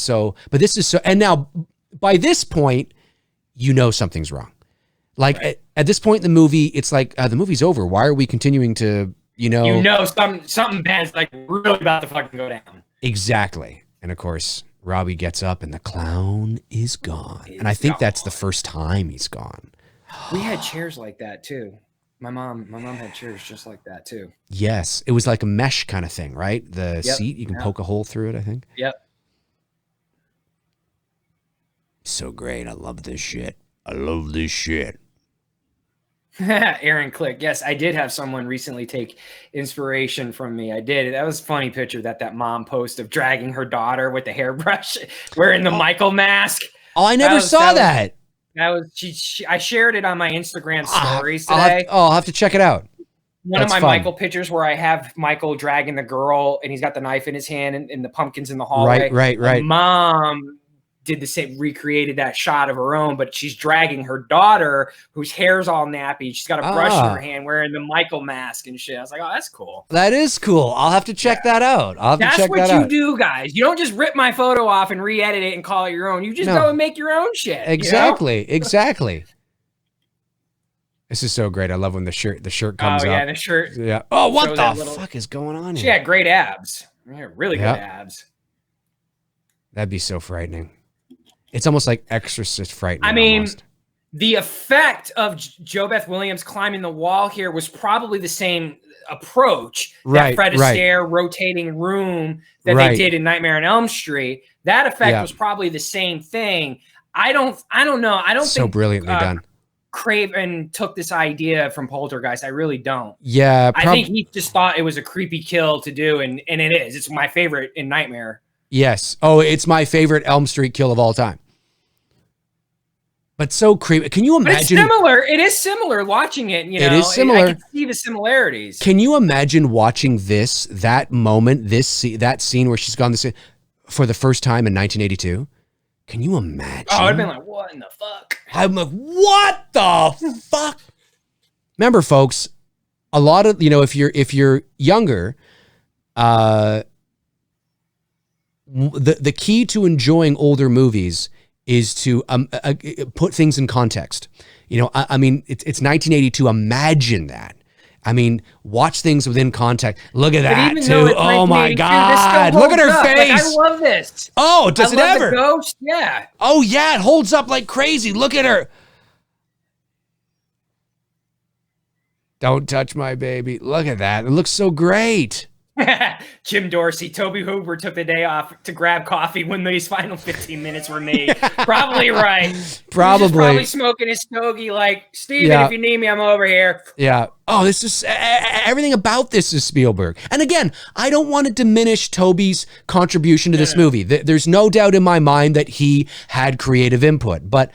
this is and now by this point, something's wrong. Like at this point in the movie, it's like the movie's over. Why are we continuing to, something bad's like really about to fucking go down. Exactly. And of course, Robbie gets up and the clown is gone. And I think that's the first time he's gone. We had chairs like that too. My mom had chairs just like that too. Yes. It was like a mesh kind of thing, right? The seat, you can poke a hole through it, I think. Yep. So great. I love this shit. Aaron Click. Yes, I did have someone recently take inspiration from me. I did. That was a funny picture that mom posted of dragging her daughter with the hairbrush wearing the Michael mask. Oh, I never saw that. That was I shared it on my Instagram stories today. I'll have to check it out. One of my Michael pictures where I have Michael dragging the girl and he's got the knife in his hand and the pumpkins in the hallway. Right. The mom did the same, recreated that shot of her own, but she's dragging her daughter whose hair's all nappy. She's got a brush in her hand wearing the Michael mask and shit. I was like, oh, that's cool. That is cool. I'll have to check that out. That's what you do, guys. You don't just rip my photo off and re-edit it and call it your own. You just go and make your own shit. Exactly. Exactly. This is so great. I love when the shirt comes up. Oh, yeah, the shirt. Yeah. Oh, what the fuck is going on here? She had great abs. Yeah, really good abs. That'd be so frightening. It's almost like Exorcist frightening. I mean, the effect of JoBeth Williams climbing the wall here was probably the same approach that Fred Astaire rotating room that they did in Nightmare on Elm Street. That effect was probably the same thing. I don't know. I don't think so brilliantly done. Craven took this idea from Poltergeist. I really don't. Yeah. I think he just thought it was a creepy kill to do, and it is. It's my favorite in Nightmare. Yes. Oh, it's my favorite Elm Street kill of all time. But so creepy. Can you imagine? But it's similar. It is similar watching it. You know, it is similar. I can see the similarities. Can you imagine watching that moment, that scene where she's gone this for the first time in 1982? Can you imagine? Oh, I'd been like, what in the fuck? I'm like, what the fuck? Remember, folks, a lot of, if you're younger, the key to enjoying older movies is to put things in context. I mean, it's 1982. Imagine that. I mean, watch things within context. Look at that too. Oh my God! Look at her face. Like, I love this. Oh, does it ever? The ghost, yeah. Oh yeah, it holds up like crazy. Look at her. Don't touch my baby. Look at that. It looks so great. Jim Dorsey, Toby Hooper took the day off to grab coffee when these final 15 minutes were made. Probably right. Probably smoking his stogie like, Steven, if you need me, I'm over here. Yeah. Oh, this is everything about this is Spielberg. And again, I don't want to diminish Toby's contribution to this movie. There's no doubt in my mind that he had creative input, but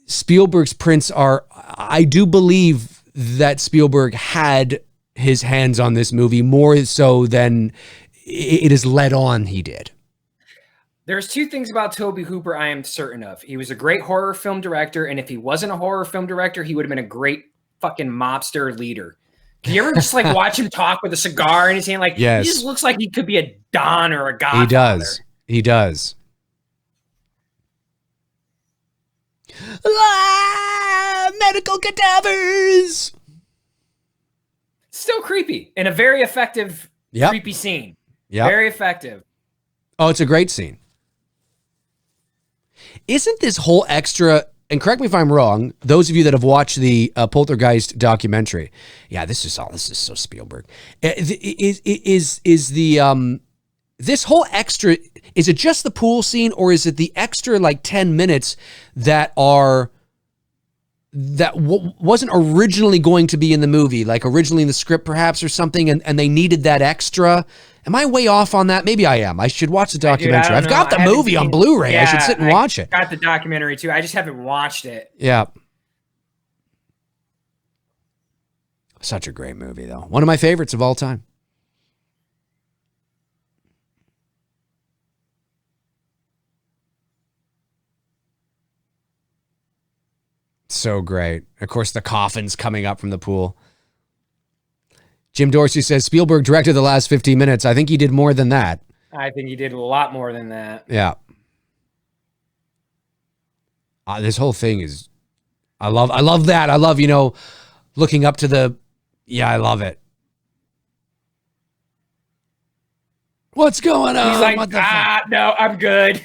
Spielberg's prints are, I do believe that Spielberg had his hands on this movie more so than it is led on he did. There's two things about Toby Hooper I am certain of. He was a great horror film director, and if he wasn't a horror film director, he would have been a great fucking mobster leader. Do you ever just like watch him talk with a cigar in his hand? Like, yes. He just looks like he could be a Don or a Godfather. He does. Medical cadavers. Still creepy and a very effective, creepy scene. Yeah, very effective. Oh, it's a great scene. Isn't this whole extra? And correct me if I'm wrong. Those of you that have watched the Poltergeist documentary, this is so Spielberg. Is the this whole extra? Is it just the pool scene, or is it the extra like 10 minutes that wasn't originally going to be in the movie, like originally in the script perhaps or something, and they needed that extra? Am I way off on that? Maybe I am. I should watch the documentary. I've got the movie on Blu-ray. Yeah, I should sit and watch it. Got the documentary too. I just haven't watched it. Yeah. Such a great movie though. One of my favorites of all time. So great. Of course, the coffin's coming up from the pool. Jim Dorsey says Spielberg directed the last 15 minutes. I think he did more than that. I think he did a lot more than that. Yeah. This whole thing is, I love that. I love, looking up to the, I love it. What's going on? He's like, no, I'm good.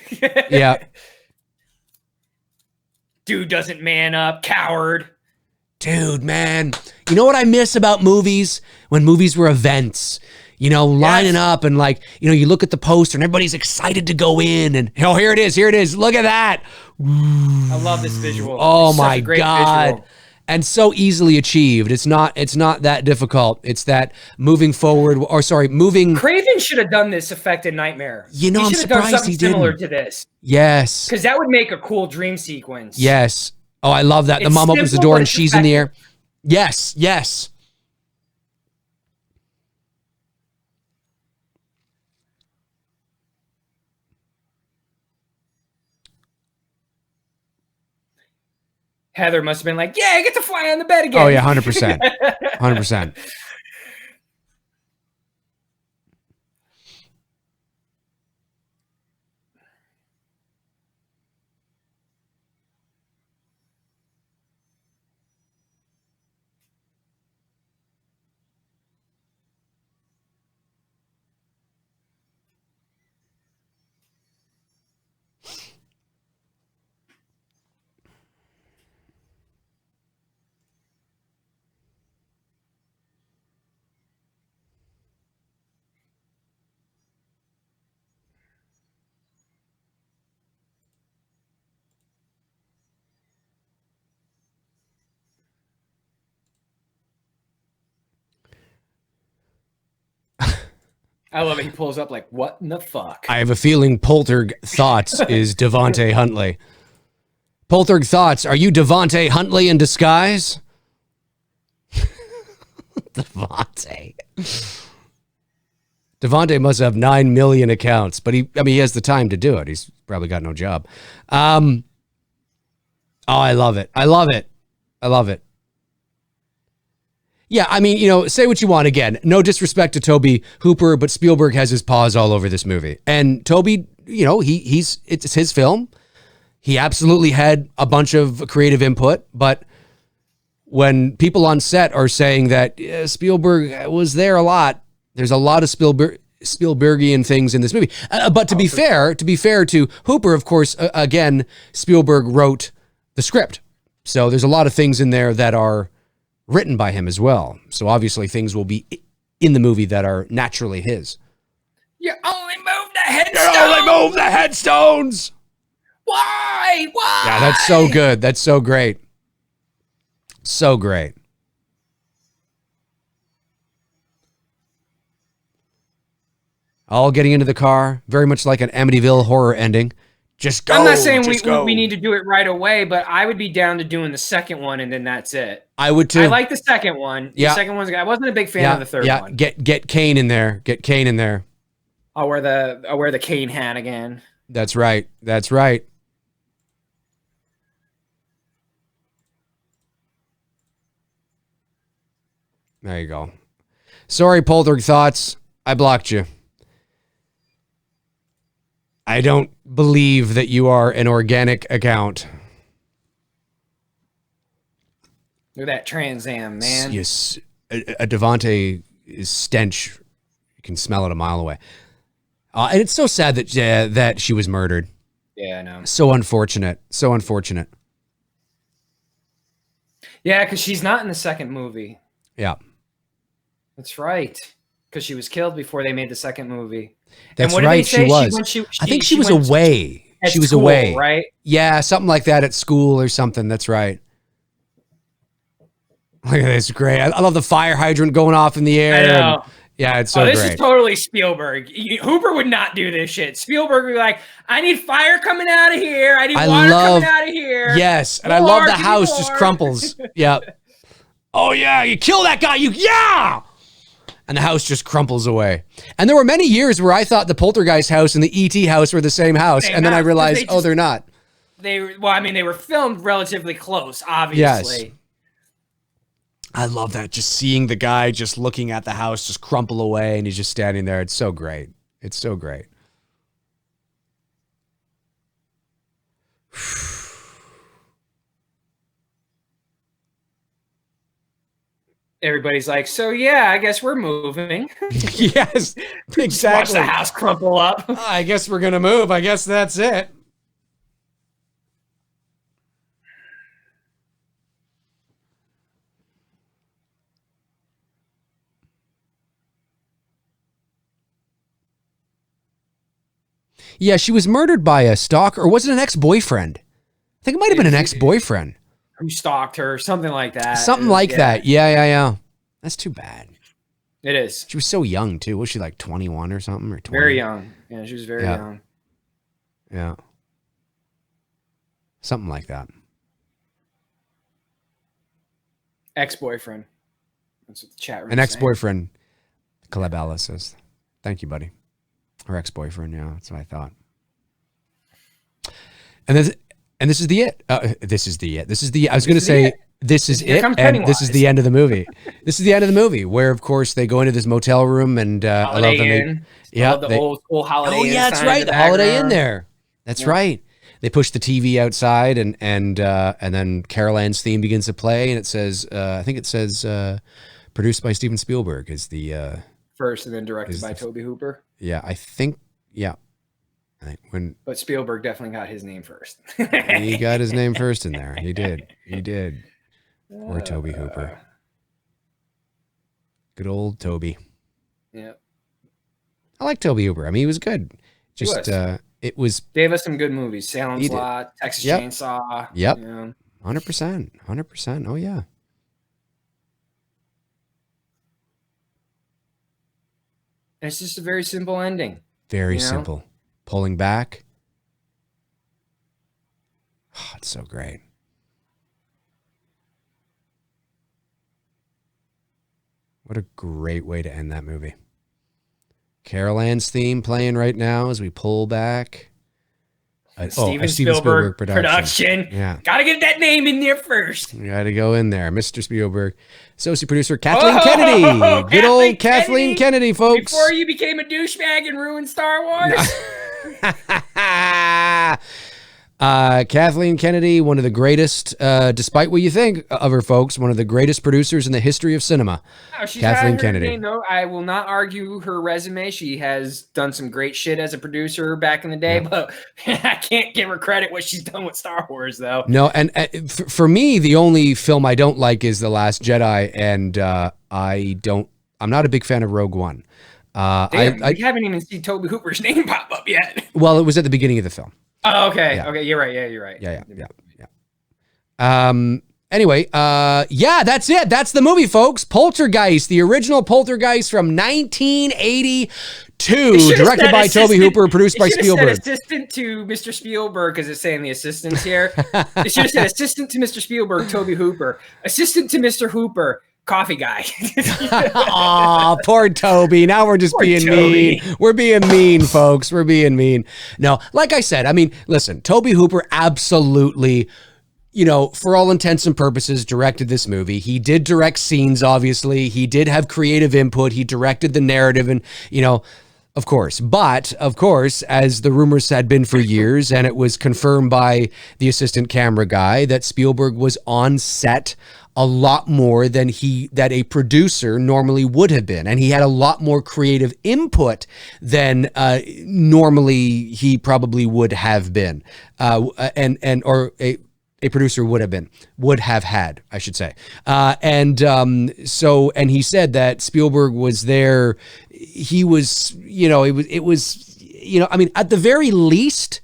Yeah. Dude doesn't man up, coward. Dude, man. You know what I miss about movies? When movies were events, lining up and like, you look at the poster and everybody's excited to go in and, here it is. Look at that. I love this visual. Oh my God. Visual. And so easily achieved. It's not that difficult. It's that moving. Craven should have done this effect in Nightmare. I'm surprised he didn't. Similar to this. Yes. Because that would make a cool dream sequence. Yes. Oh, I love that. The mom opens the door and she's in the air. Yes. Heather must have been like, I get to fly on the bed again. Oh, yeah, 100%. 100%. I love it. He pulls up like, what in the fuck? I have a feeling Thoughts is Devontae Huntley. Thoughts, are you Devontae Huntley in disguise? Devontae must have 9 million accounts, but he has the time to do it. He's probably got no job. Oh, I love it. I love it. I love it. Yeah, I mean, say what you want. Again, no disrespect to Tobe Hooper, but Spielberg has his paws all over this movie. And Tobe, it's his film. He absolutely had a bunch of creative input, but when people on set are saying that Spielberg was there a lot, there's a lot of Spielbergian things in this movie. But to be fair to Hooper, of course, again, Spielberg wrote the script. So there's a lot of things in there that are written by him as well. So obviously things will be in the movie that are naturally his. You only move the headstones. Why? Yeah, that's so good. That's so great. So great. All getting into the car, very much like an Amityville horror ending. Just go. I'm not saying we need to do it right away, but I would be down to doing the second one and then that's it. I would too. I like the second one. Yeah. The second one's. I wasn't a big fan of the third one. Get Kane in there. Get Kane in there. I'll wear the Kane hat again. That's right. That's right. There you go. Sorry, Poltergeist Thoughts. I blocked you. I don't believe that you are an organic account. Look at that Trans Am, man. Yes. A Devontae stench. You can smell it a mile away. And it's so sad that she was murdered. Yeah, I know. So unfortunate. So unfortunate. Yeah, because she's not in the second movie. Yeah. That's right. Because she was killed before they made the second movie. That's right. She was. I think she was away. She was away. Right? Yeah, something like that at school or something. That's right. Look at this. Great. I love the fire hydrant going off in the air. I know. Yeah, it's so this great. Is totally Spielberg. Hooper would not do this shit. Spielberg would be like, I need fire coming out of here. I need water coming out of here. Yes, and I love the house just crumples. Yeah. Oh, yeah, you kill that guy. Yeah! And the house just crumples away. And there were many years where I thought the Poltergeist house and the E.T. house were the same house. And then I realized, they're not. They were filmed relatively close, obviously. Yes. I love that. Just seeing the guy just looking at the house just crumple away and he's just standing there. It's so great. It's so great. Everybody's like, so yeah, I guess we're moving. Yes, exactly. Watch the house crumple up. I guess we're going to move. I guess that's it. Yeah, she was murdered by a stalker, or was it an ex-boyfriend? I think it might have been an ex-boyfriend. Who stalked her, something like that. Something like that. Yeah. That's too bad. It is. She was so young, too. Was she like 21 or something? Or 20? Very young. Yeah, she was very young. Yeah. Something like that. Ex-boyfriend. That's what the chat room. An ex-boyfriend. Caleb Alice says. Thank you, buddy. Her ex-boyfriend, yeah, that's what I thought. And this is the it. This is the it. This is the. I was going to say this is it, and this is the end of the movie. This is the end of the movie, where of course they go into this motel room, and I love them. The old school Holiday Inn. Oh yeah, that's right. The Holiday Inn there. That's right. They push the TV outside, and then Carol Ann's theme begins to play, and it says, I think it says, produced by Steven Spielberg is the first, and then directed by Tobe Hooper. Yeah, I think. Yeah. But Spielberg definitely got his name first. He got his name first in there. He did. Or Tobe Hooper. Good old Tobe. Yeah. I like Tobe Hooper. I mean, he was good. Just it was. Gave us some good movies. Salem's Lot, Texas Chainsaw. Yep. 100%. 100%. Oh yeah. And it's just a very simple ending. Very simple. Pulling back. Oh, it's so great. What a great way to end that movie. Carol Ann's theme playing right now as we pull back. Steven Spielberg production. Yeah. Gotta get that name in there first. You gotta go in there. Mr. Spielberg. Associate producer Kathleen Kennedy. Good old Kathleen Kennedy, folks. Before you became a douchebag and ruined Star Wars. Kathleen Kennedy, one of the greatest, despite what you think of her, folks, one of the greatest producers in the history of cinema. Oh, she's Kathleen Kennedy. No, I will not argue her resume. She has done some great shit as a producer back in the day, but I can't give her credit what she's done with Star Wars, though. No, and for me, the only film I don't like is The Last Jedi, and I'm not a big fan of Rogue One. Damn, I haven't even seen Toby Hooper's name pop up yet. Well, it was at the beginning of the film. Oh, okay. Yeah. Okay, you're right. Yeah, you're right. Yeah. Anyway, that's it. That's the movie, folks. Poltergeist, the original Poltergeist from 1982, directed by Toby Hooper, produced by Spielberg. Said assistant to Mr. Spielberg, because it's saying the assistants here. It should have said assistant to Mr. Spielberg, Toby Hooper. Assistant to Mr. Hooper, coffee guy. Aw, poor Toby. Now we're just being mean. We're being mean, folks. We're being mean. No, like I said, I mean, listen, Toby Hooper absolutely, for all intents and purposes, directed this movie. He did direct scenes, obviously. He did have creative input. He directed the narrative and, of course. But, of course, as the rumors had been for years, and it was confirmed by the assistant camera guy, that Spielberg was on set a lot more than that a producer normally would have been. And he had a lot more creative input than normally he probably would have been. Or a producer would have had, I should say. And he said that Spielberg was there. He was, it was, I mean, at the very least,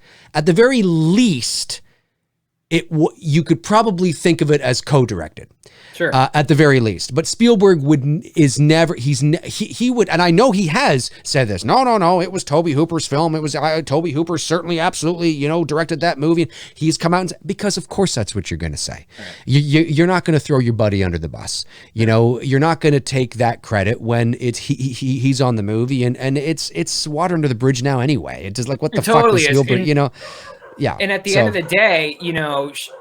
you could probably think of it as co-directed. Sure. At the very least. But Spielberg would, and I know he has said this. No, it was Toby Hooper's film. It was Toby Hooper certainly, absolutely, directed that movie. He's come out and said, because of course that's what you're going to say. Right. You're not going to throw your buddy under the bus. You're not going to take that credit when it's he's on the movie, and it's water under the bridge now anyway. It's just like, what the fuck was Spielberg, Yeah. And at the end of the day,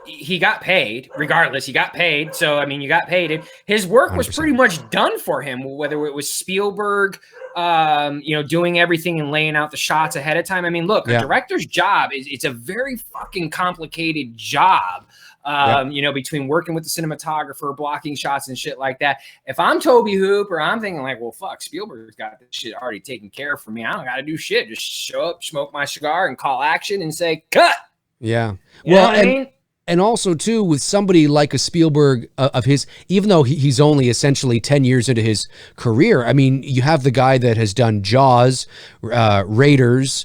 he got paid. Regardless, he got paid. So, I mean, you got paid. His work 100%. Was pretty much done for him, whether it was Spielberg, doing everything and laying out the shots ahead of time. I mean, look, a director's job it's a very fucking complicated job. Between working with the cinematographer, blocking shots and shit like that. If I'm Toby Hooper, I'm thinking like, well, fuck, Spielberg's got this shit already taken care of for me. I don't got to do shit. Just show up, smoke my cigar, and call action and say, cut. Yeah. You know what I mean? And also, too, with somebody like a Spielberg of his, even though he's only essentially 10 years into his career, I mean, you have the guy that has done Jaws, Raiders,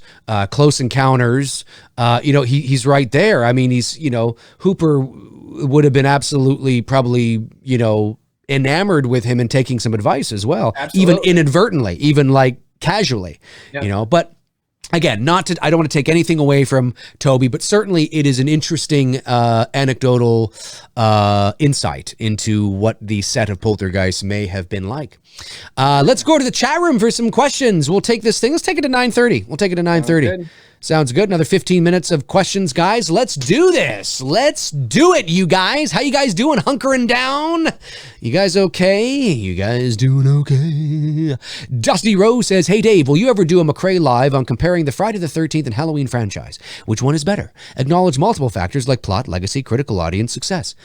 Close Encounters, he's right there. I mean, Hooper would have been absolutely probably, enamored with him and taking some advice as well. Absolutely. Even inadvertently, even like casually, but again, I don't want to take anything away from Toby, but certainly it is an interesting anecdotal insight into what the set of Poltergeist may have been like. Let's go to the chat room for some questions. We'll take this thing. Let's take it to 9:30. We'll take it to 9:30. Sounds good. Another 15 minutes of questions, guys. Let's do this. Let's do it, you guys. How you guys doing? Hunkering down? You guys okay? You guys doing okay? Dusty Rose says, hey, Dave, will you ever do a McRae live on comparing the Friday the 13th and Halloween franchise? Which one is better? Acknowledge multiple factors like plot, legacy, critical audience, success.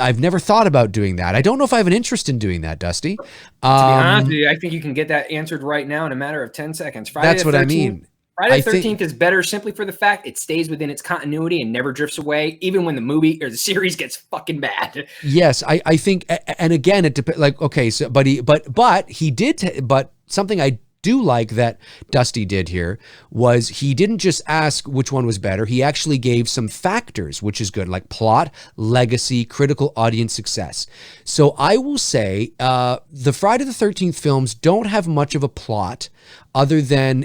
I've never thought about doing that. I don't know if I have an interest in doing that, Dusty. To be honest with you, I think you can get that answered right now in a matter of 10 seconds. That's what I mean. Friday the 13th is better simply for the fact it stays within its continuity and never drifts away, even when the movie or the series gets fucking bad. Yes, I think, and again, it depends. Like, okay, so but something I do like that Dusty did here was he didn't just ask which one was better. He actually gave some factors, which is good, like plot, legacy, critical audience success. So I will say the Friday the 13th films don't have much of a plot other than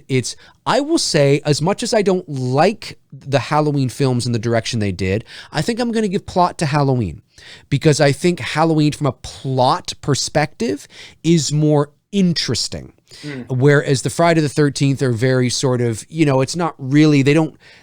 I will say, as much as I don't like the Halloween films in the direction they did, I think I'm going to give plot to Halloween, because I think Halloween from a plot perspective is more interesting. Whereas the Friday the 13th are very sort of, it's not really,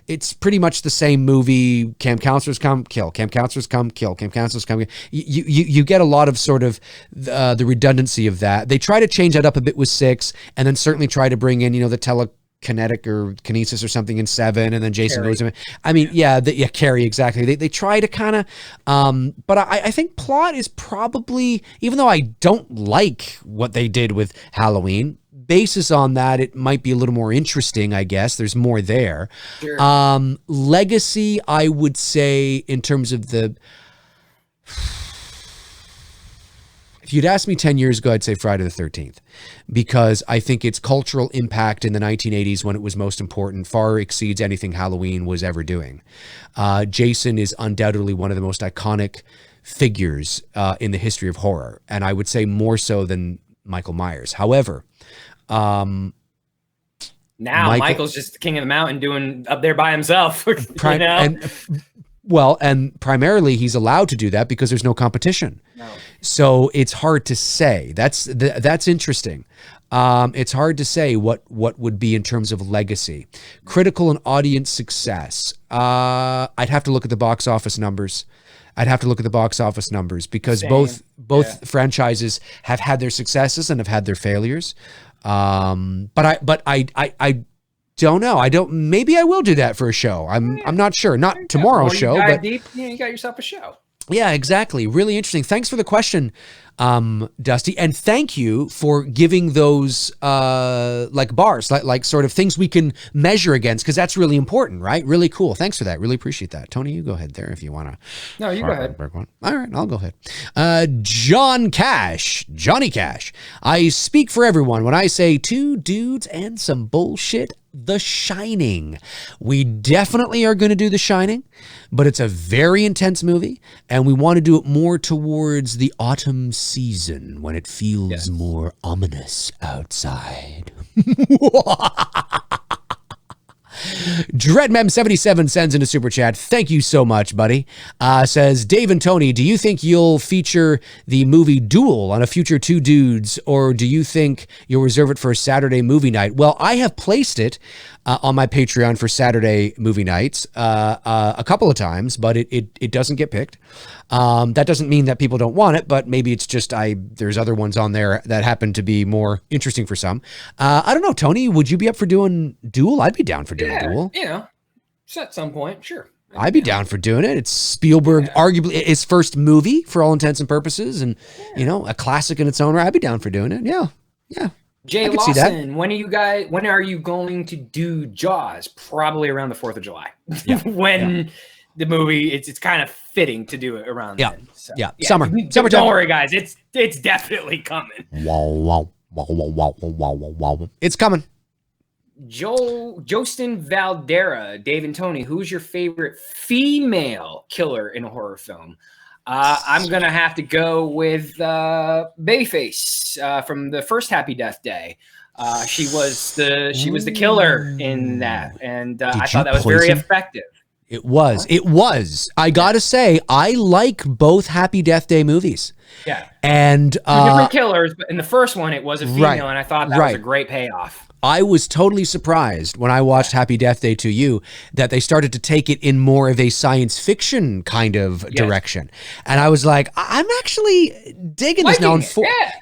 it's pretty much the same movie. Camp counselors come, kill. Camp counselors come, kill. Camp counselors come. You get a lot of sort of the redundancy of that. They try to change that up a bit with 6, and then certainly try to bring in, the telekinetic or kinesis or something in 7, and then Jason Carrie. goes in. I mean, Carrie, exactly. They try to kind of, but I think plot is probably, even though I don't like what they did with Halloween, basis on that, it might be a little more interesting, I guess. There's more there. Sure. Legacy, I would say, in terms of if you'd asked me 10 years ago, I'd say Friday the 13th, because I think its cultural impact in the 1980s, when it was most important, far exceeds anything Halloween was ever doing. Jason is undoubtedly one of the most iconic figures in the history of horror, and I would say more so than Michael Myers. However, now Michael's just the king of the mountain, doing up there by himself. And primarily he's allowed to do that because there's no competition. No. So it's hard to say. That's interesting. It's hard to say what would be in terms of legacy, critical and audience success. I'd have to look at the box office numbers. Because Same. both franchises have had their successes and have had their failures. But I don't know. Maybe I will do that for a show. I'm not sure. Not tomorrow's show, but deep, you got yourself a show. Yeah, exactly. Really interesting. Thanks for the question, Dusty, and thank you for giving those like bars, like sort of things we can measure against, because that's really important, right? Really cool. Thanks for that. Really appreciate that. Tony, you go ahead there if you want to. No, you go ahead. All right, I'll go ahead. Johnny Cash. I speak for everyone when I say 2 dudes and some bullshit. The Shining. We definitely are going to do The Shining, but it's a very intense movie, and we want to do it more towards the autumn season when it feels more ominous outside. Dreadmem77 sends in a super chat. Thank you so much, buddy. Says, Dave and Tony, do you think you'll feature the movie Duel on a future 2 Dudes, or do you think you'll reserve it for a Saturday movie night? Well, I have placed it on my Patreon for Saturday movie nights a couple of times, but it doesn't get picked. That doesn't mean that people don't want it, but maybe it's just there's other ones on there that happen to be more interesting for some. I don't know, Tony, would you be up for doing Duel? I'd be down for doing Duel. At some point, sure. I'd be down for doing it. It's Spielberg, arguably his first movie for all intents and purposes, and a classic in its own right. I'd be down for doing it. Yeah. Jay Lawson, when are you going to do Jaws? Probably around the 4th of July. When the movie, it's kind of fitting to do it around then. So, Summer. Don't worry, guys. It's definitely coming. Wow. It's coming. Jostin Valdera, Dave and Tony, who's your favorite female killer in a horror film? I'm gonna have to go with Babyface from the first Happy Death Day. She was the killer in that, and I thought that was very effective. It was. I gotta say, I like both Happy Death Day movies. Yeah, and different killers, but in the first one, it was a female, and I thought that was a great payoff. I was totally surprised when I watched Happy Death Day to You that they started to take it in more of a science fiction kind of direction. And I was like, I'm actually digging this now.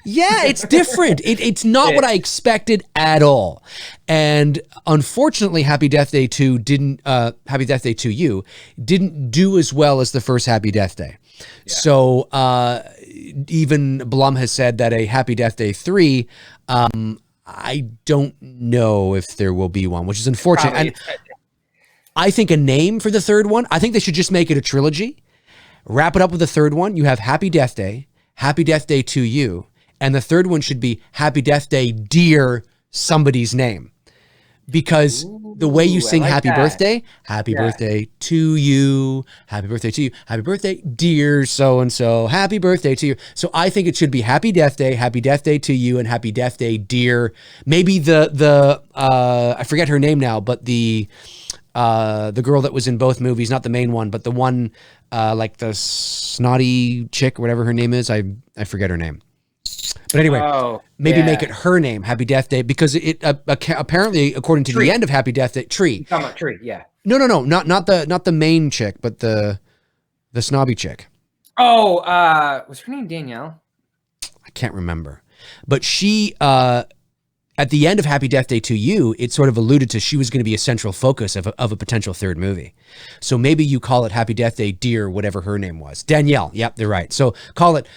It's different. It's not what I expected at all. And unfortunately, Happy Death Day 2 Happy Death Day to You didn't do as well as the first Happy Death Day. Yeah. So even Blum has said that a Happy Death Day 3, I don't know if there will be one, which is unfortunate. And I think a name for the third one, I think they should just make it a trilogy. Wrap it up with the third one. You have Happy Death Day to You, and the third one should be Happy Death Day, Dear somebody's name. Because the way you sing happy birthday to you, happy birthday to you, happy birthday, dear so-and-so, happy birthday to you. So I think it should be happy death day to you, and happy death day, dear. Maybe I forget her name now, but the girl that was in both movies, not the main one, but the one, like the snotty chick, or whatever her name is. I forget her name. But anyway, make it her name, Happy Death Day, because it apparently, according to the end of Happy Death Day, Tree. You're talking about Tree, yeah. No, not the main chick, but the snobby chick. Oh, was her name Danielle? I can't remember, but she at the end of Happy Death Day to You, it sort of alluded to she was going to be a central focus of a potential third movie. So maybe you call it Happy Death Day, dear, whatever her name was. Danielle. Yep, they're right. So call it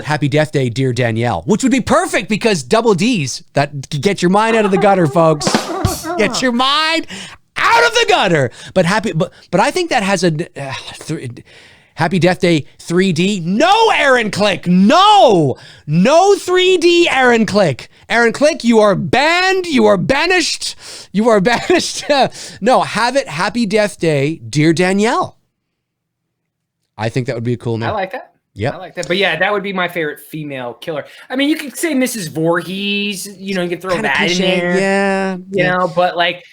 Happy Death Day, dear Danielle, which would be perfect because double D's. That get your mind out of the gutter, folks. Get your mind out of the gutter. But I think that has Happy Death Day 3D. No, Aaron Click. No 3D, Aaron Click. Aaron Click, you are banned. You are banished. You are banished. No, have it Happy Death Day, dear Danielle. I think that would be a cool name. I like that. Yeah, I like that. But yeah, that would be my favorite female killer. I mean, you could say Mrs. Voorhees. You know, you could throw Kinda that cliche, in there. Yeah. You know, but like,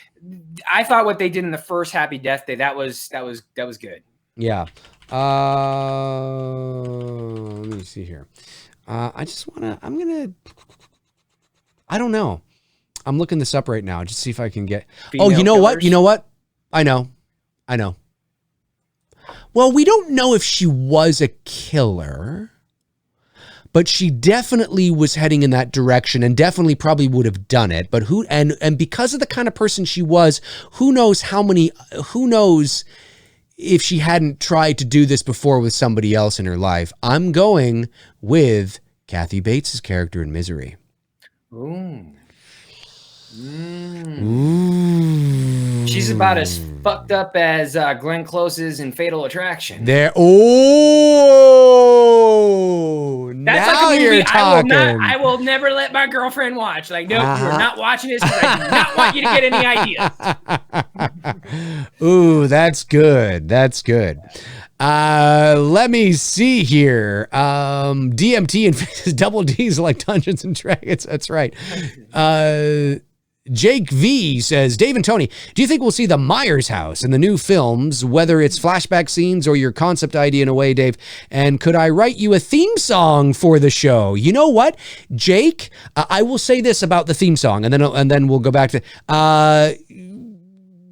I thought what they did in the first Happy Death Day, that was good. Yeah. Let me see here. I don't know. I'm looking this up right now. Just see if I can get. Female you know killers? what? You know what? I know. Well, we don't know if she was a killer, but she definitely was heading in that direction and definitely probably would have done it. But and because of the kind of person she was, who knows if she hadn't tried to do this before with somebody else in her life. I'm going with Kathy Bates' character in Misery. Ooh. Ooh. She's about as fucked up as Glenn Close's in Fatal Attraction. That's now like a movie you're talking. I will never let my girlfriend watch. Like, nope, you are not watching this because I do not want you to get any ideas. Ooh, that's good. That's good. Let me see here. DMT and double D's like Dungeons and Dragons. That's right. Jake V says, Dave and Tony, do you think we'll see the Myers house in the new films, whether it's flashback scenes or your concept idea in a way, Dave? And could I write you a theme song for the show? You know what, Jake? I will say this about the theme song, and then we'll go back to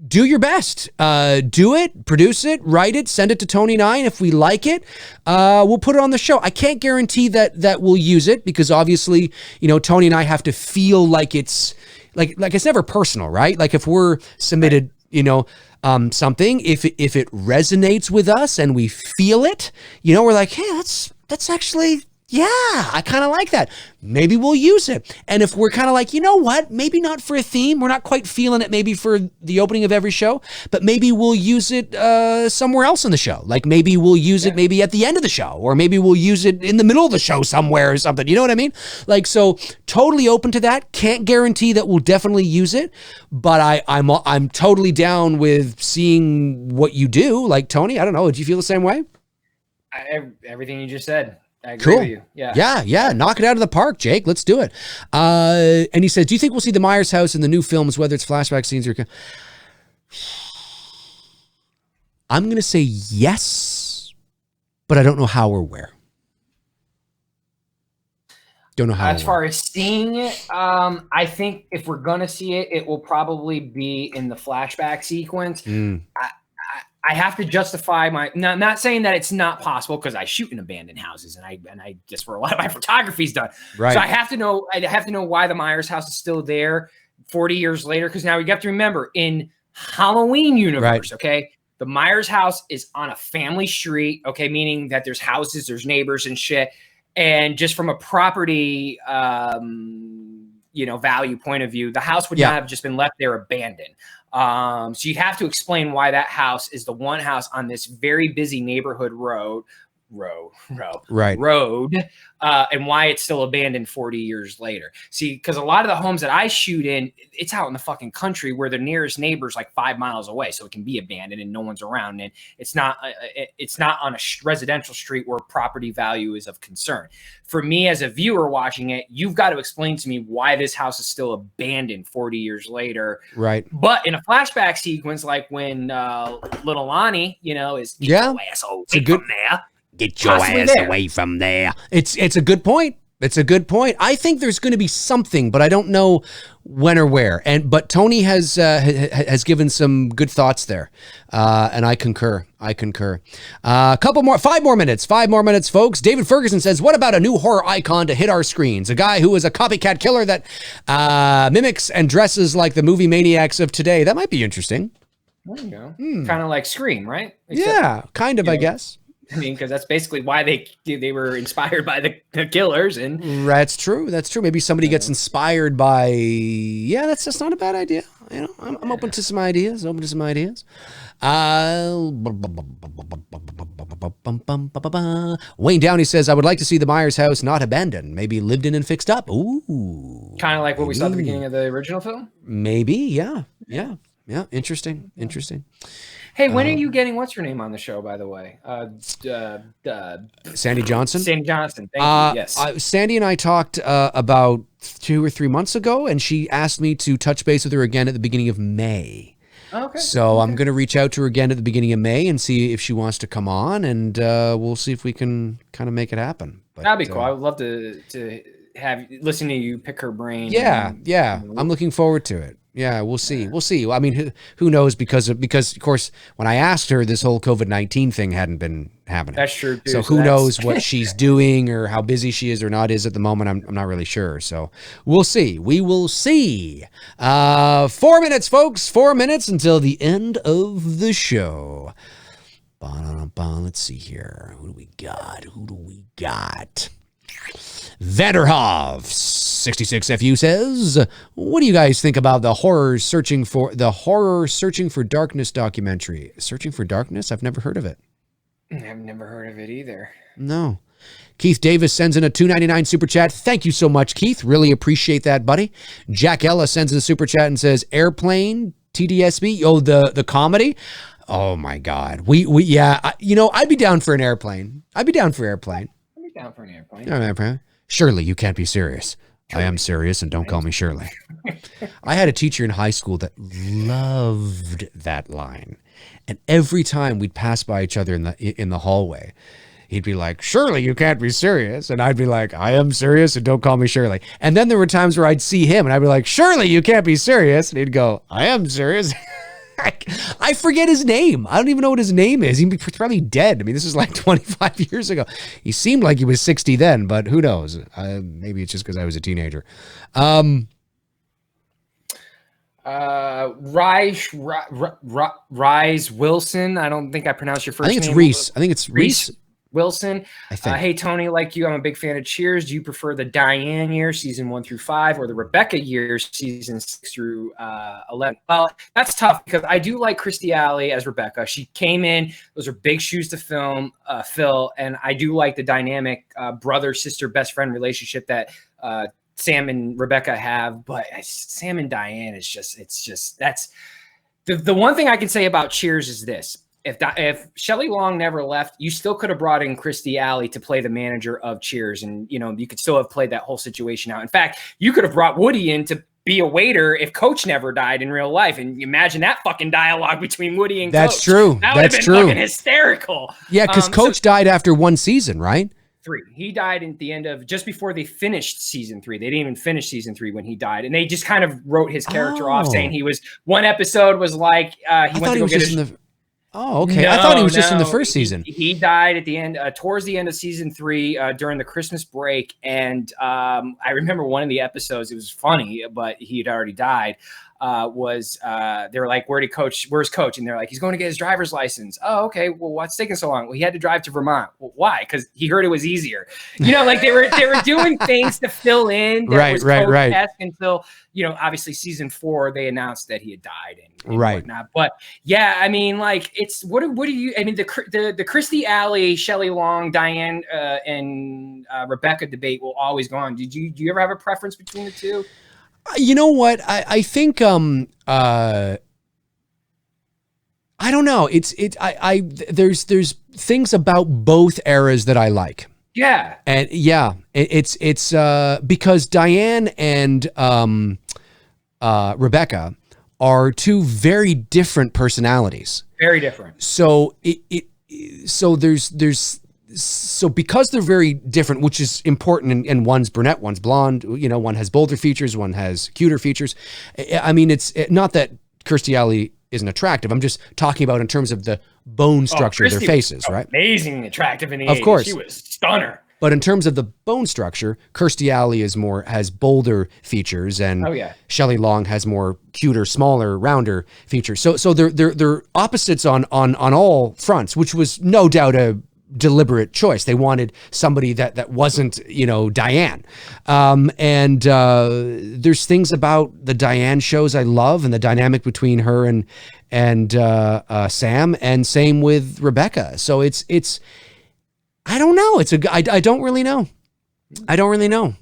do your best. Do it, produce it, write it, send it to Tony9. If we like it, we'll put it on the show. I can't guarantee that we'll use it because obviously, Tony and I have to feel like it's like it's never personal, right? Like if we're submitted, something, if it resonates with us and we feel it, we're like, hey, that's actually, yeah, I kind of like that. Maybe we'll use it. And if we're kind of like, you know what, maybe not for a theme, we're not quite feeling it maybe for the opening of every show, but maybe we'll use it somewhere else in the show. Like maybe we'll use it maybe at the end of the show, or maybe we'll use it in the middle of the show somewhere or something. You know what I mean? Like, so totally open to that. Can't guarantee that we'll definitely use it, but I'm totally down with seeing what you do. Like, Tony, I don't know. Do you feel the same way? Everything you just said. I agree with you. Yeah. Knock it out of the park, Jake. Let's do it. And he says, do you think we'll see the Myers house in the new films, whether it's flashback scenes or... I'm going to say yes, but I don't know how or where. Don't know how. As far as seeing it, I think if we're going to see it, it will probably be in the flashback sequence. I have to justify not saying that it's not possible because I shoot in abandoned houses and I just where a lot of my photography's done. Right. So I have to know why the Myers house is still there 40 years later. Because now you have to remember in Halloween universe, okay, the Myers house is on a family street, okay, meaning that there's houses, there's neighbors and shit. And just from a property value point of view, the house would not have just been left there abandoned. So you'd have to explain why that house is the one house on this very busy neighborhood road road, and why it's still abandoned 40 years later. See, because a lot of the homes that I shoot in, it's out in the fucking country where the nearest neighbor's like 5 miles away, so it can be abandoned and no one's around, and it's not on a residential street where property value is of concern. For me as a viewer watching it, you've got to explain to me why this house is still abandoned 40 years later. Right. But in a flashback sequence, like when little Lonnie, is your ass away from there. Get your ass away from there. It's a good point. It's a good point. I think there's going to be something, but I don't know when or where. But Tony has given some good thoughts there, and I concur. Five more minutes, folks. David Ferguson says, "What about a new horror icon to hit our screens? A guy who is a copycat killer that mimics and dresses like the movie maniacs of today. That might be interesting." There you go. Kind of like Scream, right? Except, kind of, I guess. I mean, because that's basically why they were inspired by the killers, and that's true. Maybe somebody gets inspired by. Yeah, that's just not a bad idea. I'm open to some ideas. Wayne Downey says, "I would like to see the Myers house not abandoned, maybe lived in and fixed up." Ooh, kind of like what we saw at the beginning of the original film. Maybe, yeah. Interesting. Hey, when are you getting what's her name on the show, by the way? Sandy Johnson. Thank you. Yes. Sandy and I talked about 2 or 3 months ago, and she asked me to touch base with her again at the beginning of May. Okay. So I'm going to reach out to her again at the beginning of May and see if she wants to come on, and we'll see if we can kind of make it happen. But, that'd be cool. I would love to listen to you pick her brain. Yeah. I'm looking forward to it. Yeah, we'll see. I mean, who knows? Because of course, when I asked her, this whole COVID-19 thing hadn't been happening. That's true too. So who knows what she's doing or how busy she is or not is at the moment. I'm not really sure. So we'll see. We will see. 4 minutes, folks. 4 minutes until the end of the show. Let's see here. Who do we got? Vanderhoff 66FU says, "What do you guys think about the horror searching for darkness documentary? Searching for Darkness? I've never heard of it." I've never heard of it either. No. Keith Davis sends in a $2.99 super chat. Thank you so much, Keith. Really appreciate that, buddy. Jack Ella sends in a super chat and says, "Airplane TDSB." Oh, the comedy. Oh my God. I'd be down for an airplane. Shirley, you can't be serious. I am serious, and don't call me Shirley. I had a teacher in high school that loved that line. And every time we'd pass by each other in the hallway, he'd be like, "Shirley, you can't be serious." And I'd be like, "I am serious, and don't call me Shirley." And then there were times where I'd see him, and I'd be like, "Shirley, you can't be serious." And he'd go, "I am serious." I forget his name. I don't even know what his name is. He's probably dead. I mean, this is like 25 years ago. He seemed like he was 60 then, but who knows? Maybe it's just because I was a teenager. Rise Wilson. I don't think I pronounced your first name. I think it's Reese Wilson. Hey, Tony, like you, I'm a big fan of Cheers. Do you prefer the Diane years, season 1 through 5, or the Rebecca years, season 6 through 11? Well, that's tough because I do like Kirstie Alley as Rebecca. She came in; those are big shoes to fill, and I do like the dynamic brother, sister, best friend relationship that Sam and Rebecca have. But Sam and Diane that's the one thing I can say about Cheers is this. If Shelley Long never left, you still could have brought in Kirstie Alley to play the manager of Cheers, and you could still have played that whole situation out. In fact, you could have brought Woody in to be a waiter if Coach never died in real life, and imagine that fucking dialogue between Woody and Coach. That's true. That would have been fucking hysterical. Yeah, because Coach died after 1 season, right? 3. He died at the end of just before they finished season 3. They didn't even finish season 3 when he died, and they just kind of wrote his character off, saying he was one episode was like he went to go get his. Oh, okay. I thought he was just in the first season. He died at the end, towards the end of season 3, during the Christmas break. And I remember one of the episodes. It was funny, but he had already died. was they were like, where's Coach? And they're like, he's going to get his driver's license. Oh, okay. Well, what's taking so long? Well, he had to drive to Vermont. Well, why? Because he heard it was easier. Like they were doing things to fill in. That right. Until obviously season 4 they announced that he had died and whatnot. But yeah, I mean, like it's what do you? I mean, the Kirstie Alley, Shelley Long, Diane, and Rebecca debate will always go on. Do you ever have a preference between the two? You know what? I think I don't know. There's things about both eras that I like. Yeah. And yeah, it's because Diane and Rebecca are two very different personalities. Very different. So so because they're very different, which is important, and one's brunette, one's blonde, one has bolder features, one has cuter features. I mean, it's not that Kirstie Alley isn't attractive. I'm just talking about in terms of the bone structure of their faces, right? Amazingly attractive in the 80s. Of course. She was stunner. But in terms of the bone structure, Kirstie Alley has bolder features, and Shelley Long has more cuter, smaller, rounder features. So they're opposites on all fronts, which was no doubt a deliberate choice. They wanted somebody that wasn't, Diane. And there's things about the Diane shows I love, and the dynamic between her and Sam, and same with Rebecca. So it's I don't know. I don't really know. I don't really know.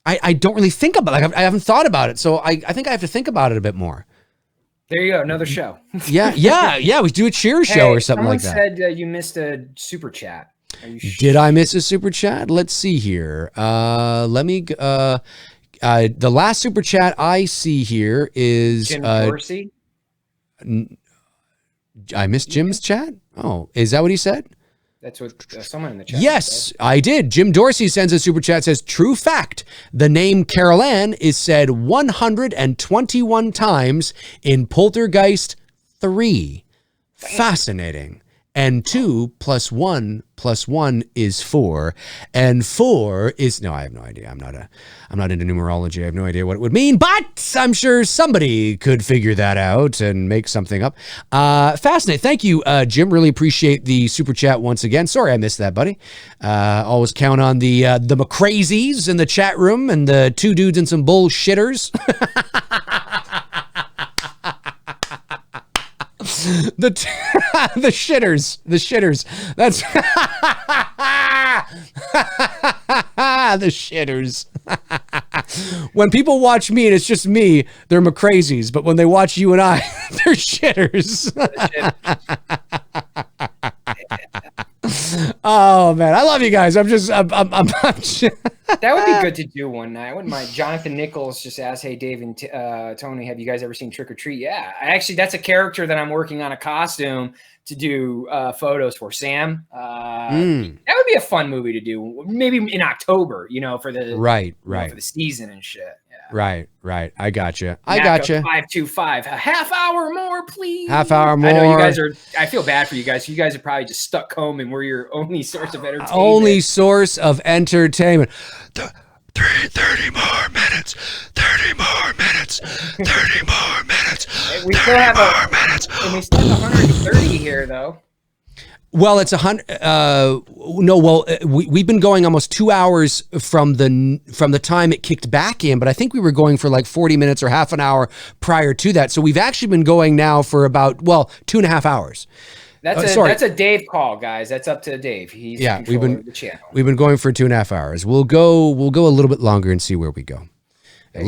I don't really think about it. I haven't thought about it. So I think I have to think about it a bit more. There you go. Another show. Yeah. We do a cheer show or something like that. Someone said you missed a super chat. Did I miss a super chat? Let's see here. Let me, the last super chat I see here is, Jim Dorsey. I missed Jim's chat. Oh, is that what he said? That's what someone in the chat Yes, said. I did. Jim Dorsey sends a super chat, says, true fact, the name Carol Ann is said 121 times in Poltergeist 3. Fascinating. And 2 + 1 + 1 is 4. And 4 is, no, I have no idea. I'm not into numerology. I have no idea what it would mean, but I'm sure somebody could figure that out and make something up. Fascinating. Thank you, Jim. Really appreciate the super chat once again. Sorry I missed that, buddy. Always count on the McRae's in the chat room, and the two dudes and some bullshitters. The shitters. That's the shitters. When people watch me and it's just me, they're McCrazies. But when they watch you and I, they're shitters. Oh man, I love you guys. I'm That would be good to do one night. I wouldn't mind. Jonathan Nichols just asked, "Hey, Dave and Tony, have you guys ever seen Trick or Treat?" Yeah, actually, that's a character that I'm working on a costume to do photos for. Sam. That would be a fun movie to do. Maybe in October, for the for the season and shit. Yeah. Right. I got you. 525. A half hour more, please. Half hour more. I know you guys are. I feel bad for you guys. You guys are probably just stuck home, and we're your only source of entertainment. 30 more minutes. 30 more minutes. 30 more minutes. We still have 130 here, though. Well, it's 100. We've been going almost 2 hours from the time it kicked back in, but I think we were going for like 40 minutes or half an hour prior to that. So we've actually been going now for about 2.5 hours. That's a Dave call, guys. That's up to Dave. He's controlling the channel. We've been going for 2.5 hours. We'll go a little bit longer and see where we go. There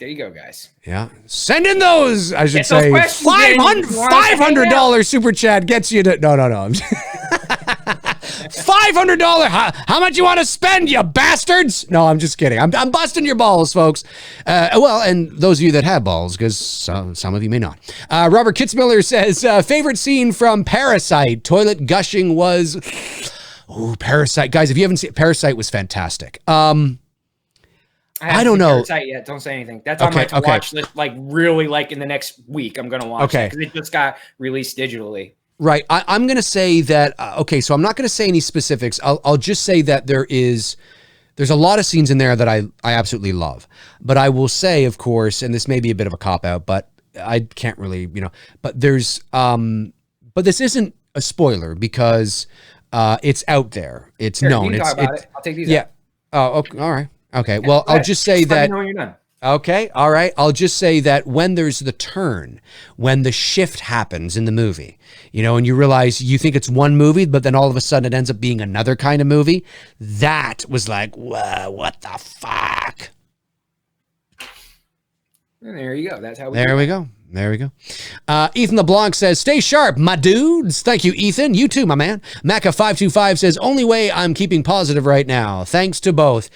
you go, guys. Yeah. Send in those, I should say. $500 super chat gets you to... No. $500. How much you want to spend, you bastards? No, I'm just kidding. I'm busting your balls, folks. And those of you that have balls, because some of you may not. Robert Kitzmiller says, favorite scene from Parasite. Toilet gushing was... Oh, Parasite. Guys, if you haven't seen... Parasite was fantastic. I don't know. Parasite yet. Don't say anything. That's on my watch list. Really, in the next week, I'm gonna watch it because it just got released digitally. Right. I'm gonna say that. So I'm not gonna say any specifics. I'll just say that there is there's a lot of scenes in there that I absolutely love. But I will say, of course, and this may be a bit of a cop-out, but I can't really, but there's, but this isn't a spoiler because it's out there. It's known. Talk about it. I'll take these out. Oh, okay. All right. Okay. Well, I'll just say that. Let me know when you're done. Okay. All right. I'll just say that when there's the turn, when the shift happens in the movie, and you realize you think it's one movie, but then all of a sudden it ends up being another kind of movie. That was like, whoa, what the fuck? And there you go. That's how There we go. Ethan LeBlanc says, stay sharp, my dudes. Thank you, Ethan. You too, my man. Maca525 says, only way I'm keeping positive right now. Thanks to both.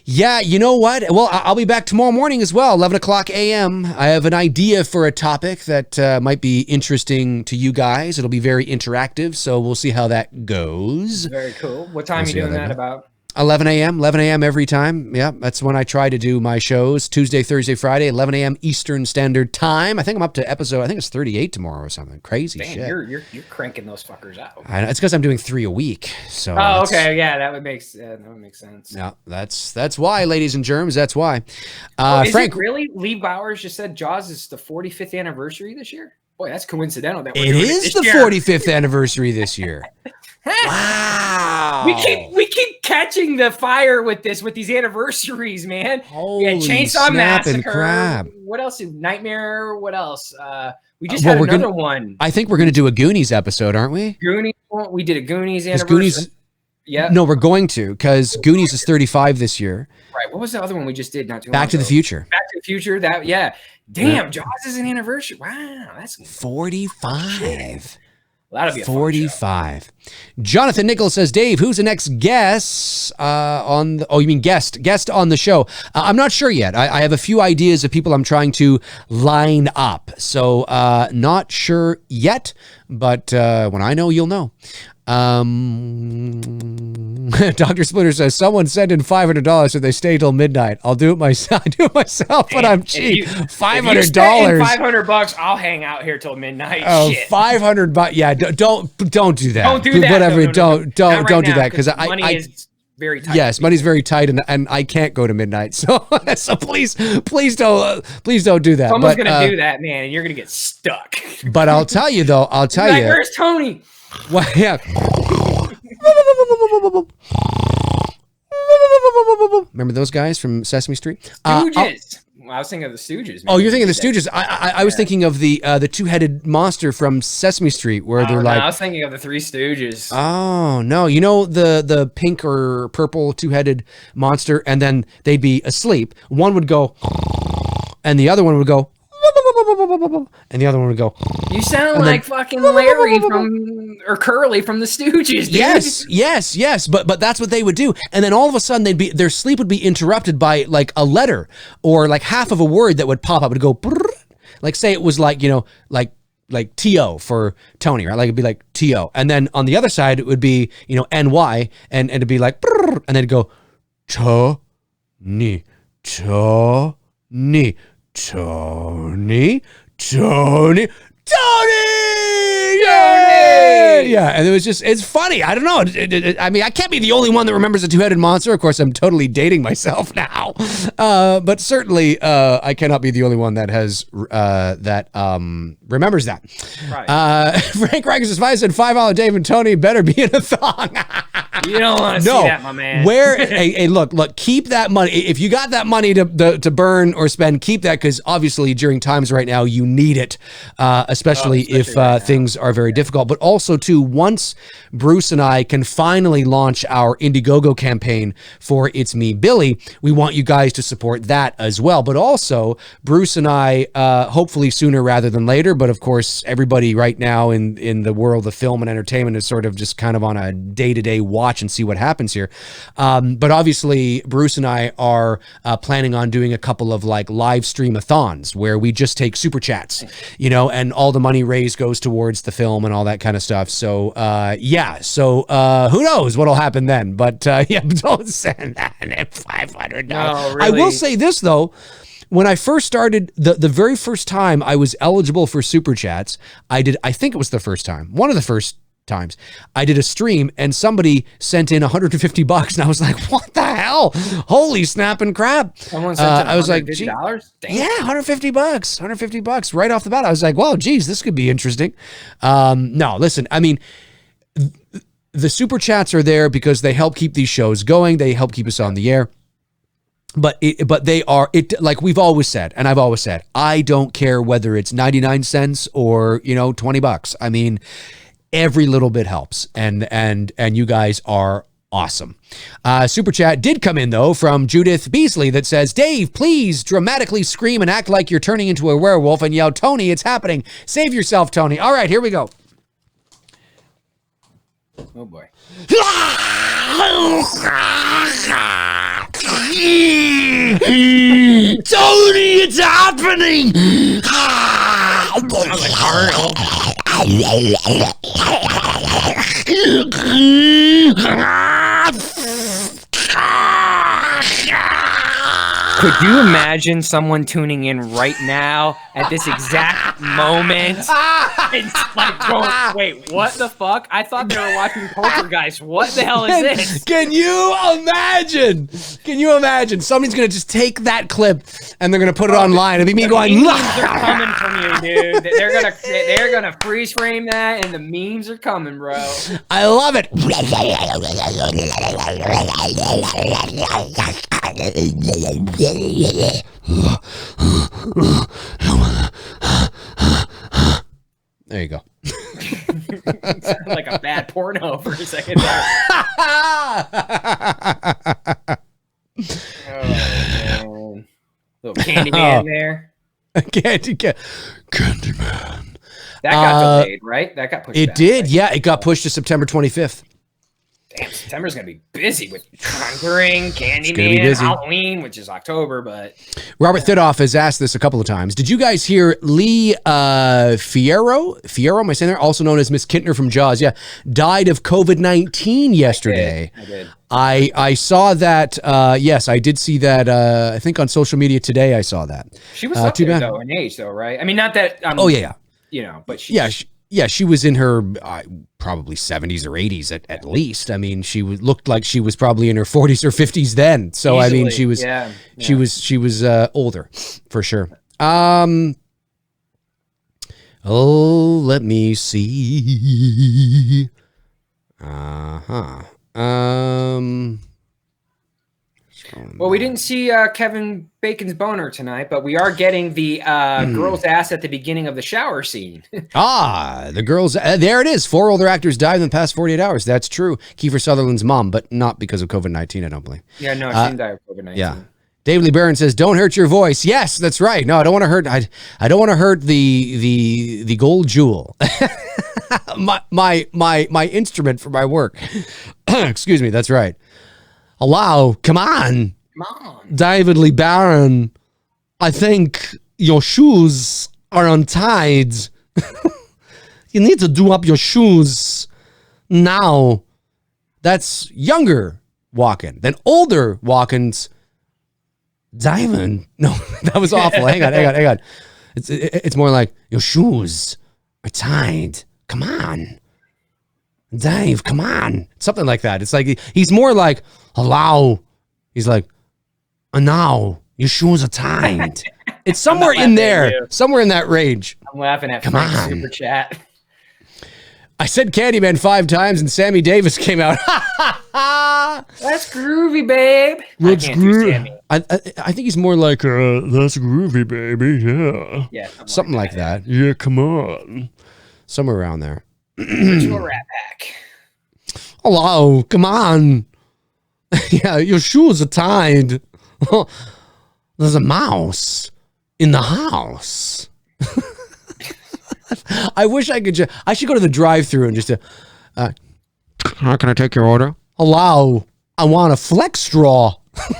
Yeah, you know what? Well, I'll be back tomorrow morning as well, 11 o'clock a.m. I have an idea for a topic that might be interesting to you guys. It'll be very interactive, so we'll see how that goes. Very cool. What time are you doing that about? 11 a.m. every time. Yeah, that's when I try to do my shows. Tuesday, Thursday, Friday, 11 a.m. Eastern Standard Time. I think I'm up to episode, I think it's 38 tomorrow or something. Crazy shit. You're cranking those fuckers out. I know, it's because I'm doing 3 a week. So. Oh, okay. Yeah, that would make sense. Yeah, that's why, ladies and germs. That's why. Is Frank, it really? Lee Bowers just said Jaws is the 45th anniversary this year. Boy, that's coincidental. That it is the 45th anniversary this year. Wow. We keep catching the fire with these anniversaries, man. Holy Chainsaw Massacre. Crap. What else? Nightmare. What else? We just had another one. I think we're going to do a Goonies episode, aren't we? Goonies. We did a Goonies anniversary. Yeah. No, we're going to, because Goonies is 35 this year. Right. What was the other one we just did? Not too long Back to the Future. Back to the Future. That. Yeah. Damn. Jaws is an anniversary. Wow. That's 45. That'll be a 45. Jonathan Nichols says, Dave, who's the next guest on the, oh, you mean guest on the show? I'm not sure yet. I have a few ideas of people I'm trying to line up. So not sure yet, but when I know, you'll know. Dr. Splitter says, someone send in $500 so they stay till midnight. I'll do it myself. But I'm cheap. $500. $500, I'll hang out here till midnight. Oh, $500. Yeah, don't do that. Don't do that. Whatever. No. Don't do that, because money is very tight. Yes, money's very tight, and I can't go to midnight. So please don't do that. Someone's gonna do that, man, and you're gonna get stuck. But I'll tell you though. Where's Tony? Well, yeah. Remember those guys from Sesame Street? Stooges. I was thinking of the Stooges. Oh, you're thinking of the Stooges. I was thinking of the two-headed monster from Sesame Street, where they're like. I was thinking of the Three Stooges. Oh no! You know the pink or purple two-headed monster, and then they'd be asleep. One would go, and the other one would go. And the other one would go. You sound like fucking Larry or Curly from the Stooges, dude. Yes. But that's what they would do. And then all of a sudden their sleep would be interrupted by like a letter or like half of a word that would pop up. It would go, like say it was like, like T-O for Tony, right? Like it'd be like T-O. And then on the other side, it would be, N-Y, and it'd be like, and then it'd go, Tony. Yeah, and it's funny. I don't know. I mean, I can't be the only one that remembers a two-headed monster. Of course, I'm totally dating myself now. But certainly, I cannot be the only one that has remembers that. Right. Frank Riker says, "I said $5 Dave and Tony better be in a thong." You don't want to see that, my man. Hey, look, keep that money. If you got that money to burn or spend, keep that, because obviously during times right now, you need it, especially if things are very difficult. But also, too, once Bruce and I can finally launch our Indiegogo campaign for It's Me, Billy, we want you guys to support that as well. But also, Bruce and I, hopefully sooner rather than later, but of course, everybody right now in the world of film and entertainment is sort of just kind of on a day-to-day watch and see what happens here. But obviously, Bruce and I are planning on doing a couple of like live stream-a-thons where we just take super chats, and all the money raised goes towards the film and all that kind of stuff. So, who knows what'll happen then? But don't send that at $500. No, really. I will say this though. When I first started, the very first time I was eligible for super chats, I think it was the first time, one of the first times, I did a stream and somebody sent in $150 and I was like, what the hell? hell? Holy snapping crap. I was like, yeah, $150, $150 right off the bat. I was like, well, geez, this could be interesting. No, listen, I mean, the super chats are there because they help keep these shows going. They help keep us on the air. But they are, like we've always said, and I've always said, I don't care whether it's 99 cents or, $20. I mean, every little bit helps. And you guys are awesome. Super chat did come in though from Judith Beasley that says, Dave, please dramatically scream and act like you're turning into a werewolf and yell, Tony, it's happening. Save yourself, Tony. All right, here we go. Oh boy. Tony, it's happening! Could you imagine someone tuning in right now at this exact moment? It's like, wait, what the fuck? I thought they were watching Poltergeist. What the hell is this? Can you imagine? Somebody's going to just take that clip and they're going to put it online. It'll be me going, memes are coming from you, dude. They're gonna freeze frame that and the memes are coming, bro. I love it. There you go. Sounded like a bad porno for a second there. Oh, man. Little Candyman there. Candyman. That got delayed, right? That got pushed back. It did, right? yeah. It got pushed to September 25th. Damn, September's going to be busy with Conquering, Candyman, Halloween, which is October, but... Robert Thidoff has asked this a couple of times. Did you guys hear Lee Fierro, am I saying that? Also known as Miss Kintner from Jaws, yeah, died of COVID-19 yesterday. I did. I saw that, yes, I did see that, I think on social media today I saw that. She was up there, though, in age, though, right? I mean, not that... oh, yeah. But she... Yeah, she was in her probably 70s or 80s at least. I mean, she looked like she was probably in her 40s or 50s then. So easily. I mean, she was she was older for sure. Oh, let me see. Well, we didn't see Kevin Bacon's boner tonight, but we are getting the girl's ass at the beginning of the shower scene. The girl's there it is. 4 older actors died in the past 48 hours. That's true. Kiefer Sutherland's mom, but not because of COVID-19, I don't believe. Yeah, no, she didn't die of COVID-19. Yeah. David Lee Barron says, "Don't hurt your voice." Yes, that's right. No, I don't want to hurt. I don't want to hurt the gold jewel. my instrument for my work. Excuse me. That's right. Hello, come on, David Lee Barron. I think your shoes are untied. You need to do up your shoes now. That's younger walking than older walkings. Diamond. No, that was awful. Hang on. It's more like your shoes are tied. Come on. Dave, come on. Something like that. It's like he's more like, hello. He's like, now your shoes are tied. It's somewhere in there, somewhere in that range. I'm laughing at Frank's super chat. I said Candyman 5 times and Sammy Davis came out. That's groovy, babe. That's groovy. I think he's more like, that's groovy, baby. Yeah. Yeah. Something like that. Yeah, come on. Somewhere around there. Original Rat Pack. Hello, come on. Yeah, your shoes are tied. There's a mouse in the house. I wish I could I should go to the drive-thru and just how can I take your order? Hello, I want a flex straw.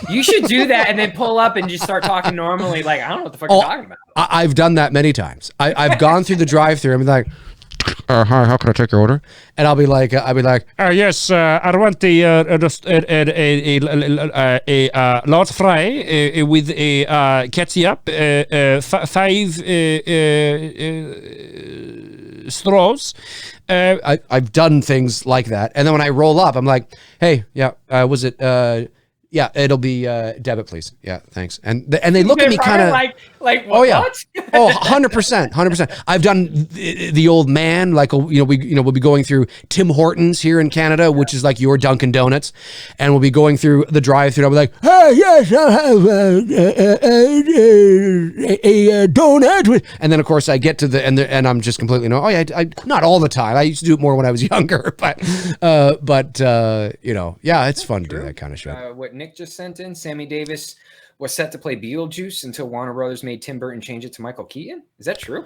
You should do that and then pull up and just start talking normally. Like, I don't know what the fuck you're talking about. I've done that many times. I've gone through the drive-thru and be like, hi, how can I take your order? And I'll be like, yes, I want a large fry with a ketchup, 5 straws. I've done things like that, and then when I roll up, I'm like, hey, yeah, was it Yeah, it'll be debit, please. Yeah, thanks. And they look at me kind of like what? Oh yeah. Oh, 100%. I've done the old man, like, we'll be going through Tim Hortons here in Canada, which is like your Dunkin' Donuts, and we'll be going through the drive-thru. I'll be like, "Hey, yes, I'll have a donut." And then of course I get to and I'm just completely I not all the time. I used to do it more when I was younger, but it's fun to do that kind of shit. What Nick just sent in, Sammy Davis was set to play Beetlejuice until Warner Brothers made Tim Burton change it to Michael Keaton. Is that true?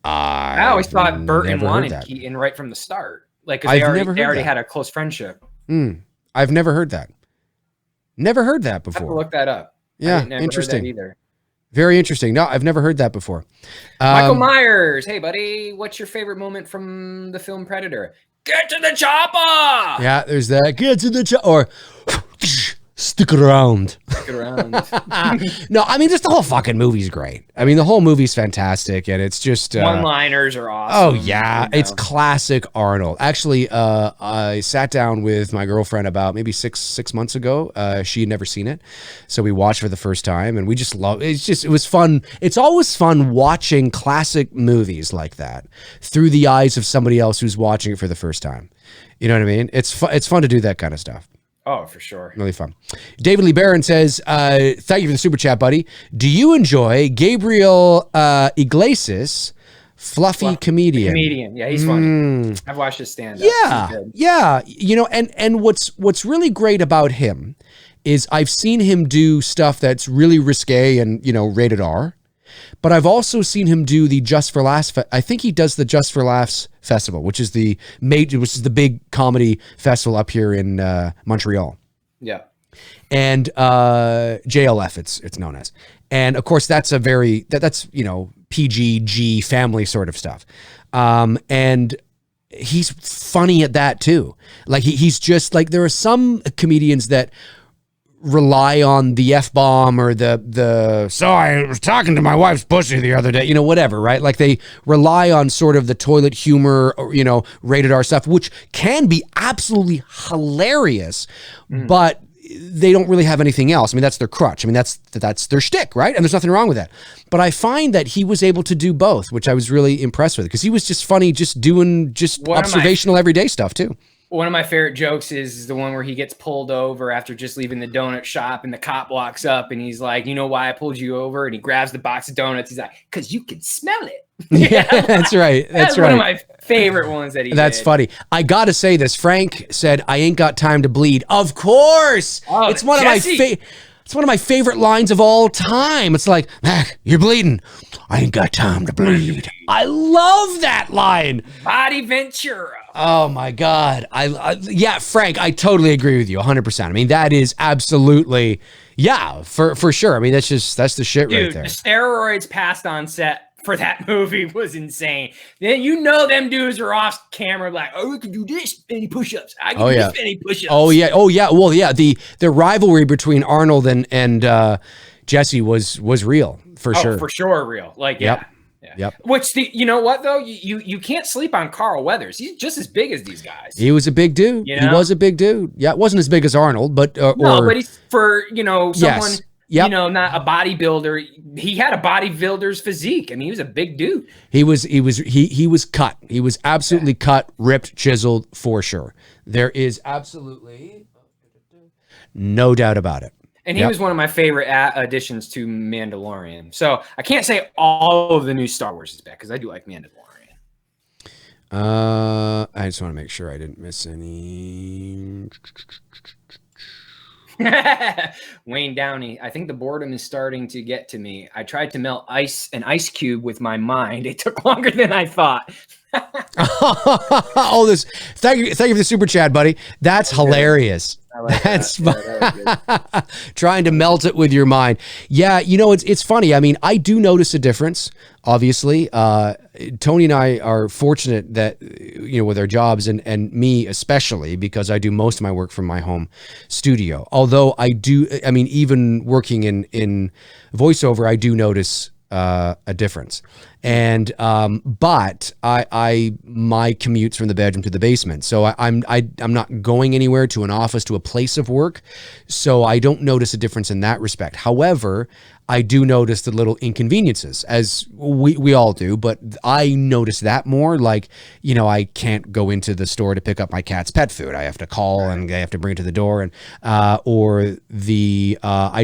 I always thought Burton wanted Keaton right from the start. Like, because they already had a close friendship. I've never heard that. Never heard that before. I have to look that up. Yeah, interesting. Either. Very interesting. No, I've never heard that before. Michael Myers. Hey, buddy. What's your favorite moment from the film Predator? Get to the chopper! Yeah, there's that. Get to the chopper. Or stick it around. No, I mean, just the whole fucking movie's great. I mean, the whole movie's fantastic, and it's just one-liners are awesome. Oh yeah, it's classic Arnold. Actually, I sat down with my girlfriend about maybe six months ago. She had never seen it, so we watched for the first time, and we just love. It was fun. It's always fun watching classic movies like that through the eyes of somebody else who's watching it for the first time. You know what I mean? It's fun to do that kind of stuff. Oh, for sure. Really fun. David Lee Barron says, thank you for the super chat, buddy. Do you enjoy Iglesias, fluffy comedian? Comedian. Yeah, he's funny. I've watched his stand-up. Yeah. And what's really great about him is I've seen him do stuff that's really risque and, rated R. But I've also seen him do the Just for Laughs. I think he does the Just for Laughs festival, which is the big comedy festival up here in Montreal. Yeah. And JLF, it's known as. And of course, that's that's PG family sort of stuff. And he's funny at that too. Like he's just like, there are some comedians that rely on the F-bomb or so I was talking to my wife's pussy the other day, whatever, right? Like they rely on sort of the toilet humor, or, rated R stuff, which can be absolutely hilarious, but they don't really have anything else. I mean, that's their crutch. I mean, that's their shtick, right? And there's nothing wrong with that. But I find that he was able to do both, which I was really impressed with, because he was just funny, just doing observational everyday stuff too. One of my favorite jokes is the one where he gets pulled over after just leaving the donut shop, and the cop walks up and he's like, "You know why I pulled you over?" And he grabs the box of donuts. He's like, "'Cause you can smell it." Yeah, that's right. That's right. One of my favorite ones that he That's did. funny. I got to say this. Frank said, "I ain't got time to bleed." Of course. Oh, it's one of my it's one of my favorite lines of all time. It's like, "Mac, you're bleeding. I ain't got time to bleed." I love that line. Body Ventura. Oh my God. Yeah, Frank, I totally agree with you 100%. I mean, that is absolutely, for sure. I mean, that's the shit. Dude, right there. The steroids passed on set for that movie was insane. Then them dudes are off camera like, "Oh, we can do this many push-ups. I can do this many push-ups." Oh yeah. Well, yeah. The rivalry between Arnold and Jesse was real for sure. For sure, real. Like, yeah. Yep. Yep. Which you know what though, you can't sleep on Carl Weathers. He's just as big as these guys. He was a big dude. He was a big dude. Yeah, it wasn't as big as Arnold, but but he's for someone. Yes. Yep. Not a bodybuilder. He had a bodybuilder's physique. I mean, he was a big dude. He was cut. He was absolutely cut, ripped, chiseled for sure. There is absolutely no doubt about it. And he was one of my favorite additions to Mandalorian. So I can't say all of the new Star Wars is back, because I do like Mandalorian. I just want to make sure I didn't miss any. Wayne Downey, I think the boredom is starting to get to me. I tried to melt an ice cube with my mind. It took longer than I thought. Thank you for the super chat, buddy. That's hilarious. That's that trying to melt it with your mind. Yeah, it's funny. I mean, I do notice a difference. Obviously, Tony and I are fortunate that with our jobs, and me especially, because I do most of my work from my home studio. Although even working in voiceover, I do notice a difference. And but my commute's from the bedroom to the basement, so I'm not going anywhere to an office, to a place of work, so I don't notice a difference in that respect. However, I do notice the little inconveniences, as we all do, but I notice that more. Like, you know, I can't go into the store to pick up my cat's pet food. I have to call and I have to bring it to the door. And I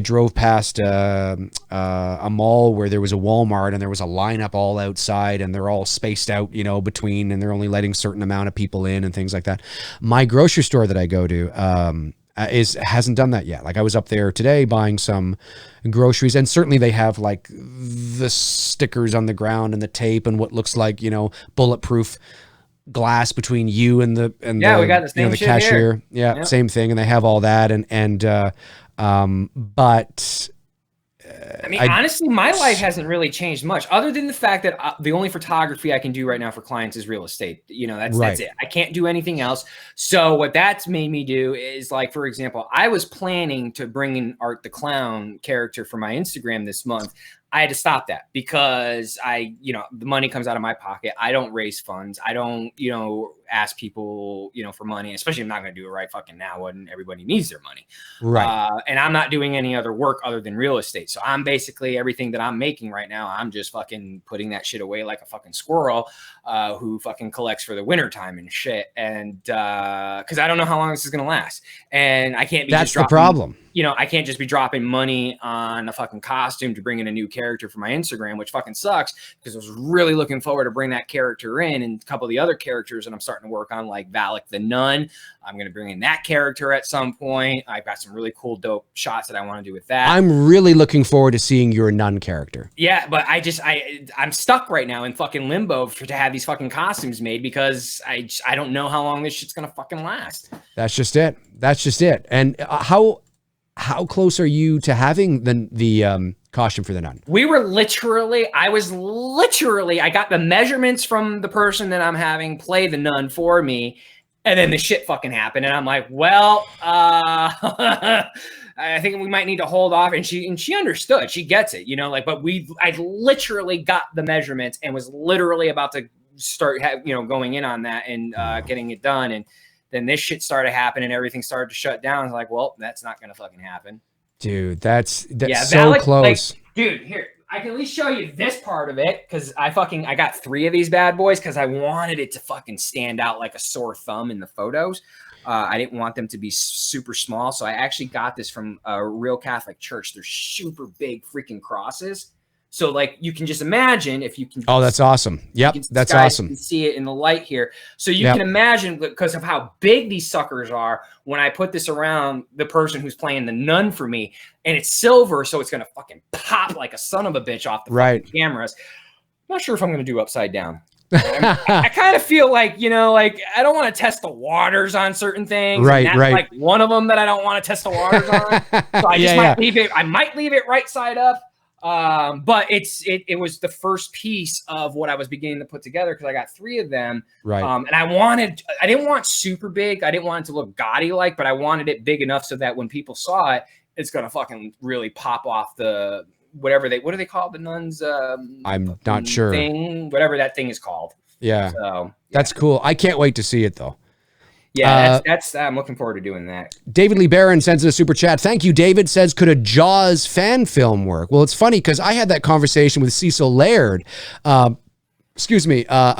drove past a mall where there was a Walmart and there was a lineup all outside and they're all spaced out, you know, between, and they're only letting a certain amount of people in and things like that. My grocery store that I go to hasn't done that yet. Like, I was up there today buying some groceries, and certainly they have like the stickers on the ground and the tape and what looks like, you know, bulletproof glass between you and the we got the same, you know, the cashier. Yeah, yep. Same thing, and they have all that, but I mean, honestly, my life hasn't really changed much, other than the fact that the only photography I can do right now for clients is real estate. You know, that's it. I can't do anything else. So what that's made me do is, like, for example, I was planning to bring in Art the Clown character for my Instagram this month. I had to stop that because the money comes out of my pocket. I don't raise funds. I don't, ask people, for money, especially I'm not going to do it right fucking now when everybody needs their money. Right. And I'm not doing any other work other than real estate. So I'm basically, everything that I'm making right now, I'm just fucking putting that shit away like a fucking squirrel who fucking collects for the winter time and shit. And because I don't know how long this is going to last. And I can't be That's the problem. I can't just be dropping money on a fucking costume to bring in a new character for my Instagram, which fucking sucks because I was really looking forward to bring that character in, and a couple of the other characters that I'm starting to work on, like Valak the Nun. I'm going to bring in that character at some point. I've got some really cool, dope shots that I want to do with that. I'm really looking forward to seeing your nun character. Yeah, but I'm stuck right now in fucking limbo to have these fucking costumes made because I don't know how long this shit's going to fucking last. That's just it. And how close are you to having the costume for the nun? I got the measurements from the person that I'm having play the nun for me, and then the shit fucking happened, and I'm like, well, I think we might need to hold off. And she understood. She gets it, but I literally got the measurements and was literally about to start, going in on that and getting it done. And then this shit started happening and everything started to shut down. I was like, well, that's not going to fucking happen. Dude, that's so close. Dude, here, I can at least show you this part of it because I got 3 of these bad boys because I wanted it to fucking stand out like a sore thumb in the photos. I didn't want them to be super small. So I actually got this from a real Catholic church. They're super big freaking crosses. So, like, you can just imagine if you can. Oh, that's awesome. Yep, that's awesome. You can see it in the light here. So you can imagine, because of how big these suckers are, when I put this around the person who's playing the nun for me, and it's silver, so it's going to fucking pop like a son of a bitch off the fucking cameras. I'm not sure if I'm going to do upside down. I kind of feel like, I don't want to test the waters on certain things. Right. Like one of them that I don't want to test the waters on. So I just might leave it. I might leave it right side up. But it was the first piece of what I was beginning to put together because I got 3 of them. Right. And I didn't want super big. I didn't want it to look gaudy like, but I wanted it big enough so that when people saw it, it's going to fucking really pop off the, what do they call the nuns? I'm not sure. Whatever that thing is called. Yeah. So that's cool. I can't wait to see it though. Yeah, that's I'm looking forward to doing that. David Lee Barron sends in a super chat. Thank you, David. Says, could a Jaws fan film work? Well, it's funny because I had that conversation with Cecil Laird, a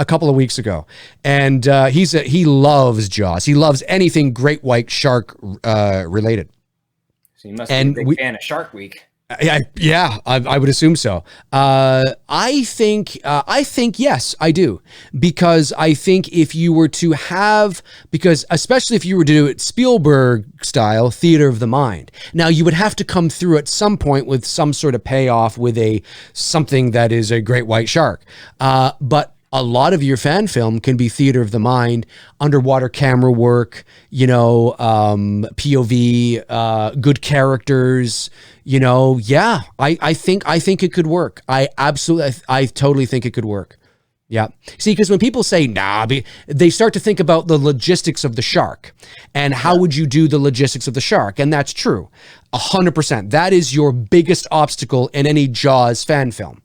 couple of weeks ago, and he loves Jaws. He loves anything great white shark related. So you must be a big fan of Shark Week. I would assume so. I think yes, I do, because I think if you were to especially if you were to do it Spielberg style, theater of the mind. Now you would have to come through at some point with some sort of payoff with something that is a great white shark. But a lot of your fan film can be theater of the mind, underwater camera work, POV, good characters, I think it could work. I totally think it could work. Yeah. See, because when people say, they start to think about the logistics of the shark and how would you do the logistics of the shark? And that's true. 100%. That is your biggest obstacle in any Jaws fan film.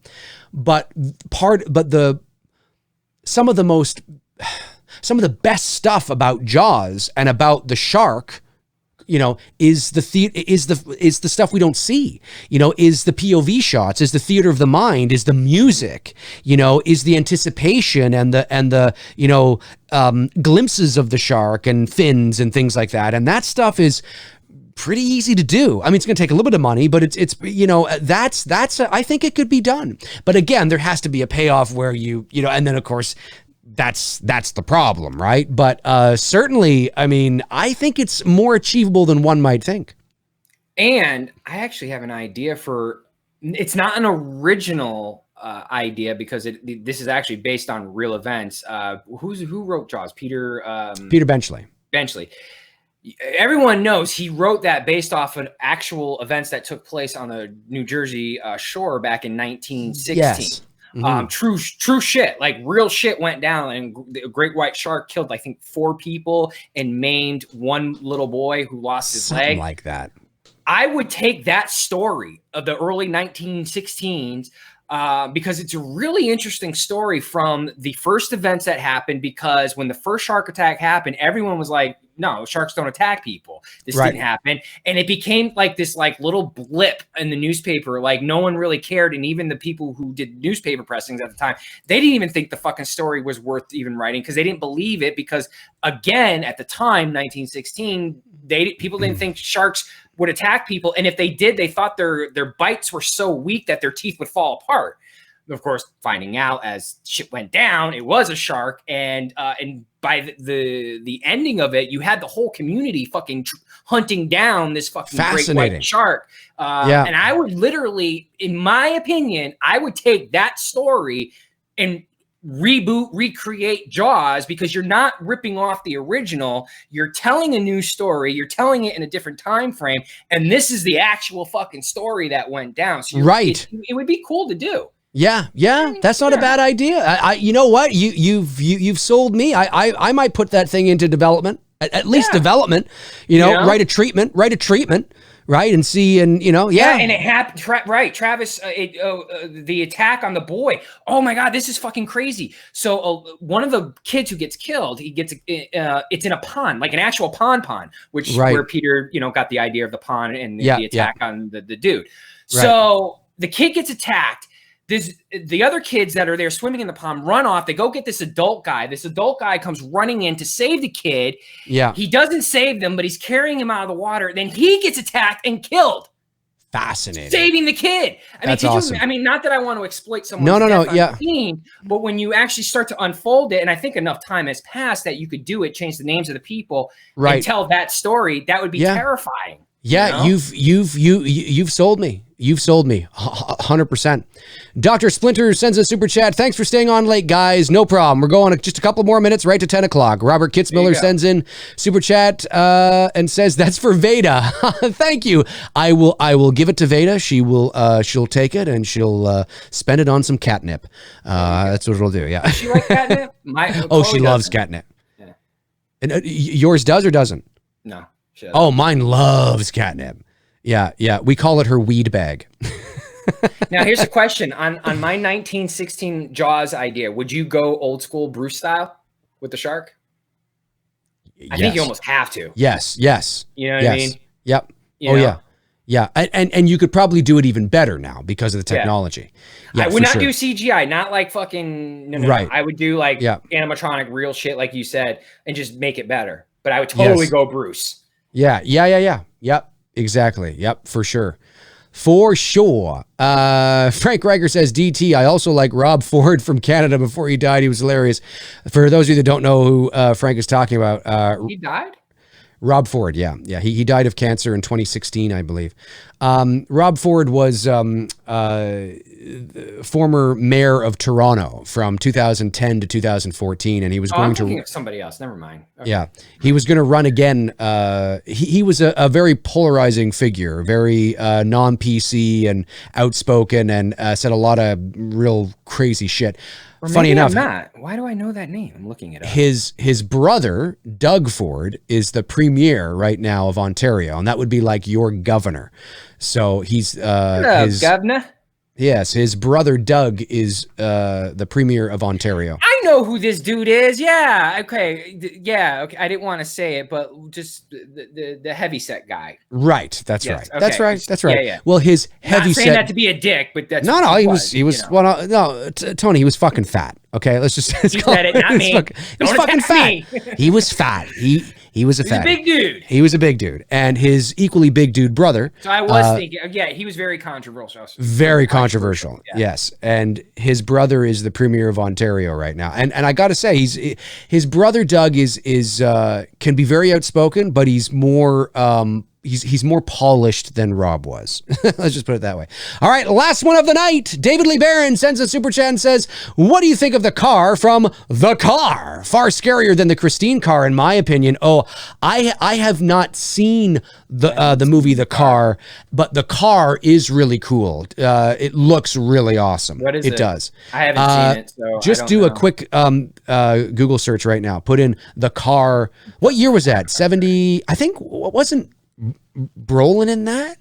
some of the best stuff about Jaws and about the shark, is the stuff we don't see, is the POV shots, is the theater of the mind, is the music, is the anticipation and the glimpses of the shark and fins and things like that. And that stuff is pretty easy to do. I mean, it's going to take a little bit of money, but it's I think it could be done. But again, there has to be a payoff where and then of course, that's the problem, right? But certainly, I mean, I think it's more achievable than one might think. And I actually have an idea for, it's not an original idea because this is actually based on real events. Who wrote Jaws? Peter Benchley. Everyone knows he wrote that based off of actual events that took place on the New Jersey shore back in 1916. Yes. Mm-hmm. True shit, like real shit went down, and the great white shark killed, I think, 4 people and maimed 1 little boy who lost his leg. Something like that. I would take that story of the early 1916s because it's a really interesting story from the first events that happened, because when the first shark attack happened, everyone was like, no, sharks don't attack people. This didn't happen. And it became like this little blip in the newspaper. Like no one really cared. And even the people who did newspaper pressings at the time, they didn't even think the fucking story was worth even writing, because they didn't believe it. Because again, at the time, 1916, people didn't think sharks would attack people. And if they did, they thought their bites were so weak that their teeth would fall apart. Of course, finding out as shit went down, it was a shark, and by the ending of it, you had the whole community fucking hunting down this fucking great white shark. And I would literally, in my opinion, I would take that story and recreate Jaws, because you're not ripping off the original. You're telling a new story. You're telling it in a different time frame, and this is the actual fucking story that went down. So it would be cool to do. Yeah, that's not a bad idea. You know what? You've sold me. I might put that thing into development, at least development. Write a treatment, right, and see, and and it happened. Travis, the attack on the boy. Oh my God, this is fucking crazy. So one of the kids who gets killed, it's in a pond, like an actual pond, which where Peter got the idea of the pond and the attack on the dude. So the kid gets attacked. The other kids that are there swimming in the pond run off. They go get this adult guy. This adult guy comes running in to save the kid. Yeah. He doesn't save them, but he's carrying him out of the water. Then he gets attacked and killed. Fascinating. Saving the kid. That's awesome. Not that I want to exploit someone's death on the scene, but when you actually start to unfold it, and I think enough time has passed that you could do it, change the names of the people, and tell that story, that would be terrifying. Yeah, you've sold me. You've sold me 100%. Dr. Splinter sends a super chat. Thanks for staying on late, guys. No problem. We're going just a couple more minutes right to 10 o'clock. Robert Kitzmiller sends in super chat and says that's for Veda. Thank you. I will give it to Veda. She'll take it and she'll spend it on some catnip. That's what it'll do. Yeah. Does she like catnip? She loves catnip. Yeah. And yours does or doesn't? No. Oh, mine loves catnip. Yeah. We call it her weed bag. Now, here's a question. On my 1916 Jaws idea, would you go old school Bruce style with the shark? Yes. I think you almost have to. Yes. You know what I mean? Yep. Yeah. And you could probably do it even better now because of the technology. Yeah, I would not do CGI, not like fucking, no. I would do like animatronic real shit like you said and just make it better. But I would totally go Bruce. Yeah. Yep. Exactly. Yep. For sure. Frank Riker says, DT, I also like Rob Ford from Canada. Before he died, he was hilarious. For those of you that don't know who Frank is talking about. He died? Rob Ford, yeah. He died of cancer in 2016, I believe. Rob Ford was former mayor of Toronto from 2010 to 2014, and he was going to somebody else. Never mind. Okay. Yeah, he was going to run again. He was a very polarizing figure, very non-PC and outspoken, and said a lot of real crazy shit. Funny enough, why do I know that name? I'm looking it up. His brother, Doug Ford, is the premier right now of Ontario, and that would be like your governor. So he's governor. Yes, his brother Doug is the premier of Ontario. I know who this dude is. Yeah. Okay. Yeah. Okay. I didn't want to say it, but just the heavyset guy. Right. That's right. Okay. That's right. That's right. Yeah. Well, his heavyset. Not saying that to be a dick, but that's no. He was. Well, no, Tony. He was fucking fat. Okay. Let's just. You said it, not me. He was fucking fat. He was fat. He was a fat. He was a big dude. He was a big dude, and his equally big dude brother. So I was thinking, yeah, he was very controversial. Very controversial. Yes, and his brother is the premier of Ontario right now, and I got to say, his brother Doug is can be very outspoken, but he's more he's more polished than Rob was. Let's just put it that way. All right, last one of the night. David Lee Barron sends a super chat and says, "What do you think of The Car from The Car? Far scarier than the Christine Car, in my opinion." Oh, I have not seen the movie The Car, but The Car is really cool. It looks really awesome. What is it? It does. I haven't seen it, so just do a quick Google search right now. Put in The Car. What year was that? 70? I think. Wasn't Brolin in that?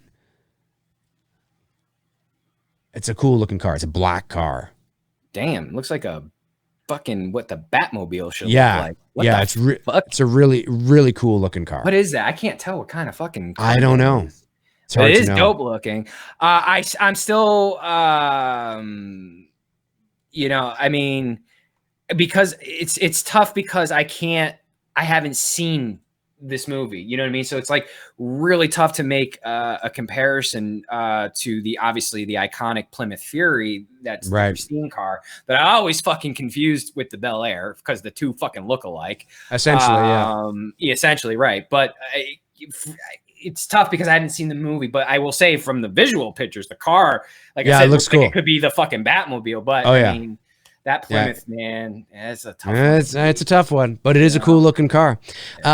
It's a cool looking car. It's a black car. Damn, looks like a fucking what the Batmobile should look like. It's a really, really cool looking car. What is that? I can't tell what kind of fucking car I don't know. It is dope looking. I'm still you know, I mean, because it's tough because I haven't seen this movie, you know what I mean? So it's like really tough to make a comparison to obviously the iconic Plymouth Fury, that's the Christine car, that I always fucking confused with the Bel Air because the two fucking look alike. Essentially, essentially, right. But it's tough because I hadn't seen the movie, but I will say from the visual pictures, the car, like I said, it looks cool. Like it could be the fucking Batmobile, but I mean, that Plymouth, man, it's a tough one. It's a tough one, but it is a cool looking car.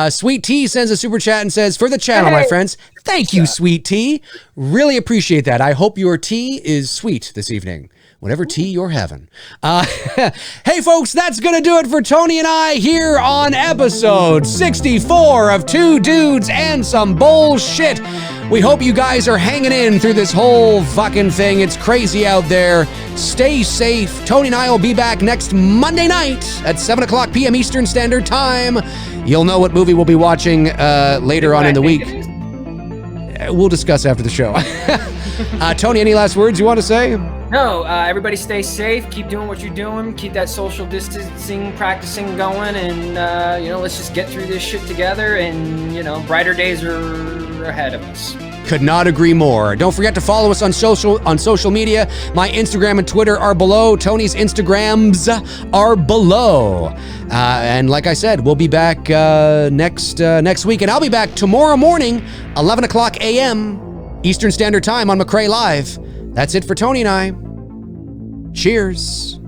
Sweet Tea sends a super chat and says, "For the channel, my friends." Thank you, Sweet Tea. Really appreciate that. I hope your tea is sweet this evening. Whatever tea you're having. Hey, folks, that's going to do it for Tony and I here on episode 64 of Two Dudes and Some Bullshit. We hope you guys are hanging in through this whole fucking thing. It's crazy out there. Stay safe. Tony and I will be back next Monday night at 7 o'clock p.m. Eastern Standard Time. You'll know what movie we'll be watching later on in the week. We'll discuss after the show. Tony, any last words you want to say? No, everybody stay safe. Keep doing what you're doing. Keep that social distancing, practicing going. And, you know, let's just get through this shit together. And, you know, brighter days are ahead of us. Could not agree more. Don't forget to follow us on social media. My Instagram and Twitter are below. Tony's Instagrams are below. And like I said, we'll be back next week. And I'll be back tomorrow morning, 11 o'clock a.m. Eastern Standard Time on McRae Live. That's it for Tony and I. Cheers.